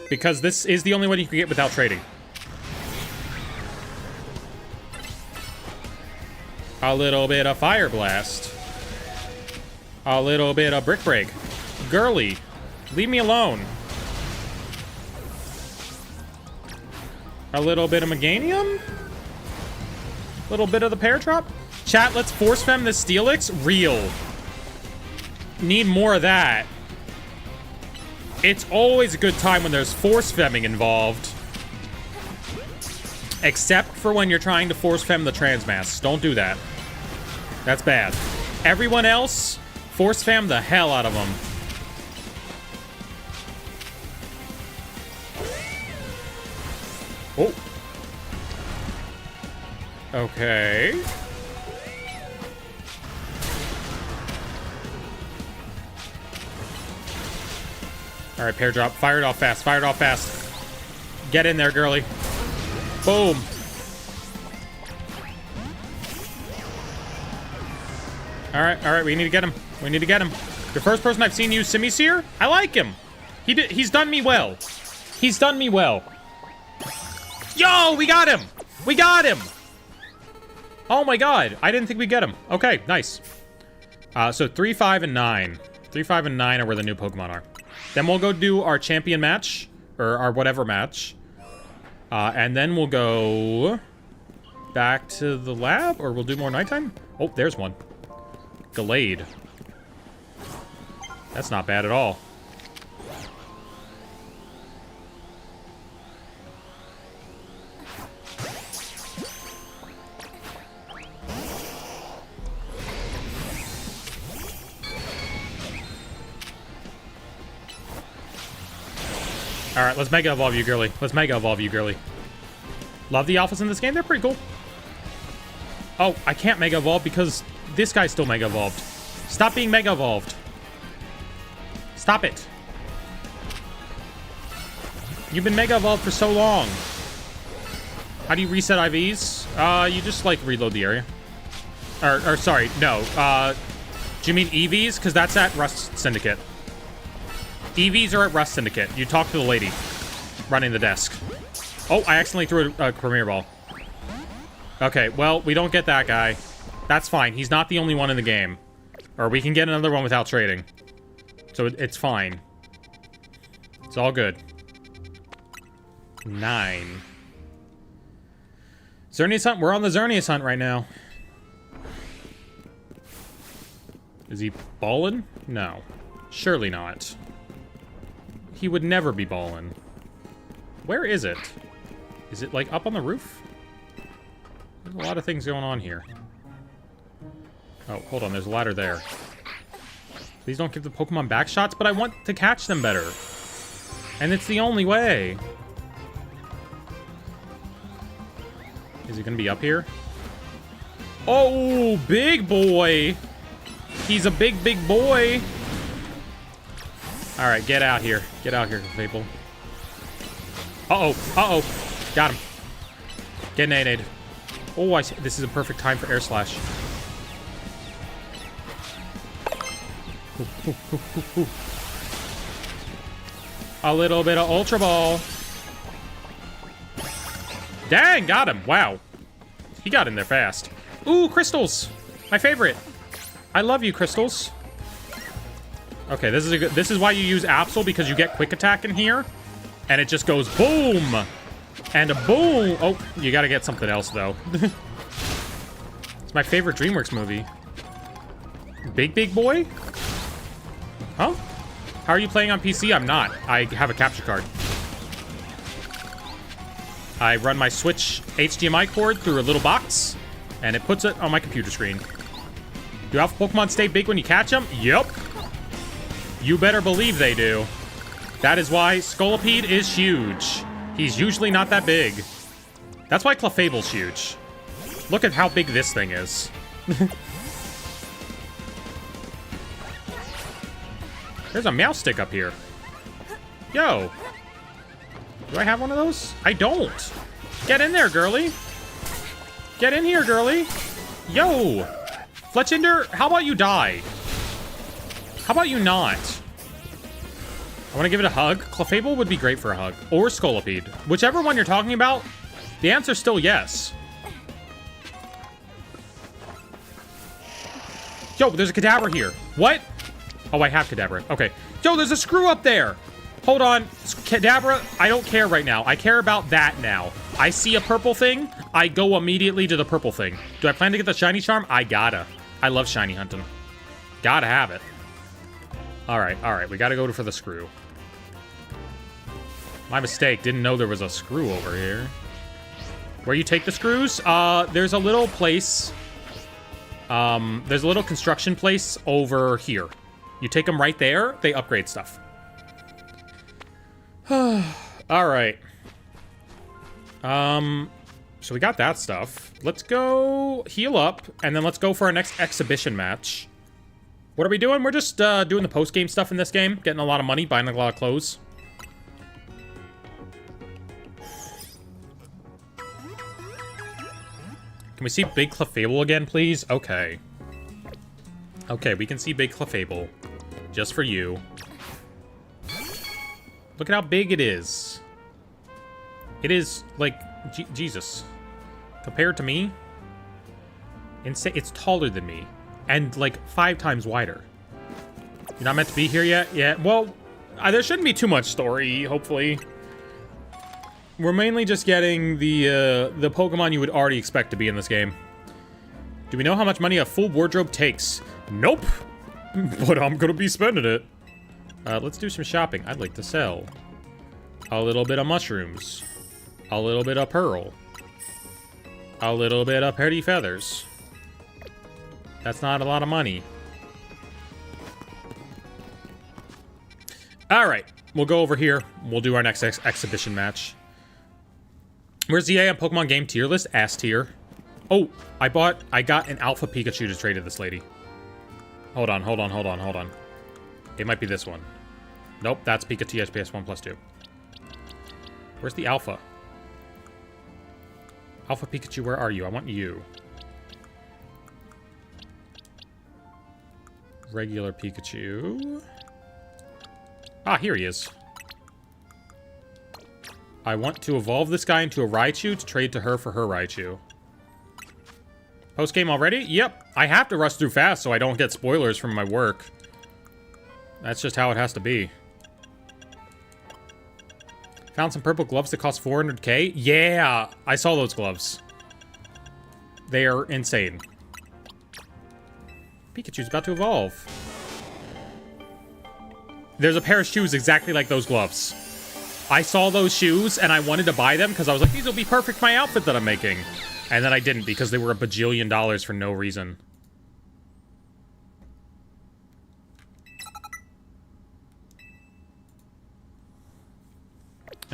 Because this is the only one you can get without trading. A little bit of Fire Blast. A little bit of Brick Break. Girly, leave me alone. A little bit of Meganium. A little bit of the Pear Drop. Chat, let's Force Fem this Steelix. Real. Need more of that. It's always a good time when there's Force Femming involved. Except for when you're trying to Force Fem the Transmass. Don't do that. That's bad. Everyone else, Force Fem the hell out of them. Oh. Okay. All right, Pear Drop. Fire it off fast. Fire it off fast. Get in there, girly. Boom. All right. We need to get him. We need to get him. The first person I've seen use Simisear? I like him. He's done me well. He's done me well. Yo, we got him. We got him. Oh my god. I didn't think we'd get him. Okay, nice. So 3, 5, and 9. 3, 5, and 9 are where the new Pokemon are. Then we'll go do our champion match, or our whatever match. And then we'll go back to the lab, or we'll do more nighttime. Oh, there's one. Gallade. That's not bad at all. Alright, let's Mega Evolve you, girly. Let's Mega Evolve you, girly. Love the alphas in this game. They're pretty cool. Oh, I can't Mega Evolve because this guy's still Mega Evolved. Stop being Mega Evolved. Stop it. You've been Mega Evolved for so long. How do you reset IVs? You just, like, reload the area. Or sorry, no. Do you mean EVs? Because that's at Rust Syndicate. EVs are at Rust Syndicate. You talk to the lady running the desk. Oh, I accidentally threw a Premier Ball. Okay, well, we don't get that guy. That's fine. He's not the only one in the game. Or we can get another one without trading. So it's fine. It's all good. 9. Xerneas Hunt. We're on the Xerneas Hunt right now. Is he ballin'? No. Surely not. He would never be ballin'. Where is it? Is it, like, up on the roof? There's a lot of things going on here. Oh, hold on. There's a ladder there. Please don't give the Pokemon back shots, but I want to catch them better. And it's the only way. Is he gonna be up here? Oh, big boy. He's a big, big boy. All right, get out here. Get out here, people. Uh-oh. Uh-oh. Got him. Get nade. Oh, I see. This is a perfect time for Air Slash. A little bit of Ultra Ball. Dang, got him. Wow. He got in there fast. Ooh, crystals. My favorite. I love you, crystals. Okay, this is a good. This is why you use Absol, because you get quick attack in here, and it just goes boom and a boom. Oh, you got to get something else though. It's my favorite DreamWorks movie. Big boy? Huh? How are you playing on PC? I'm not. I have a capture card. I run my Switch HDMI cord through a little box, and it puts it on my computer screen. Do Alpha Pokemon stay big when you catch them? Yep. You better believe they do. That is why Scolipede is huge. He's usually not that big. That's why Clefable's huge. Look at how big this thing is. There's a mouse stick up here. Yo. Do I have one of those? I don't. Get in there, girly. Get in here, girly. Yo. Fletchinder, how about you die? How about you not? I want to give it a hug. Clefable would be great for a hug. Or Scolipede. Whichever one you're talking about, the answer's still yes. Yo, there's a Kadabra here. What? Oh, I have Kadabra. Okay. Yo, there's a screw up there. Hold on. Kadabra, I don't care right now. I care about that now. I see a purple thing. I go immediately to the purple thing. Do I plan to get the shiny charm? I gotta. I love shiny hunting. Gotta have it. All right. We gotta go for the screw. My mistake. Didn't know there was a screw over here. Where you take the screws? There's a little place. There's a little construction place over here. You take them right there. They upgrade stuff. All right. So we got that stuff. Let's go heal up, and then let's go for our next exhibition match. What are we doing? We're just doing the post-game stuff in this game, getting a lot of money, buying a lot of clothes. Can we see Big Clefable again, please? Okay. Okay, we can see Big Clefable. Just for you. Look at how big it is. It is, like, Jesus. Compared to me, it's taller than me. And, like, 5 times wider. You're not meant to be here yet? Yeah, well, there shouldn't be too much story, hopefully. We're mainly just getting the Pokemon you would already expect to be in this game. Do we know how much money a full wardrobe takes? Nope. But I'm gonna be spending it. Let's do some shopping. I'd like to sell a little bit of mushrooms, a little bit of pearl, a little bit of pretty feathers. That's not a lot of money. All right. We'll go over here. We'll do our next exhibition match. Where's Z-A on Pokemon game tier list? S tier. Oh, I got an Alpha Pikachu to trade to this lady. Hold on. It might be this one. Nope, that's Pikachu SPS 1+2. Where's the Alpha? Alpha Pikachu, where are you? I want you. Regular Pikachu. Ah, here he is. I want to evolve this guy into a Raichu to trade to her for her Raichu. Post-game already? Yep. I have to rush through fast so I don't get spoilers from my work. That's just how it has to be. Found some purple gloves that cost 400k? Yeah! I saw those gloves. They are insane. Pikachu's about to evolve. There's a pair of shoes exactly like those gloves. I saw those shoes and I wanted to buy them because I was like, these will be perfect for my outfit that I'm making. And then I didn't because they were $1 bajillion for no reason.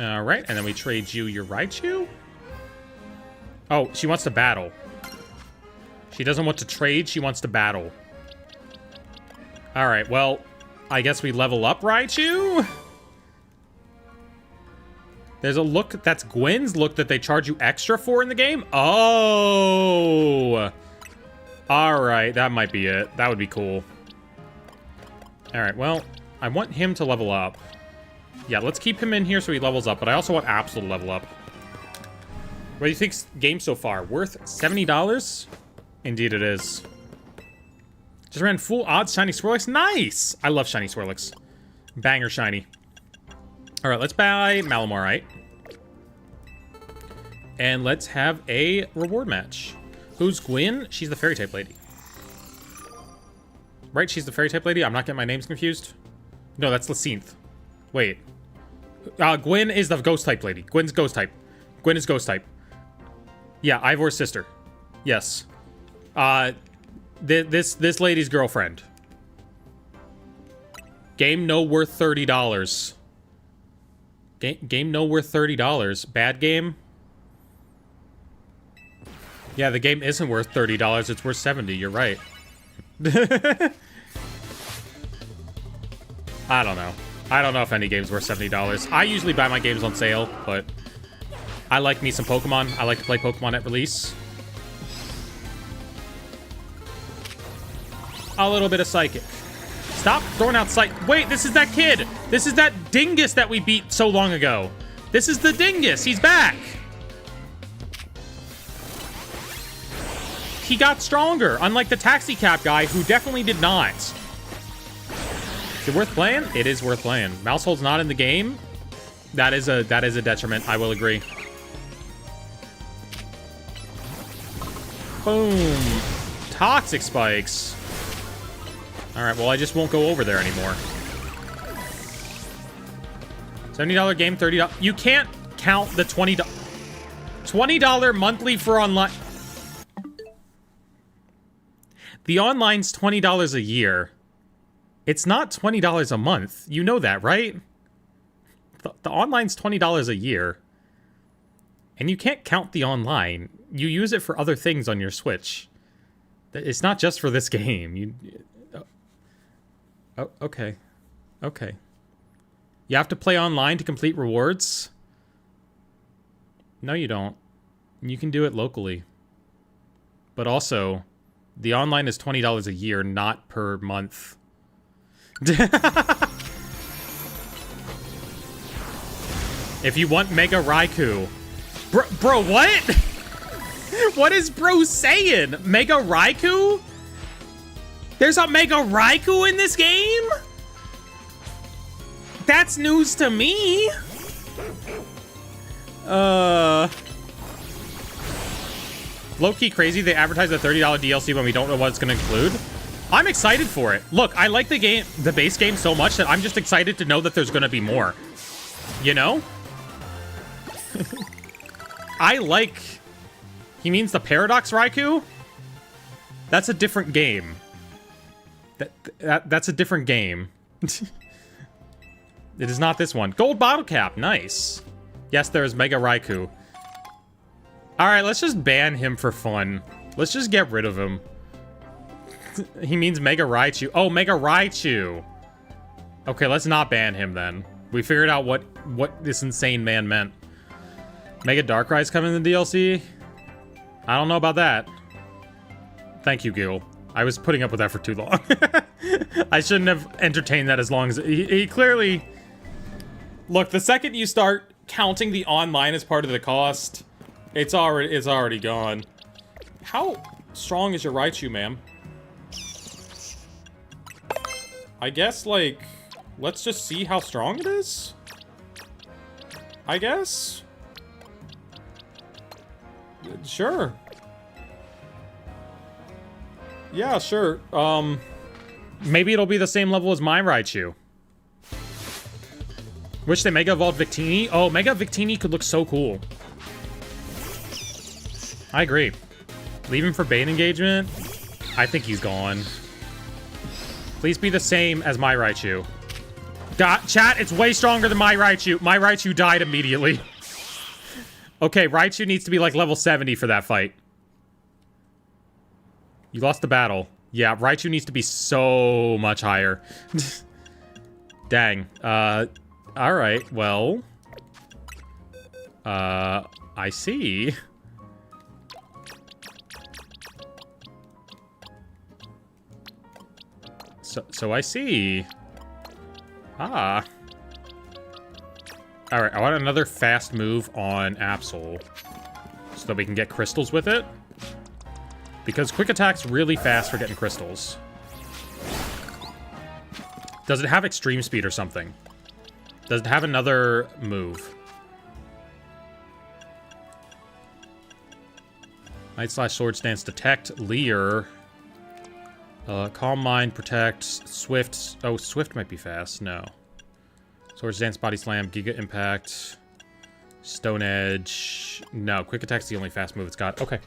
Alright, and then we trade you your Raichu? Oh, she wants to battle. She doesn't want to trade, she wants to battle. Alright, well, I guess we level up Raichu? There's a look, that's Gwen's look that they charge you extra for in the game? Oh! Alright, that might be it. That would be cool. Alright, well, I want him to level up. Yeah, let's keep him in here so he levels up, but I also want Absol to level up. What do you think's game so far? Worth $70? Indeed it is. Just ran full odds shiny Swirlix. Nice! I love shiny Swirlix. Banger shiny. Alright, let's buy Malamorite. And let's have a reward match. Who's Gwen? She's the fairy type lady. Right, she's the fairy type lady? I'm not getting my names confused. No, that's Lacinth. Wait. Gwen is the ghost type lady. Gwen's ghost type. Gwen is ghost type. Yeah, Ivor's sister. Yes. This lady's girlfriend. Game no worth $30. Game no worth $30. Bad game? Yeah, the game isn't worth $30. It's worth $70. You're right. I don't know. I don't know if any game's worth $70. I usually buy my games on sale, but I like me some Pokemon. I like to play Pokemon at release. A little bit of Psychic. Stop throwing out Psychic. Wait, this is that kid. This is that dingus that we beat so long ago. This is the dingus. He's back. He got stronger, unlike the taxi cab guy who definitely did not. Is it worth playing? It is worth playing. Mousehold's not in the game. That is a detriment. I will agree. Boom. Toxic spikes. All right. Well, I just won't go over there anymore. $70 game, $30. You can't count the $20 monthly for online. The online's $20 a year. It's not $20 a month. You know that, right? The online's $20 a year. And you can't count the online. You use it for other things on your Switch. It's not just for this game. Oh, okay. Okay. You have to play online to complete rewards? No, you don't. You can do it locally. But also, the online is $20 a year, not per month. If you want Mega Raikou. Bro, what? What is bro saying? Mega Raikou? There's a Mega Raikou in this game? That's news to me. Low-key crazy, they advertise a $30 DLC when we don't know what it's going to include. I'm excited for it. Look, I like the game, the base game so much that I'm just excited to know that there's going to be more. You know? I like... He means the Paradox Raikou? That's a different game. That's a different game. It is not this one. Gold bottle cap. Nice. Yes, there is Mega Raikou. Alright, let's just ban him for fun. Let's just get rid of him. He means Mega Raichu. Oh, Mega Raichu. Okay, let's not ban him then. We figured out what this insane man meant. Mega Darkrai's coming in the DLC? I don't know about that. Thank you, Gil. I was putting up with that for too long. I shouldn't have entertained that as long as... He clearly... Look, the second you start counting the online as part of the cost, it's already gone. How strong is your Raichu, ma'am? I guess, like, let's just see how strong it is? I guess? Sure. Yeah, sure. Maybe it'll be the same level as my Raichu. Wish they Mega Evolved Victini. Oh, Mega Victini could look so cool. I agree. Leave him for bait engagement? I think he's gone. Please be the same as my Raichu. Chat, it's way stronger than my Raichu. My Raichu died immediately. Okay, Raichu needs to be like level 70 for that fight. You lost the battle. Yeah, Raichu needs to be so much higher. Dang. Alright, well. I see. So I see. Ah. Alright, I want another fast move on Absol. So that we can get crystals with it. Because quick attack's really fast for getting crystals. Does it have extreme speed or something? Does it have another move? Night Slash, Sword Stance, Detect, Leer. Calm Mind, Protect, Swift. Oh, Swift might be fast. No. Sword Stance, Body Slam, Giga Impact, Stone Edge. No, Quick Attack's the only fast move it's got. Okay.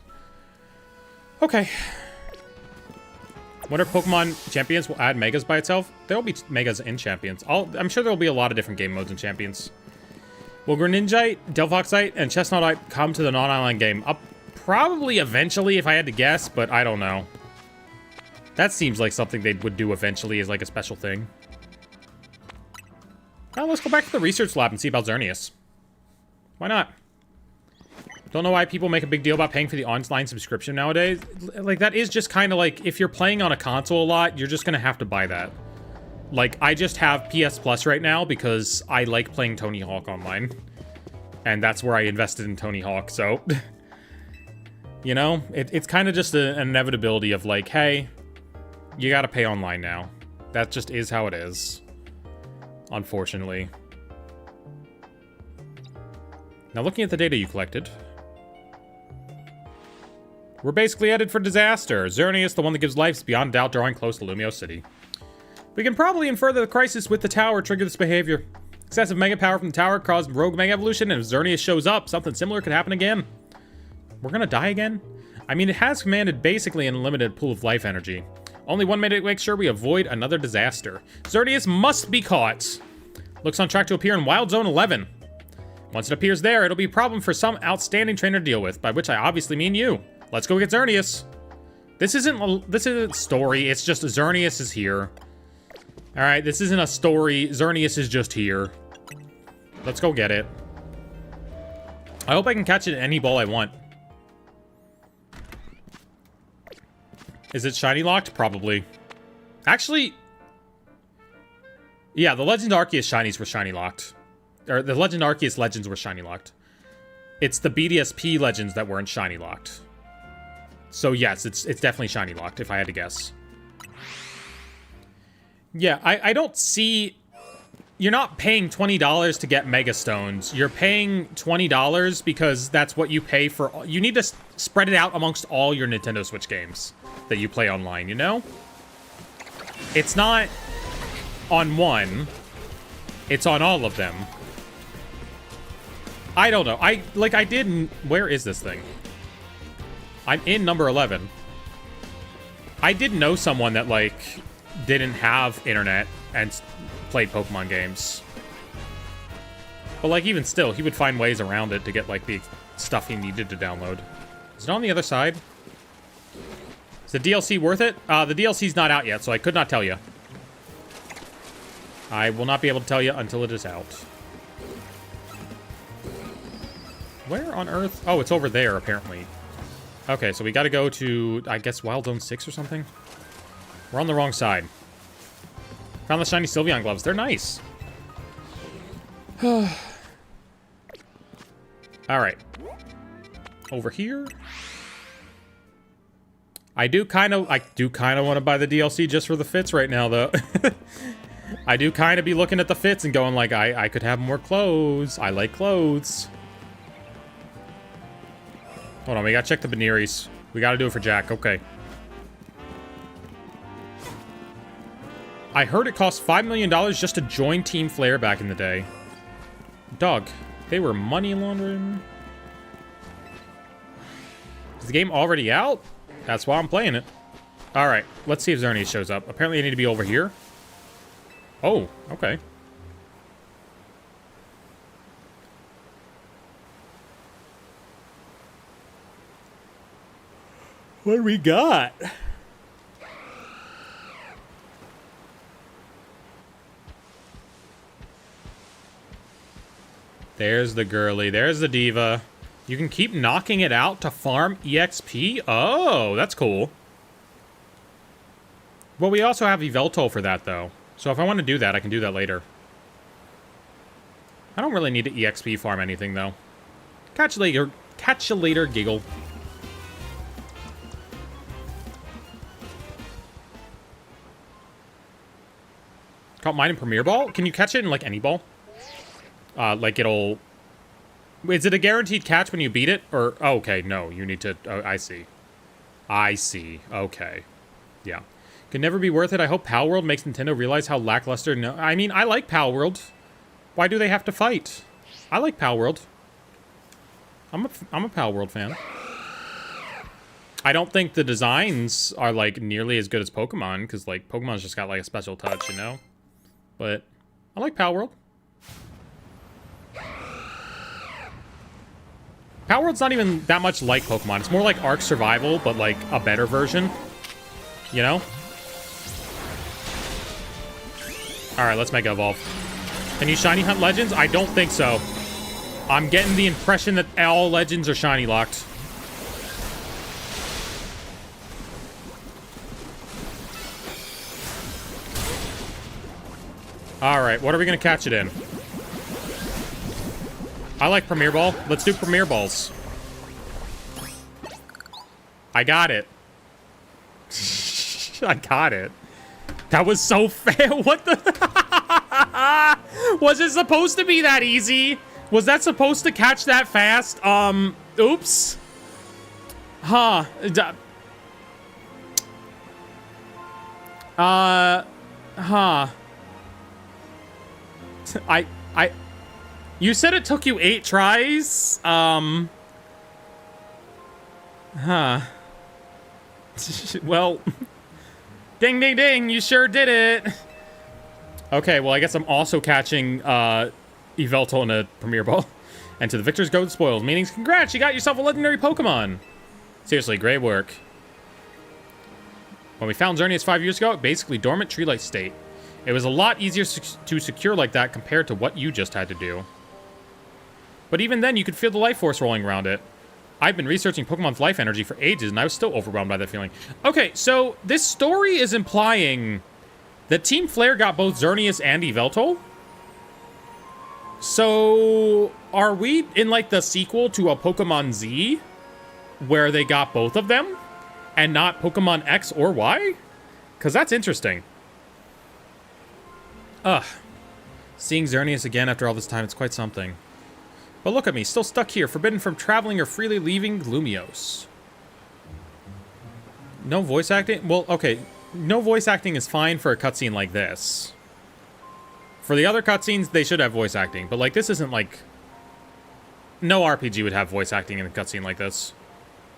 Okay. Wonder if Pokemon Champions will add Megas by itself? There will be Megas in Champions. I'm sure there will be a lot of different game modes in Champions. Will Greninjite, Delphoxite, and Chestnutite come to the non-island game? Probably eventually, if I had to guess, but I don't know. That seems like something they would do eventually as like a special thing. Well, let's go back to the research lab and see about Xerneas. Why not? Don't know why people make a big deal about paying for the online subscription nowadays. Like, that is just kind of like, if you're playing on a console a lot, you're just gonna have to buy that. Like, I just have PS Plus right now because I like playing Tony Hawk online. And that's where I invested in Tony Hawk, so... You know, it's kind of just an inevitability of like, hey, you gotta pay online now. That just is how it is. Unfortunately. Now, looking at the data you collected... We're basically headed for disaster. Xerneas, the one that gives life, is beyond doubt drawing close to Lumio City. We can probably infer that the crisis with the tower triggered this behavior. Excessive mega power from the tower caused rogue mega evolution, and if Xerneas shows up, something similar could happen again. We're gonna die again? I mean, it has commanded basically an unlimited pool of life energy. Only one way to make sure we avoid another disaster. Xerneas must be caught. Looks on track to appear in Wild Zone 11. Once it appears there, it'll be a problem for some outstanding trainer to deal with, by which I obviously mean you. Let's go get Xerneas. This isn't story, it's just Xerneas is here. Alright, this isn't a story, Xerneas is just here. Let's go get it. I hope I can catch it at any ball I want. Is it shiny locked? Probably. Actually... Yeah, the Legend Arceus shinies were shiny locked. Or the Legend Arceus legends were shiny locked. It's the BDSP legends that weren't shiny locked. So yes, it's definitely shiny locked, if I had to guess. Yeah, I don't see... You're not paying $20 to get Mega Stones. You're paying $20 because that's what you pay for... You need to spread it out amongst all your Nintendo Switch games that you play online, you know? It's not on one. It's on all of them. I don't know. I didn't... Where is this thing? I'm in number 11. I did know someone that, like, didn't have internet and played Pokemon games. But, like, even still, he would find ways around it to get, like, the stuff he needed to download. Is it on the other side? Is the DLC worth it? The DLC's not out yet, so I could not tell you. I will not be able to tell you until it is out. Where on Earth? Oh, it's over there, apparently. Okay, so we gotta go to, I guess, Wild Zone 6 or something? We're on the wrong side. Found the shiny Sylveon gloves. They're nice. Alright. Over here. I do kind of want to buy the DLC just for the fits right now, though. I do kind of be looking at the fits and going like, I could have more clothes. I like clothes. Hold on, we gotta check the Legendaries. We gotta do it for Jack. Okay. I heard it cost $5 million just to join Team Flare back in the day. Dog, they were money laundering. Is the game already out? That's why I'm playing it. Alright, let's see if Xerneas shows up. Apparently I need to be over here. Oh, okay. What do we got? There's the girly. There's the diva. You can keep knocking it out to farm EXP? Oh, that's cool. Well, we also have Yveltal for that, though. So if I want to do that, I can do that later. I don't really need to EXP farm anything, though. Catch you later. Catch you later, giggle. Caught mine in Premier Ball? Can you catch it in, like, any ball? Like, it'll... Is it a guaranteed catch when you beat it? Or... Oh, okay, no. You need to... Oh, I see. I see. Okay. Yeah. Could never be worth it. I hope Pal World makes Nintendo realize how lackluster... No, I mean, I like Pal World. Why do they have to fight? I like Pal World. I'm a Pal World fan. I don't think the designs are, like, nearly as good as Pokemon, because, like, Pokemon's just got, like, a special touch, you know? But I like Pal World. Pal World's not even that much like Pokemon. It's more like Ark Survival, but, like, a better version. You know? Alright, let's Mega Evolve. Can you Shiny Hunt Legends? I don't think so. I'm getting the impression that all Legends are Shiny locked. Alright, what are we gonna catch it in? I like Premier Ball. Let's do Premier Balls. I got it. I got it. That was so fair. What the? Was it supposed to be that easy? Was that supposed to catch that fast? Oops. Huh. Huh. You said it took you 8 tries? Huh. Well, ding, ding, ding, you sure did it. Okay, well, I guess I'm also catching, Yveltal in a Premier Ball. And to the victors go the spoils. Meanings, congrats, you got yourself a legendary Pokemon. Seriously, great work. When we found Xerneas 5 years ago, basically dormant tree-like state. It was a lot easier to secure like that compared to what you just had to do. But even then, you could feel the life force rolling around it. I've been researching Pokemon's life energy for ages, and I was still overwhelmed by that feeling. Okay, so this story is implying that Team Flare got both Xerneas and Yveltal? So, are we in, like, the sequel to a Pokemon Z, where they got both of them, and not Pokemon X or Y? Because that's interesting. Ugh. Seeing Xerneas again after all this time, it's quite something. But look at me, still stuck here, forbidden from traveling or freely leaving Lumiose. No voice acting? Well, okay. No voice acting is fine for a cutscene like this. For the other cutscenes, they should have voice acting. But, like, this isn't, like... No RPG would have voice acting in a cutscene like this.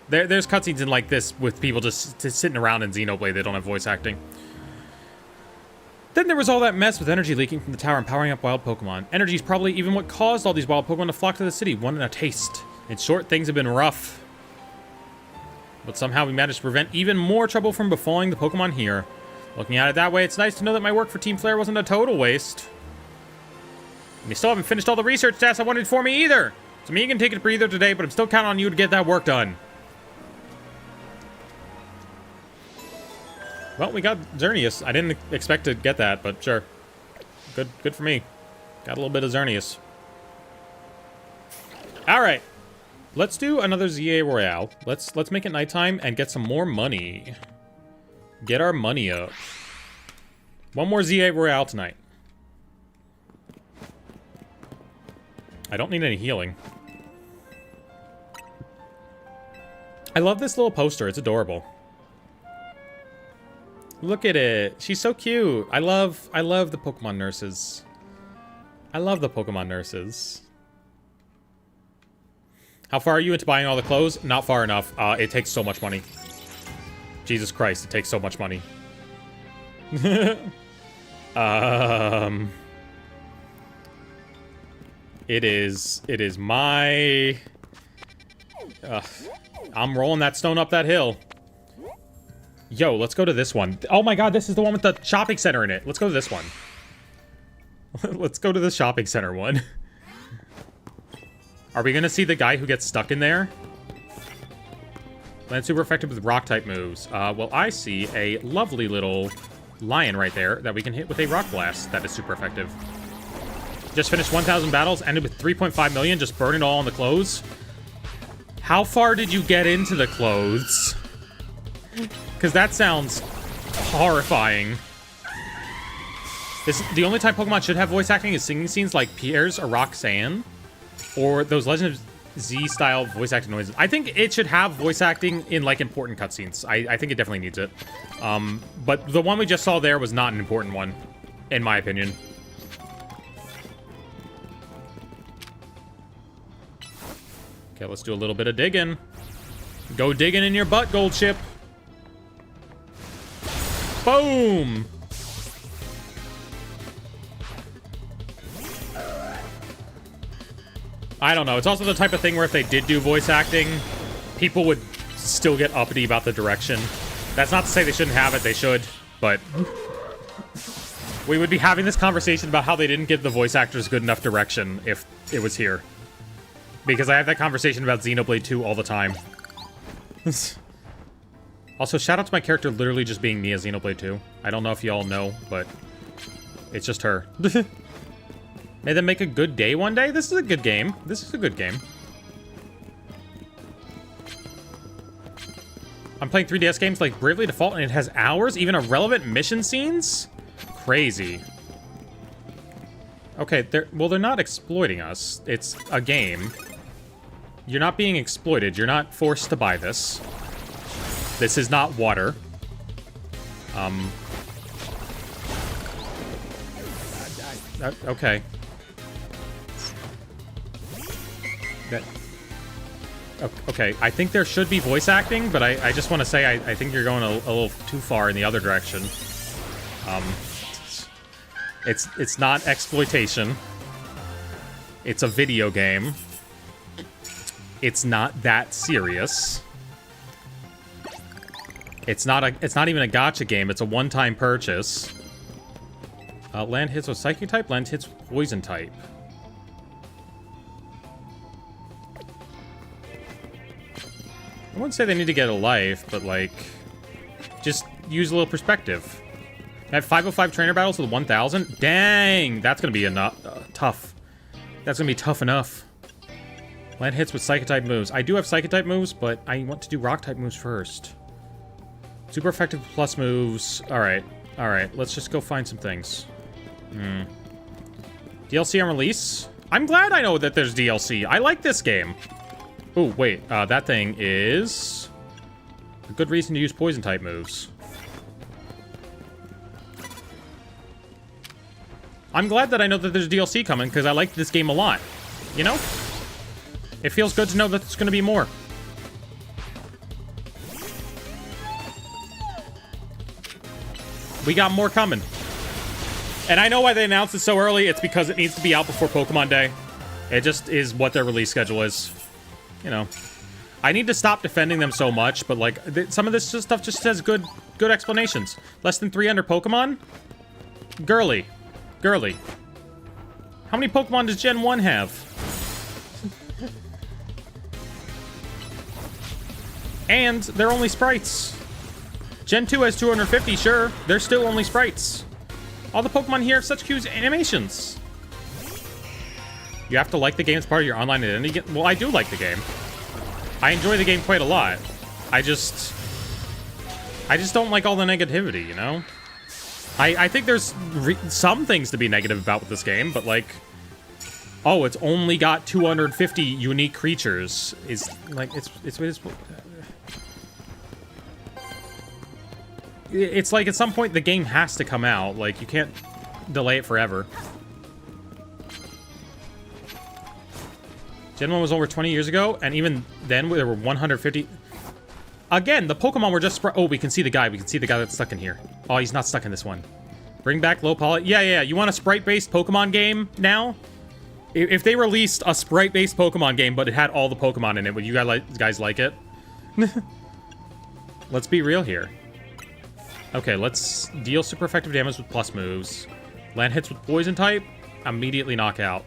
There's cutscenes in, like, this with people just sitting around in Xenoblade that don't have voice acting. Then there was all that mess with energy leaking from the tower and powering up wild Pokemon. Energy is probably even what caused all these wild Pokemon to flock to the city, one in a taste. In short, things have been rough. But somehow we managed to prevent even more trouble from befalling the Pokemon here. Looking at it that way, it's nice to know that my work for Team Flare wasn't a total waste. And you still haven't finished all the research tasks I wanted for me either. So me can take a breather today, but I'm still counting on you to get that work done. Well, we got Xerneas. I didn't expect to get that, but sure. Good for me. Got a little bit of Xerneas. All right. Let's do another Z-A Royale. Let's make it nighttime and get some more money. Get our money up. One more Z-A Royale tonight. I don't need any healing. I love this little poster. It's adorable. Look at it. She's so cute. I love the Pokemon nurses. I love the Pokemon nurses. How far are you into buying all the clothes? Not far enough. It takes so much money. Jesus Christ, it takes so much money. It is my... I'm rolling that stone up that hill. Yo, let's go to this one. Oh my god, this is the one with the shopping center in it. Let's go to this one. Let's go to the shopping center one. Are we gonna see the guy who gets stuck in there? Land super effective with rock-type moves. Well, I see a lovely little lion right there that we can hit with a rock blast that is super effective. Just finished 1,000 battles, ended with 3.5 million, just burn it all on the clothes. How far did you get into the clothes? Because that sounds horrifying. The only time Pokemon should have voice acting is singing scenes like Pierre's or Roxanne, or those Legend of Z-style voice acting noises. I think it should have voice acting in, like, important cutscenes. I think it definitely needs it. But the one we just saw there was not an important one, in my opinion. Okay, let's do a little bit of digging. Go digging in your butt, Gold Ship. Boom! I don't know. It's also the type of thing where if they did do voice acting, people would still get uppity about the direction. That's not to say they shouldn't have it. They should. But we would be having this conversation about how they didn't give the voice actors good enough direction if it was here. Because I have that conversation about Xenoblade 2 all the time. Also, shout out to my character literally just being Mia Xenoblade 2. I don't know if y'all know, but it's just her. May them make a good day one day? This is a good game. This is a good game. I'm playing 3DS games like Bravely Default and it has hours, even irrelevant mission scenes? Crazy. Okay, they're not exploiting us. It's a game. You're not being exploited. You're not forced to buy this. This is not water. Okay. Okay, I think there should be voice acting, but I just want to say I think you're going a little too far in the other direction. It's not exploitation. It's a video game. It's not that serious. It's not even a gacha game. It's a one-time purchase. Land hits with Psychic type. Land hits with Poison type. I wouldn't say they need to get a life, but like, just use a little perspective. I have 505 trainer battles with 1,000. Dang, that's gonna be tough. That's gonna be tough enough. Land hits with Psychic type moves. I do have Psychic type moves, but I want to do Rock type moves first. Super effective plus moves. All right. Let's just go find some things. DLC on release. I'm glad I know that there's DLC. I like this game. Oh wait, that thing is a good reason to use poison type moves. I'm glad that I know that there's DLC coming because I like this game a lot. You know? It feels good to know that there's going to be more. We got more coming. And I know why they announced it so early. It's because it needs to be out before Pokemon Day. It just is what their release schedule is. You know. I need to stop defending them so much, but like, some of this stuff just has good explanations. Less than 300 Pokemon? Girly. Girly. How many Pokemon does Gen 1 have? And they're only sprites. Gen 2 has 250, sure. They're still only sprites. All the Pokemon here have such cute animations. You have to like the game as part of your online identity. Well, I do like the game. I enjoy the game quite a lot. I just don't like all the negativity, you know? I think there's some things to be negative about with this game, but like, oh, it's only got 250 unique creatures. Is like, it's like at some point the game has to come out. Like, you can't delay it forever. Gen 1 was over 20 years ago, and even then there were 150. Again, the Pokemon were just... Oh, we can see the guy. We can see the guy that's stuck in here. Oh, he's not stuck in this one. Bring back low poly. Yeah. You want a sprite-based Pokemon game now? If they released a sprite-based Pokemon game, but it had all the Pokemon in it, would you guys like it? Let's be real here. Okay, let's deal super effective damage with plus moves. Land hits with poison type. Immediately knock out.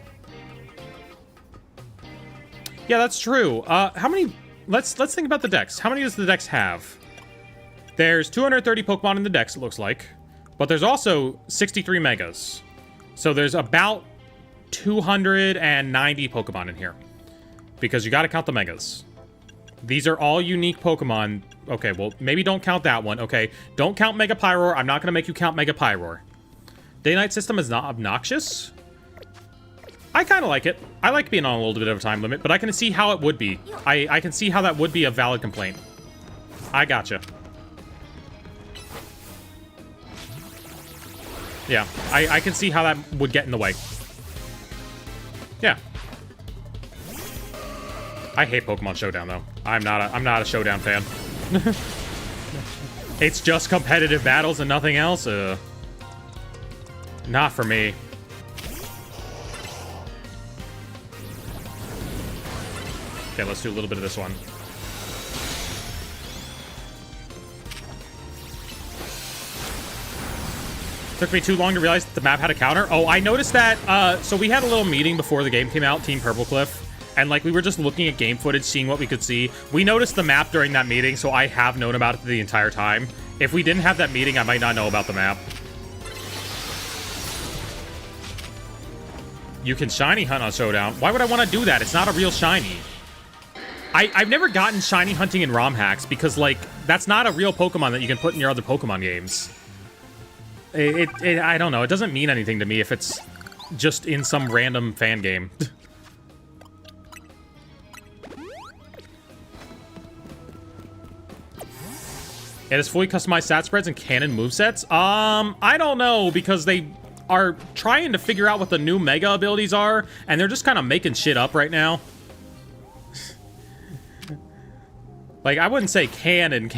Yeah, that's true. How many... Let's think about the dex. How many does the dex have? There's 230 Pokemon in the dex, it looks like. But there's also 63 Megas. So there's about 290 Pokemon in here. Because you gotta count the Megas. These are all unique Pokemon. Okay, well, maybe don't count that one. Okay, don't count Mega Pyroar. I'm not gonna make you count Mega Pyroar. Day-night system is not obnoxious. I kind of like it. I like being on a little bit of a time limit, but I can see how it would be. I can see how that would be a valid complaint. I gotcha. Yeah, I can see how that would get in the way. Yeah. I hate Pokemon Showdown though. I'm not a Showdown fan. It's just competitive battles and nothing else. Not for me. Okay, let's do a little bit of this one. Took me too long to realize that the map had a counter. Oh, I noticed that. So we had a little meeting before the game came out, Team Purplecliff. And, like, we were just looking at game footage, seeing what we could see. We noticed the map during that meeting, so I have known about it the entire time. If we didn't have that meeting, I might not know about the map. You can shiny hunt on Showdown. Why would I want to do that? It's not a real shiny. I've never gotten shiny hunting in ROM hacks because, like, that's not a real Pokemon that you can put in your other Pokemon games. I don't know. It doesn't mean anything to me if it's just in some random fan game. It has fully customized stat spreads and canon movesets. I don't know, because they are trying to figure out what the new Mega abilities are, and they're just kind of making shit up right now. Like, I wouldn't say canon.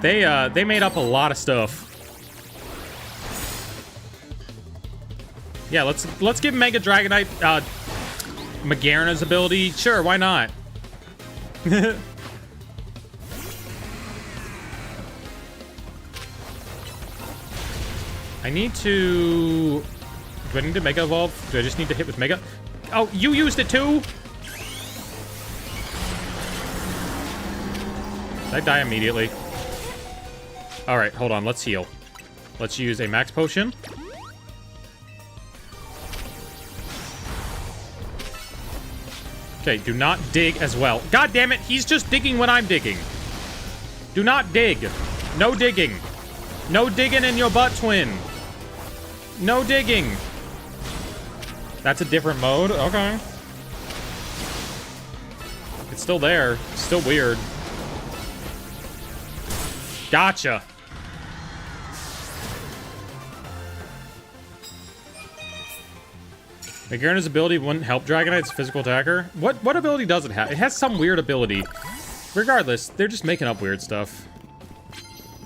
They made up a lot of stuff. Yeah, let's give Mega Dragonite Magarina's ability. Sure, why not? I need to... Do I need to Mega Evolve? Do I just need to hit with Mega? Oh, you used it too? Did I die immediately? Alright, hold on. Let's heal. Let's use a Max Potion. Okay, do not dig as well. God damn it, he's just digging when I'm digging. Do not dig. No digging. No digging in your butt, twin. No digging. That's a different mode? Okay. It's still there. It's still weird. Gotcha. Magarina's ability wouldn't help Dragonite's physical attacker. What ability does it have? It has some weird ability. Regardless, they're just making up weird stuff.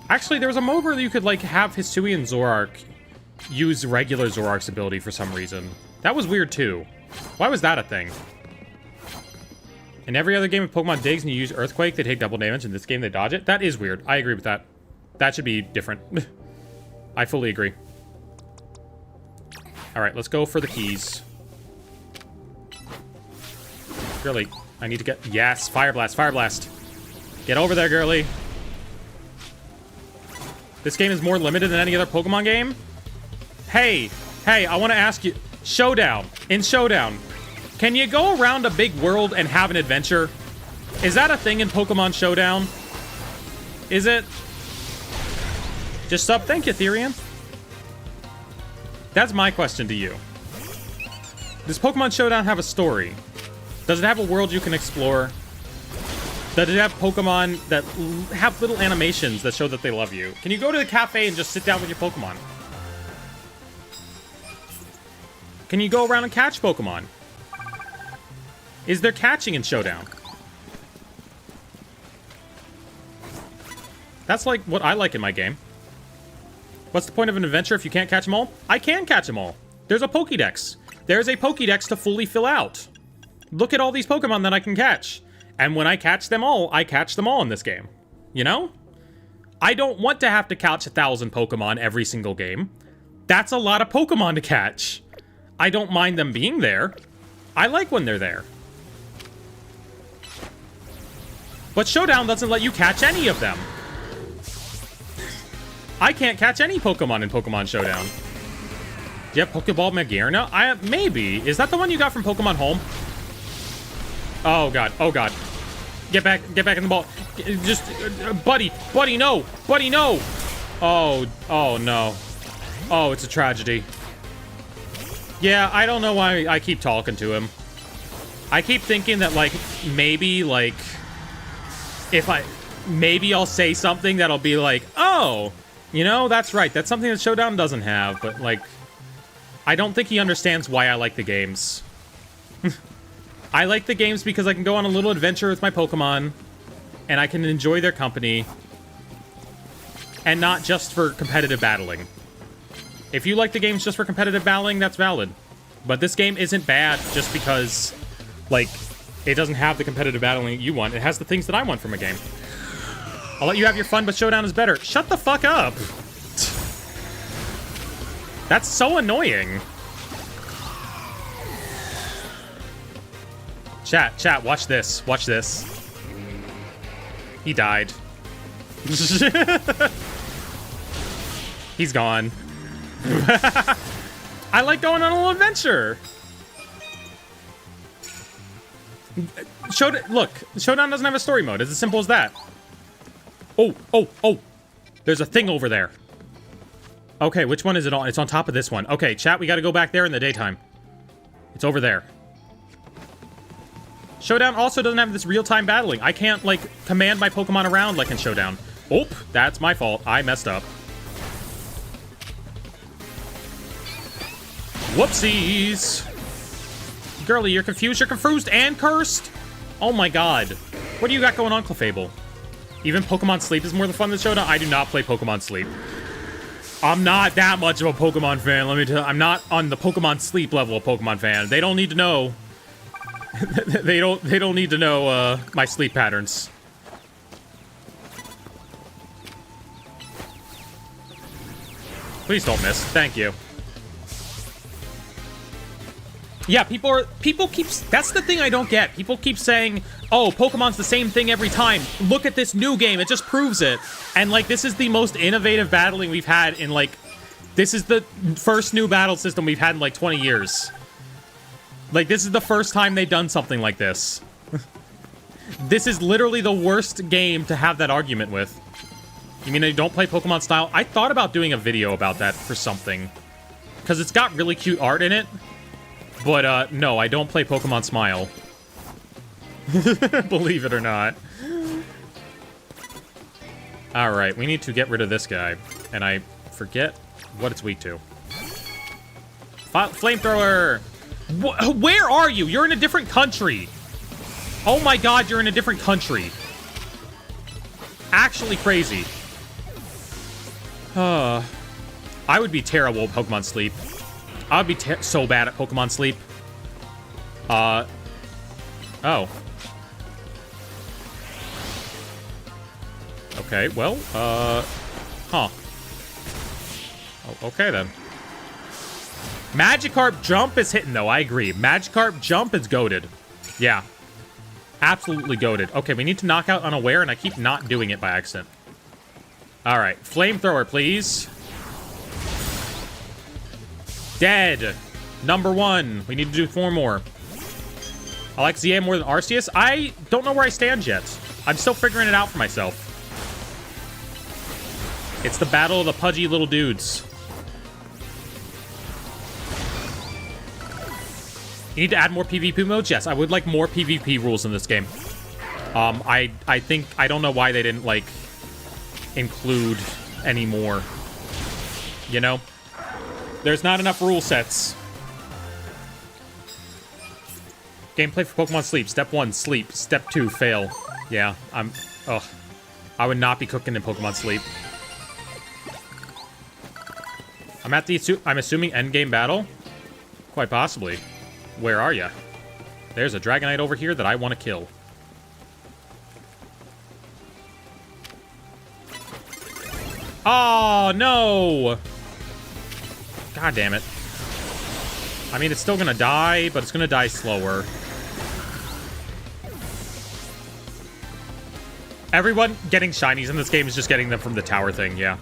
Actually, there was a mode where you could, like, have Hisui and Zoroark use regular Zoroark's ability for some reason. That was weird, too. Why was that a thing? In every other game, if Pokemon digs and you use Earthquake, they take double damage. In this game, they dodge it. That is weird. I agree with that. That should be different. I fully agree. Alright, let's go for the keys. Girly, I need to get... Yes, Fire Blast, Fire Blast. Get over there, girly. This game is more limited than any other Pokemon game. Hey, I want to ask you... Showdown. In Showdown, can you go around a big world and have an adventure? Is that a thing in Pokemon Showdown? Is it? Just sub. Thank you, Therian. That's my question to you. Does Pokemon Showdown have a story? Does it have a world you can explore? Does it have Pokemon that have little animations that show that they love you? Can you go to the cafe and just sit down with your Pokemon? Can you go around and catch Pokemon? Is there catching in Showdown? That's like what I like in my game. What's the point of an adventure if you can't catch them all? I can catch them all. There's a Pokédex. There's a Pokédex to fully fill out. Look at all these Pokemon that I can catch. And when I catch them all, I catch them all in this game. You know? I don't want to have to catch 1,000 Pokemon every single game. That's a lot of Pokemon to catch. I don't mind them being there. I like when they're there. But Showdown doesn't let you catch any of them. I can't catch any Pokemon in Pokemon Showdown. Do you have Pokeball Magearna? Maybe. Is that the one you got from Pokemon Home? Oh, God. Oh, God. Get back in the ball. Just, buddy, no. Buddy, no. Oh, no. Oh, it's a tragedy. Yeah, I don't know why I keep talking to him. I keep thinking that, like, maybe, like, maybe I'll say something that'll be like, oh, you know, that's right. That's something that Showdown doesn't have, but, like, I don't think he understands why I like the games. I like the games because I can go on a little adventure with my Pokemon, and I can enjoy their company, and not just for competitive battling. If you like the games just for competitive battling, that's valid. But this game isn't bad just because, like, it doesn't have the competitive battling you want. It has the things that I want from a game. I'll let you have your fun, but Showdown is better. Shut the fuck up! That's so annoying. Chat, watch this. Watch this. He died. He's gone. I like going on a little adventure. Look, Showdown doesn't have a story mode. It's as simple as that. Oh. There's a thing over there. Okay, which one is it on? It's on top of this one. Okay, chat, we gotta go back there in the daytime. It's over there. Showdown also doesn't have this real-time battling. I can't, like, command my Pokemon around like in Showdown. Oh, that's my fault. I messed up. Whoopsies! Girly, you're confused, and cursed? Oh my god. What do you got going on, Clefable? Even Pokemon Sleep is more than fun than Showdown? I do not play Pokemon Sleep. I'm not that much of a Pokemon fan, let me tell you. I'm not on the Pokemon Sleep level of Pokemon fan. They don't need to know. they don't need to know, my sleep patterns. Please don't miss. Thank you. Yeah, people keep, that's the thing I don't get. People keep saying, oh, Pokemon's the same thing every time. Look at this new game, it just proves it. And, like, this is the most innovative battling we've had in, like, this is the first new battle system we've had in, like, 20 years. Like, this is the first time they've done something like this. This is literally the worst game to have that argument with. You mean you don't play Pokemon style? I thought about doing a video about that for something. Because it's got really cute art in it. But, no, I don't play Pokemon Smile. Believe it or not. Alright, we need to get rid of this guy. And I forget what it's weak to. Flamethrower! Where are you? You're in a different country. Oh my god, you're in a different country. Actually crazy. I I would be terrible at Pokemon Sleep. I would be so bad at Pokemon Sleep. Oh. Okay, well, huh. Oh, okay, then. Magikarp Jump is hitting, though. I agree. Magikarp Jump is goated. Yeah. Absolutely goated. Okay, we need to knock out Unaware, and I keep not doing it by accident. All right. Flamethrower, please. Dead. Number 1. We need to do 4 more. I like Z-A more than Arceus. I don't know where I stand yet. I'm still figuring it out for myself. It's the battle of the pudgy little dudes. You need to add more PvP modes? Yes, I would like more PvP rules in this game. I think, I don't know why they didn't, like, include any more. You know? There's not enough rule sets. Gameplay for Pokemon Sleep. Step 1, sleep. Step 2, fail. Yeah, ugh. I would not be cooking in Pokemon Sleep. I'm assuming endgame battle? Quite possibly. Where are ya? There's a Dragonite over here that I want to kill. Oh, no! God damn it. I mean, it's still gonna die, but it's gonna die slower. Everyone getting shinies in this game is just getting them from the tower thing, yeah.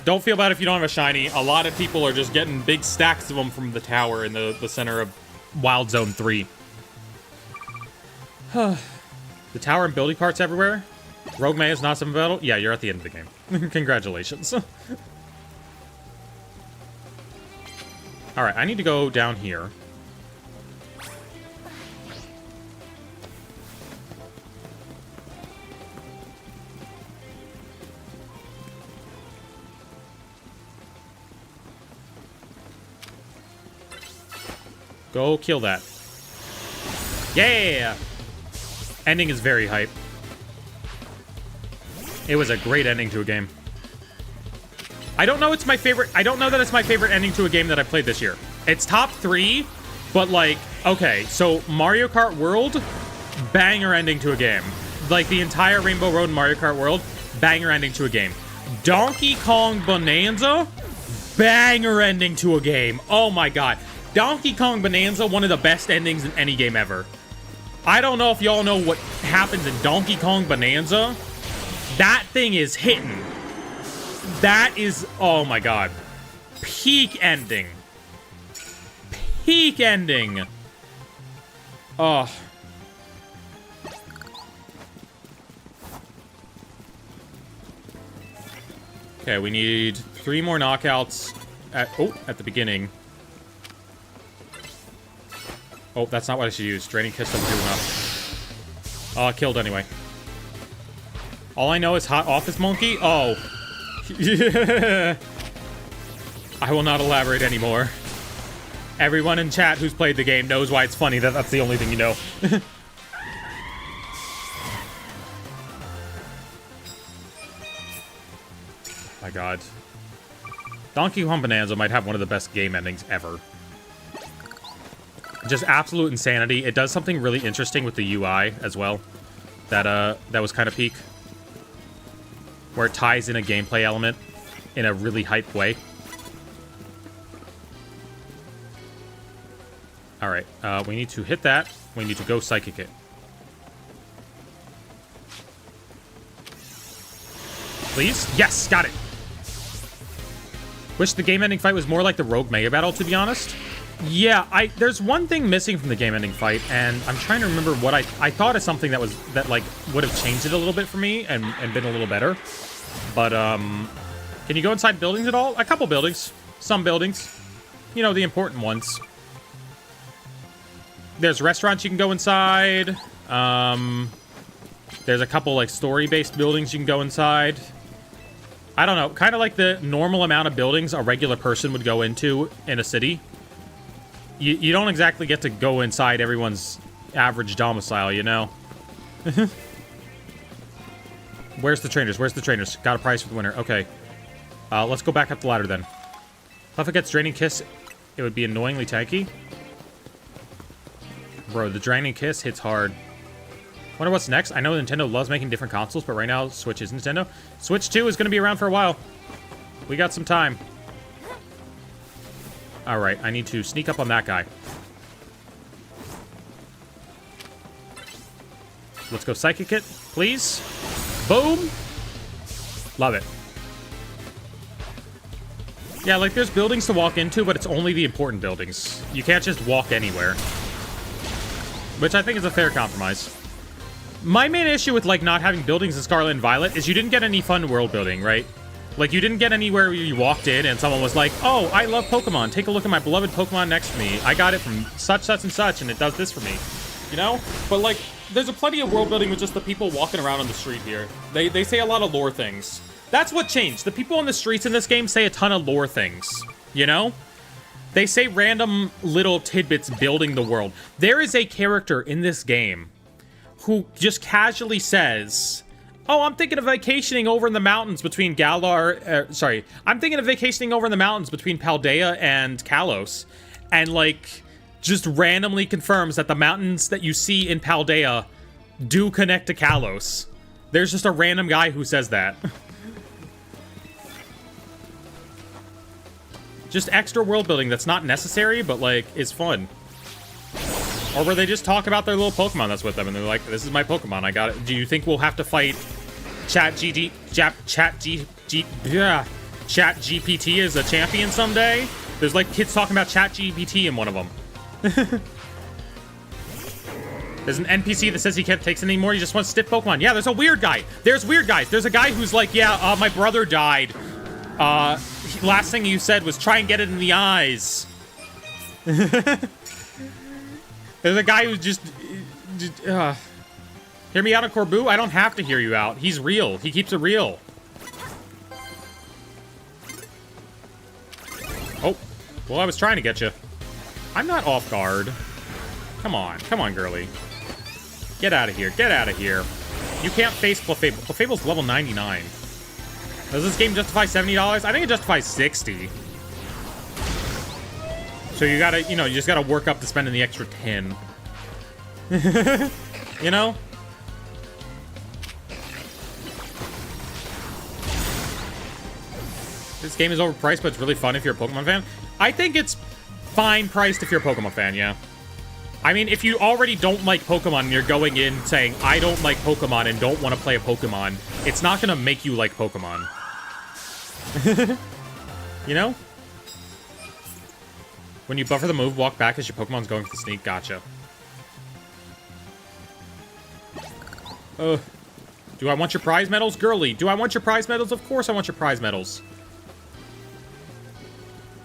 Don't feel bad if you don't have a shiny. A lot of people are just getting big stacks of them from the tower in the center of Wild Zone 3. The tower and building parts everywhere? Rogue May is not some battle? Yeah, you're at the end of the game. Congratulations. Alright, I need to go down here. Go kill that. Yeah! Ending is very hype. It was a great ending to a game. I don't know it's my favorite. I don't know that it's my favorite ending to a game that I played this year. It's top 3, but like, okay, so Mario Kart World, banger ending to a game. Like the entire Rainbow Road and Mario Kart World, banger ending to a game. Donkey Kong Bonanza, banger ending to a game. Oh my god. Donkey Kong Bonanza, one of the best endings in any game ever. I don't know if y'all know what happens in Donkey Kong Bonanza. That thing is hitting. That is, oh my god. Peak ending. Peak ending. Oh. Okay, we need 3 more knockouts at the beginning. Oh, that's not what I should use. Draining Kiss doesn't do enough. Oh, killed anyway. All I know is Hot Office Monkey? Oh. Yeah. I will not elaborate anymore. Everyone in chat who's played the game knows why it's funny that that's the only thing you know. My god. Donkey Kong Bonanza might have one of the best game endings ever. Just absolute insanity. It does something really interesting with the UI as well. That was kind of peak. Where it ties in a gameplay element in a really hype way. Alright, we need to hit that. We need to go Psychic it. Please? Yes, got it. Wish the game-ending fight was more like the Rogue Mega Battle, to be honest. Yeah, there's one thing missing from the game-ending fight, and I'm trying to remember what I thought of something that like would have changed it a little bit for me and been a little better. But can you go inside buildings at all? A couple buildings, some buildings, you know, the important ones. There's restaurants you can go inside. There's a couple like story-based buildings you can go inside. I don't know, kind of like the normal amount of buildings a regular person would go into in a city. You don't exactly get to go inside everyone's average domicile, you know? Where's the trainers? Where's the trainers? Got a prize for the winner. Okay. Let's go back up the ladder then. If it gets Draining Kiss, it would be annoyingly tanky. Bro, the Draining Kiss hits hard. Wonder what's next. I know Nintendo loves making different consoles, but right now Switch is Nintendo. Switch 2 is going to be around for a while. We got some time. Alright, I need to sneak up on that guy. Let's go Psychic it, please. Boom! Love it. Yeah, like, there's buildings to walk into, but it's only the important buildings. You can't just walk anywhere. Which I think is a fair compromise. My main issue with, like, not having buildings in Scarlet and Violet is you didn't get any fun world building, right? Like, you didn't get anywhere where you walked in and someone was like, oh, I love Pokemon. Take a look at my beloved Pokemon next to me. I got it from such, such, and such, and it does this for me. You know? But, like, there's a plenty of world building with just the people walking around on the street here. They say a lot of lore things. That's what changed. The people on the streets in this game say a ton of lore things. You know? They say random little tidbits building the world. There is a character in this game who just casually says, oh, I'm thinking of vacationing over in the mountains between I'm thinking of vacationing over in the mountains between Paldea and Kalos. And, like, just randomly confirms that the mountains that you see in Paldea do connect to Kalos. There's just a random guy who says that. Just extra world building that's not necessary, but, like, is fun. Or where they just talk about their little Pokemon that's with them, and they're like, this is my Pokemon, I got it. Do you think we'll have to fight Chat GPT as a champion someday? There's, like, kids talking about Chat GPT in one of them. There's an NPC that says he can't take it anymore, he just wants stiff Pokemon. Yeah, there's a weird guy. There's weird guys. There's a guy who's like, yeah, my brother died. Last thing you said was try and get it in the eyes. There's a guy who's just hear me out on Corbu? I don't have to hear you out. He's real. He keeps it real. Oh, well, I was trying to get you. I'm not off guard. Come on, girly. Get out of here. Get out of here. You can't face Clefable. Clefable's level 99. Does this game justify $70? I think it justifies 60. So you gotta, you just gotta work up to spending the extra 10. You know? This game is overpriced, but it's really fun if you're a Pokemon fan. I think it's fine priced if you're a Pokemon fan, yeah. I mean, if you already don't like Pokemon and you're going in saying, I don't like Pokemon and don't want to play a Pokemon, it's not gonna make you like Pokemon. You know? When you buffer the move, walk back as your Pokemon's going for the sneak. Gotcha. Do I want your prize medals? Girly, do I want your prize medals? Of course I want your prize medals.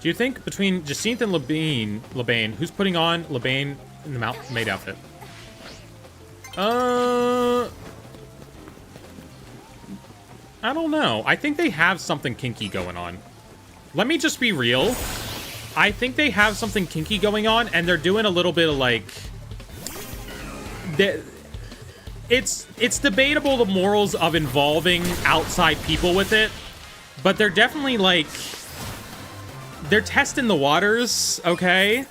Do you think between Jacinth and Labane, who's putting on Labane in the maid outfit? I don't know. I think they have something kinky going on. Let me just be real. I think they have something kinky going on, and they're doing a little bit of, like... It's debatable, the morals of involving outside people with it, but they're definitely, like... They're testing the waters, okay?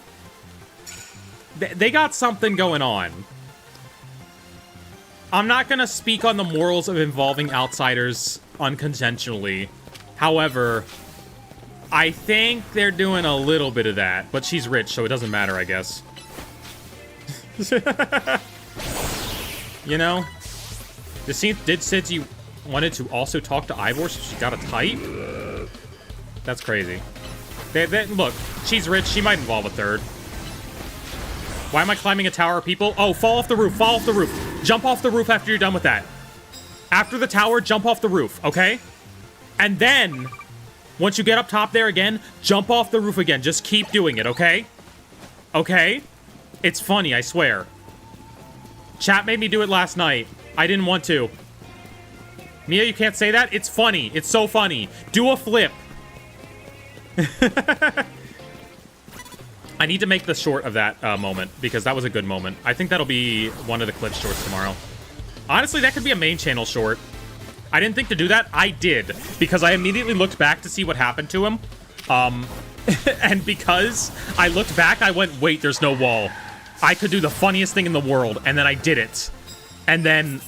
They got something going on. I'm not gonna speak on the morals of involving outsiders unconsensually. However, I think they're doing a little bit of that. But she's rich, so it doesn't matter, I guess. You know? Jacinth did say she wanted to also talk to Ivor, so she got a type? That's crazy. Look, she's rich. She might involve a third. Why am I climbing a tower of people? Oh, fall off the roof. Fall off the roof. Jump off the roof after you're done with that. After the tower, jump off the roof, okay? And then, once you get up top there again, jump off the roof again. Just keep doing it, okay? Okay? It's funny, I swear. Chat made me do it last night. I didn't want to. Mia, you can't say that? It's funny. It's so funny. Do a flip. I need to make the short of that moment, because that was a good moment. I think that'll be one of the clip shorts tomorrow. Honestly, that could be a main channel short. I didn't think to do that. I did, because I immediately looked back to see what happened to him. And because I looked back, I went, wait, there's no wall. I could do the funniest thing in the world, and then I did it. And then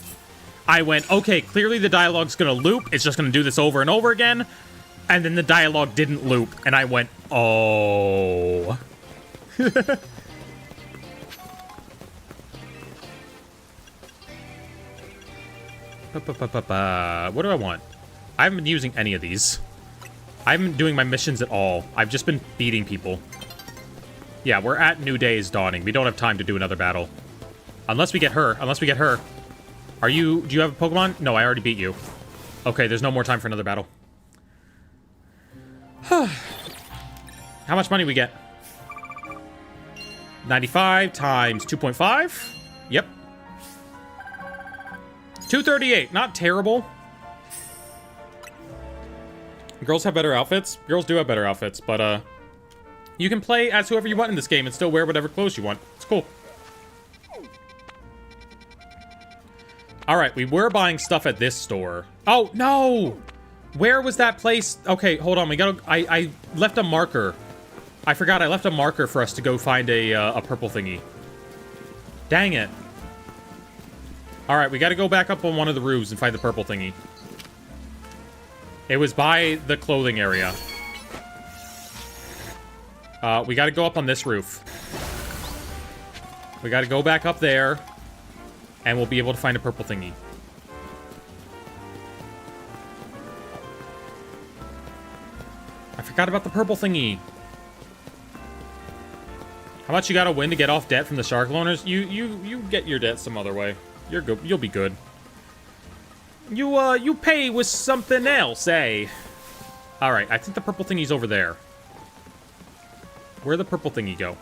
I went, okay, clearly the dialogue's gonna loop. It's just gonna do this over and over again. And then the dialogue didn't loop, and I went, oh. What do I want? I haven't been using any of these. I haven't been doing my missions at all. I've just been beating people. Yeah, we're at New Day is dawning. We don't have time to do another battle. Unless we get her. Unless we get her. Do you have a Pokemon? No, I already beat you. Okay, there's no more time for another battle. How much money we get? 95 times 2.5? Yep. 238. Not terrible. Girls have better outfits? Girls do have better outfits, but, you can play as whoever you want in this game and still wear whatever clothes you want. It's cool. Alright, we were buying stuff at this store. Oh, no! Where was that place? Okay, hold on. We gotta... I left a marker. I forgot I left a marker for us to go find a purple thingy. Dang it. Alright, we gotta go back up on one of the roofs and find the purple thingy. It was by the clothing area. We gotta go up on this roof. We gotta go back up there. And we'll be able to find a purple thingy. I forgot about the purple thingy. How much you gotta win to get off debt from the shark loaners? You get your debt some other way. You're good. You'll be good. You pay with something else, eh? Alright, I think the purple thingy's over there. Where'd the purple thingy go?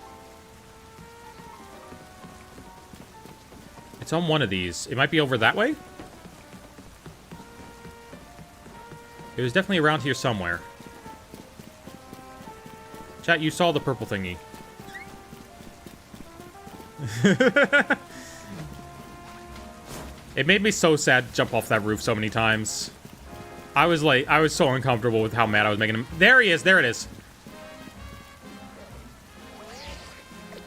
It's on one of these. It might be over that way? It was definitely around here somewhere. Chat, you saw the purple thingy. It made me so sad to jump off that roof so many times. I was so uncomfortable with how mad I was making him. There he is. There it is.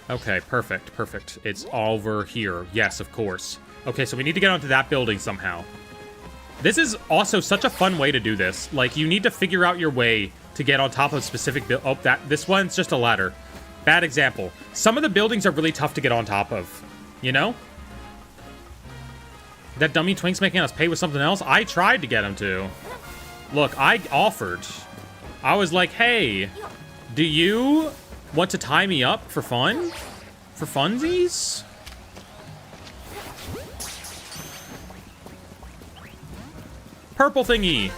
Okay, perfect, perfect. It's over here. Yes, of course. Okay, so we need to get onto that building somehow. This is also such a fun way to do this. Like, you need to figure out your way to get on top of specific this one's just a ladder. Bad example. Some of the buildings are really tough to get on top of. You know? That dummy Twink's making us pay with something else? I tried to get him to. Look, I offered. I was like, hey, do you want to tie me up for fun? For funsies? Purple thingy.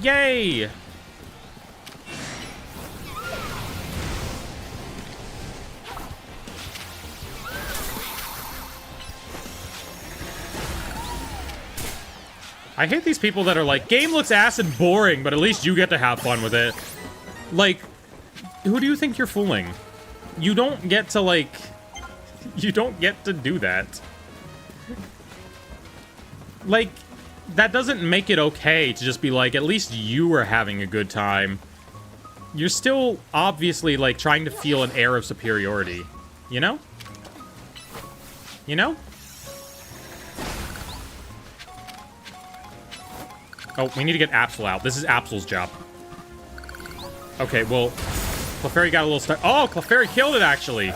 Yay! I hate these people that are like, game looks ass and boring, but at least you get to have fun with it. Like, who do you think you're fooling? You don't get to, like... You don't get to do that. Like, that doesn't make it okay to just be like, at least you were having a good time. You're still, obviously, like, trying to feel an air of superiority. You know? You know? Oh, we need to get Absol out. This is Absol's job. Okay, well... Clefairy got a little stuck. Oh, Clefairy killed it, actually.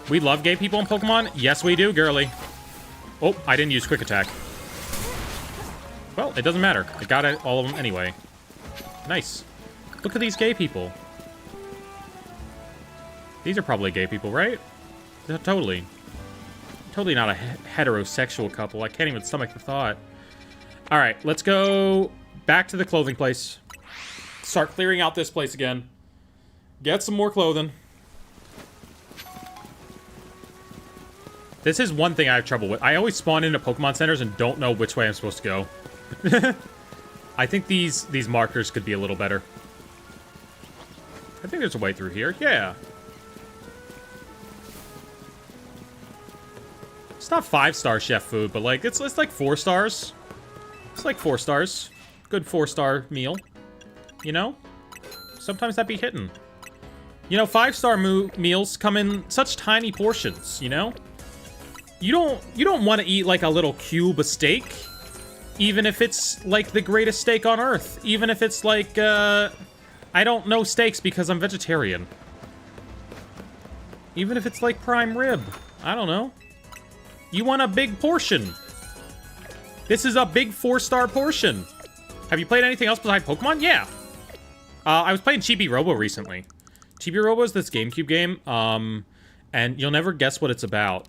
We love gay people in Pokemon? Yes, we do, girly. Oh, I didn't use Quick Attack. Well, it doesn't matter. It got all of them anyway. Nice. Look at these gay people. These are probably gay people, right? Totally. Totally not a heterosexual couple. I can't even stomach the thought. Alright, let's go back to the clothing place. Start clearing out this place again. Get some more clothing. This is one thing I have trouble with. I always spawn into Pokemon centers and don't know which way I'm supposed to go. I think these markers could be a little better. I think there's a way through here. Yeah. It's not 5-star chef food, but like it's like 4 stars. It's like 4 stars. Good 4-star meal. You know? Sometimes that be hitting. You know, 5-star meals come in such tiny portions, you know? You don't want to eat like a little cube of steak, even if it's like the greatest steak on earth. Even if it's like, I don't know steaks because I'm vegetarian. Even if it's like prime rib. I don't know. You want a big portion. This is a big 4-star portion. Have you played anything else besides Pokemon? Yeah. I was playing Chibi Robo recently. Chibi Robo is this GameCube game, and you'll never guess what it's about.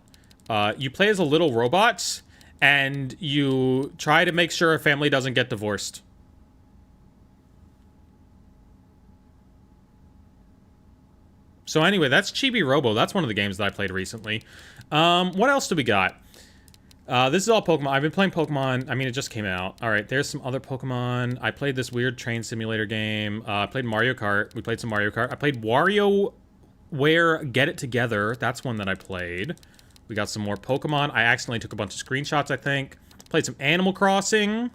You play as a little robot, and you try to make sure a family doesn't get divorced. So anyway, that's Chibi Robo. That's one of the games that I played recently. What else do we got? This is all Pokemon. I've been playing Pokemon. I mean, it just came out. All right, there's some other Pokemon. I played this weird train simulator game. I played Mario Kart. We played some Mario Kart. I played WarioWare Get It Together. That's one that I played. We got some more Pokemon. I accidentally took a bunch of screenshots, I think. Played some Animal Crossing.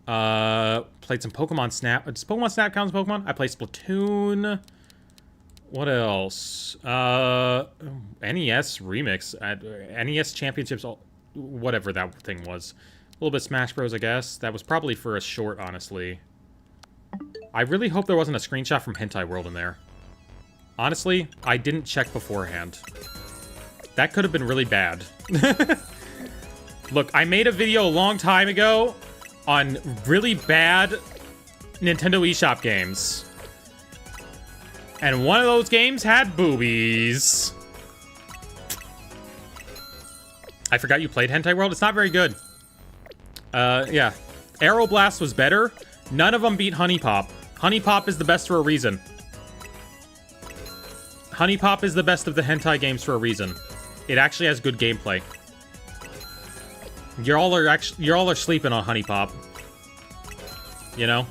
Played some Pokemon Snap. Does Pokemon Snap count as Pokemon? I played Splatoon. What else? NES Remix. NES Championships, whatever that thing was. A little bit Smash Bros, I guess. That was probably for a short, honestly. I really hope there wasn't a screenshot from Hentai World in there. Honestly, I didn't check beforehand. That could have been really bad. Look, I made a video a long time ago on really bad Nintendo eShop games. And one of those games had boobies. I forgot you played Hentai World. It's not very good. Yeah. Aeroblast was better. None of them beat Honey Pop. Honey Pop is the best for a reason. Honey Pop is the best of the hentai games for a reason. It actually has good gameplay. You're all are sleeping on Honey Pop. You know?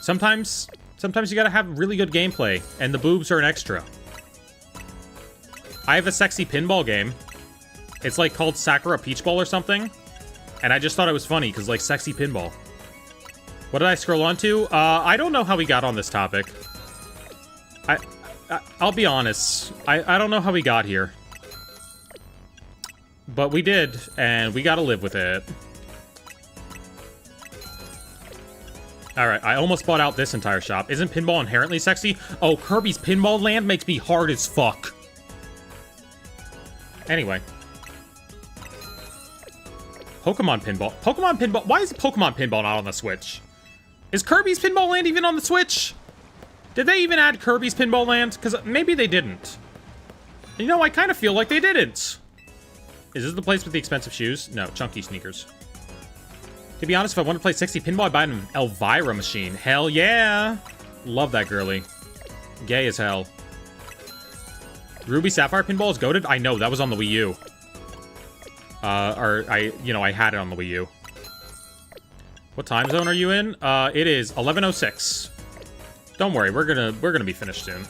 Sometimes you gotta have really good gameplay, and the boobs are an extra. I have a sexy pinball game. It's like called Sakura Peach Ball or something. And I just thought it was funny, because like sexy pinball. What did I scroll on to? I don't know how we got on this topic. I'll be honest. I don't know how we got here. But we did, and we gotta live with it. Alright, I almost bought out this entire shop. Isn't pinball inherently sexy? Oh, Kirby's Pinball Land makes me hard as fuck. Anyway. Pokemon Pinball. Pokemon Pinball. Why is Pokemon Pinball not on the Switch? Is Kirby's Pinball Land even on the Switch? Did they even add Kirby's Pinball Land? Because maybe they didn't. You know, I kind of feel like they didn't. Is this the place with the expensive shoes? No, chunky sneakers. To be honest, if I want to play sexy pinball, I'd buy an Elvira machine. Hell yeah! Love that girly. Gay as hell. Ruby Sapphire Pinball is goated? I know, that was on the Wii U. I had it on the Wii U. What time zone are you in? It is 11:06. Don't worry, we're gonna be finished soon.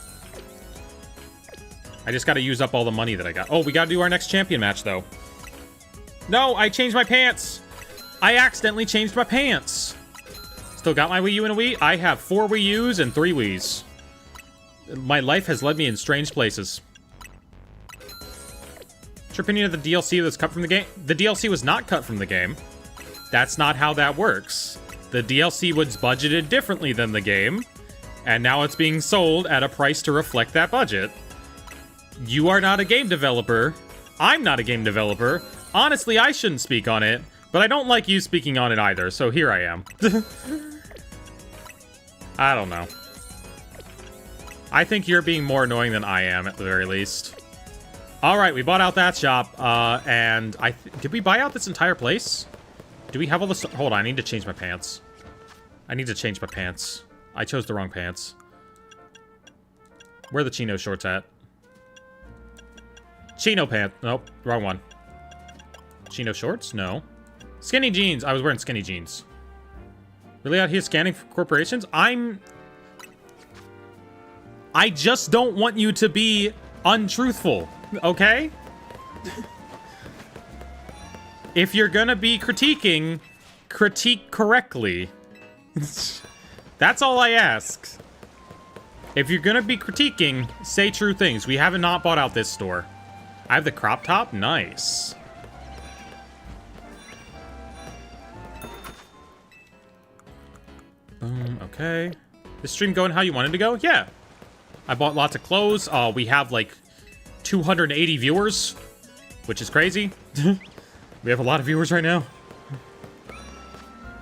I just gotta use up all the money that I got. Oh, we gotta do our next champion match, though. No, I changed my pants! I accidentally changed my pants! Still got my Wii U and a Wii? I have 4 Wii U's and 3 Wii's. My life has led me in strange places. What's your opinion of the DLC that's cut from the game? The DLC was not cut from the game. That's not how that works. The DLC was budgeted differently than the game, and now it's being sold at a price to reflect that budget. You are not a game developer. I'm not a game developer. Honestly, I shouldn't speak on it, but I don't like you speaking on it either, so here I am. I don't know. I think you're being more annoying than I am, at the very least. Alright, we bought out that shop, and did we buy out this entire place? Do we have all this? Hold on, I need to change my pants. I need to change my pants. I chose the wrong pants. Where are the chino shorts at? Chino pants. Nope, wrong one. Chino shorts? No. Skinny jeans. I was wearing skinny jeans. Really out here scanning for corporations? I just don't want you to be untruthful, okay? If you're gonna be critiquing, critique correctly. That's all I ask. If you're gonna be critiquing, say true things. We haven't not bought out this store. I have the crop top? Nice. Boom, okay. This stream going how you wanted to go? Yeah. I bought lots of clothes. We have like 280 viewers, which is crazy. We have a lot of viewers right now.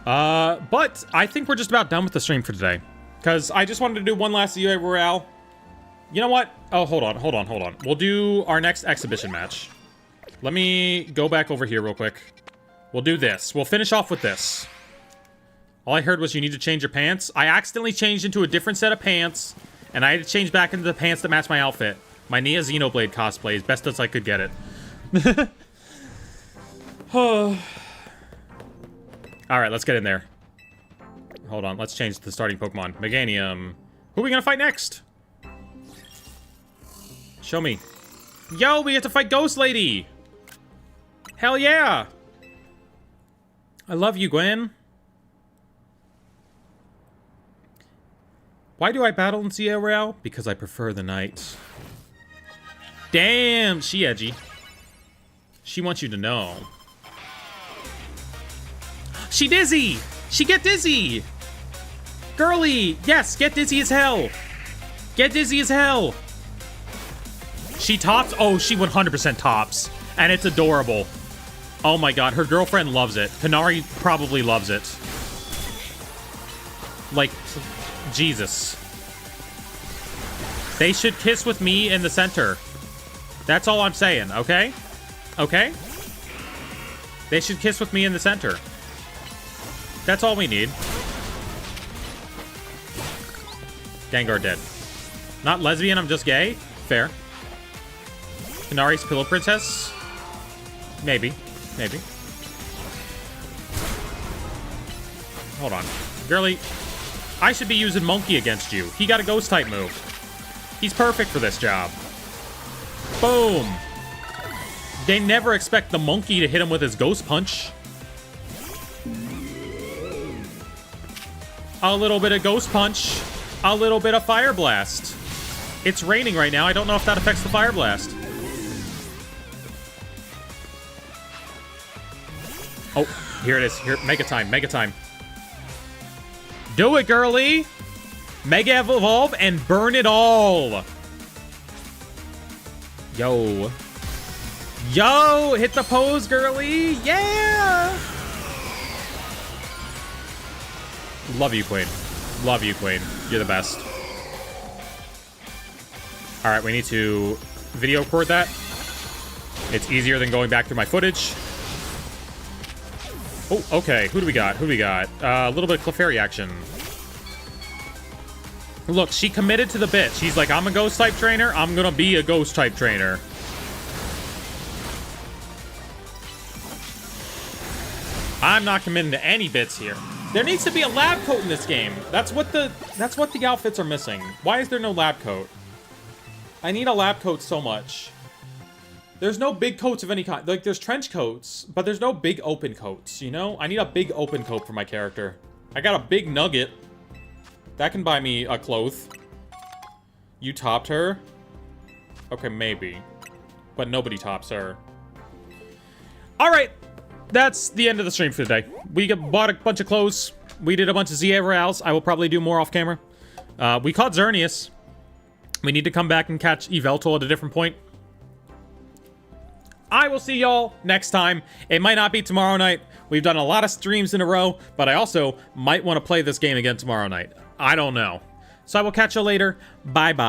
But I think we're just about done with the stream for today. Because I just wanted to do one last UA Royale. You know what? Oh, hold on. We'll do our next exhibition match. Let me go back over here real quick. We'll do this. We'll finish off with this. All I heard was you need to change your pants. I accidentally changed into a different set of pants, and I had to change back into the pants that match my outfit. My Nia Xenoblade cosplay, as best as I could get it. Alright, let's get in there. Hold on, let's change the starting Pokemon. Meganium. Who are we gonna fight next? Show me. Yo, we get to fight Ghost Lady! Hell yeah! I love you, Gwen. Why do I battle in CA Royale? Because I prefer the night. Damn, she edgy. She wants you to know. She dizzy! She get dizzy! Girly! Yes, get dizzy as hell! Get dizzy as hell! She tops? Oh, she 100% tops. And it's adorable. Oh my god, her girlfriend loves it. Kanari probably loves it. Like, Jesus. They should kiss with me in the center. That's all I'm saying, okay? Okay? They should kiss with me in the center. That's all we need. Gengar dead. Not lesbian, I'm just gay? Fair. Kanari's Pillow Princess? Maybe. Maybe. Hold on. Girly, I should be using Monkey against you. He got a ghost type move. He's perfect for this job. Boom. They never expect the monkey to hit him with his ghost punch. A little bit of ghost punch. A little bit of fire blast. It's raining right now. I don't know if that affects the fire blast. Oh, here it is. Here, Mega time. Mega time. Do it, girly. Mega Evolve and burn it all. Yo. Yo, hit the pose, girly. Yeah. Love you, Queen. Love you, Queen. You're the best. All right, we need to video record that. It's easier than going back through my footage. Oh, okay. Who do we got? Who do we got? A little bit of Clefairy action. Look, she committed to the bit. She's like, I'm a ghost-type trainer. I'm gonna be a ghost-type trainer. I'm not committing to any bits here. There needs to be a lab coat in this game. That's what the outfits are missing. Why is there no lab coat? I need a lab coat so much. There's no big coats of any kind. Like, there's trench coats, but there's no big open coats, you know? I need a big open coat for my character. I got a big nugget. That can buy me a cloth. You topped her? Okay, maybe. But nobody tops her. Alright. That's the end of the stream for today. We bought a bunch of clothes. We did a bunch of ZA Royales. I will probably do more off camera. We caught Xerneas. We need to come back and catch Yveltal at a different point. I will see y'all next time. It might not be tomorrow night. We've done a lot of streams in a row, but I also might want to play this game again tomorrow night. I don't know. So I will catch you later. Bye-bye.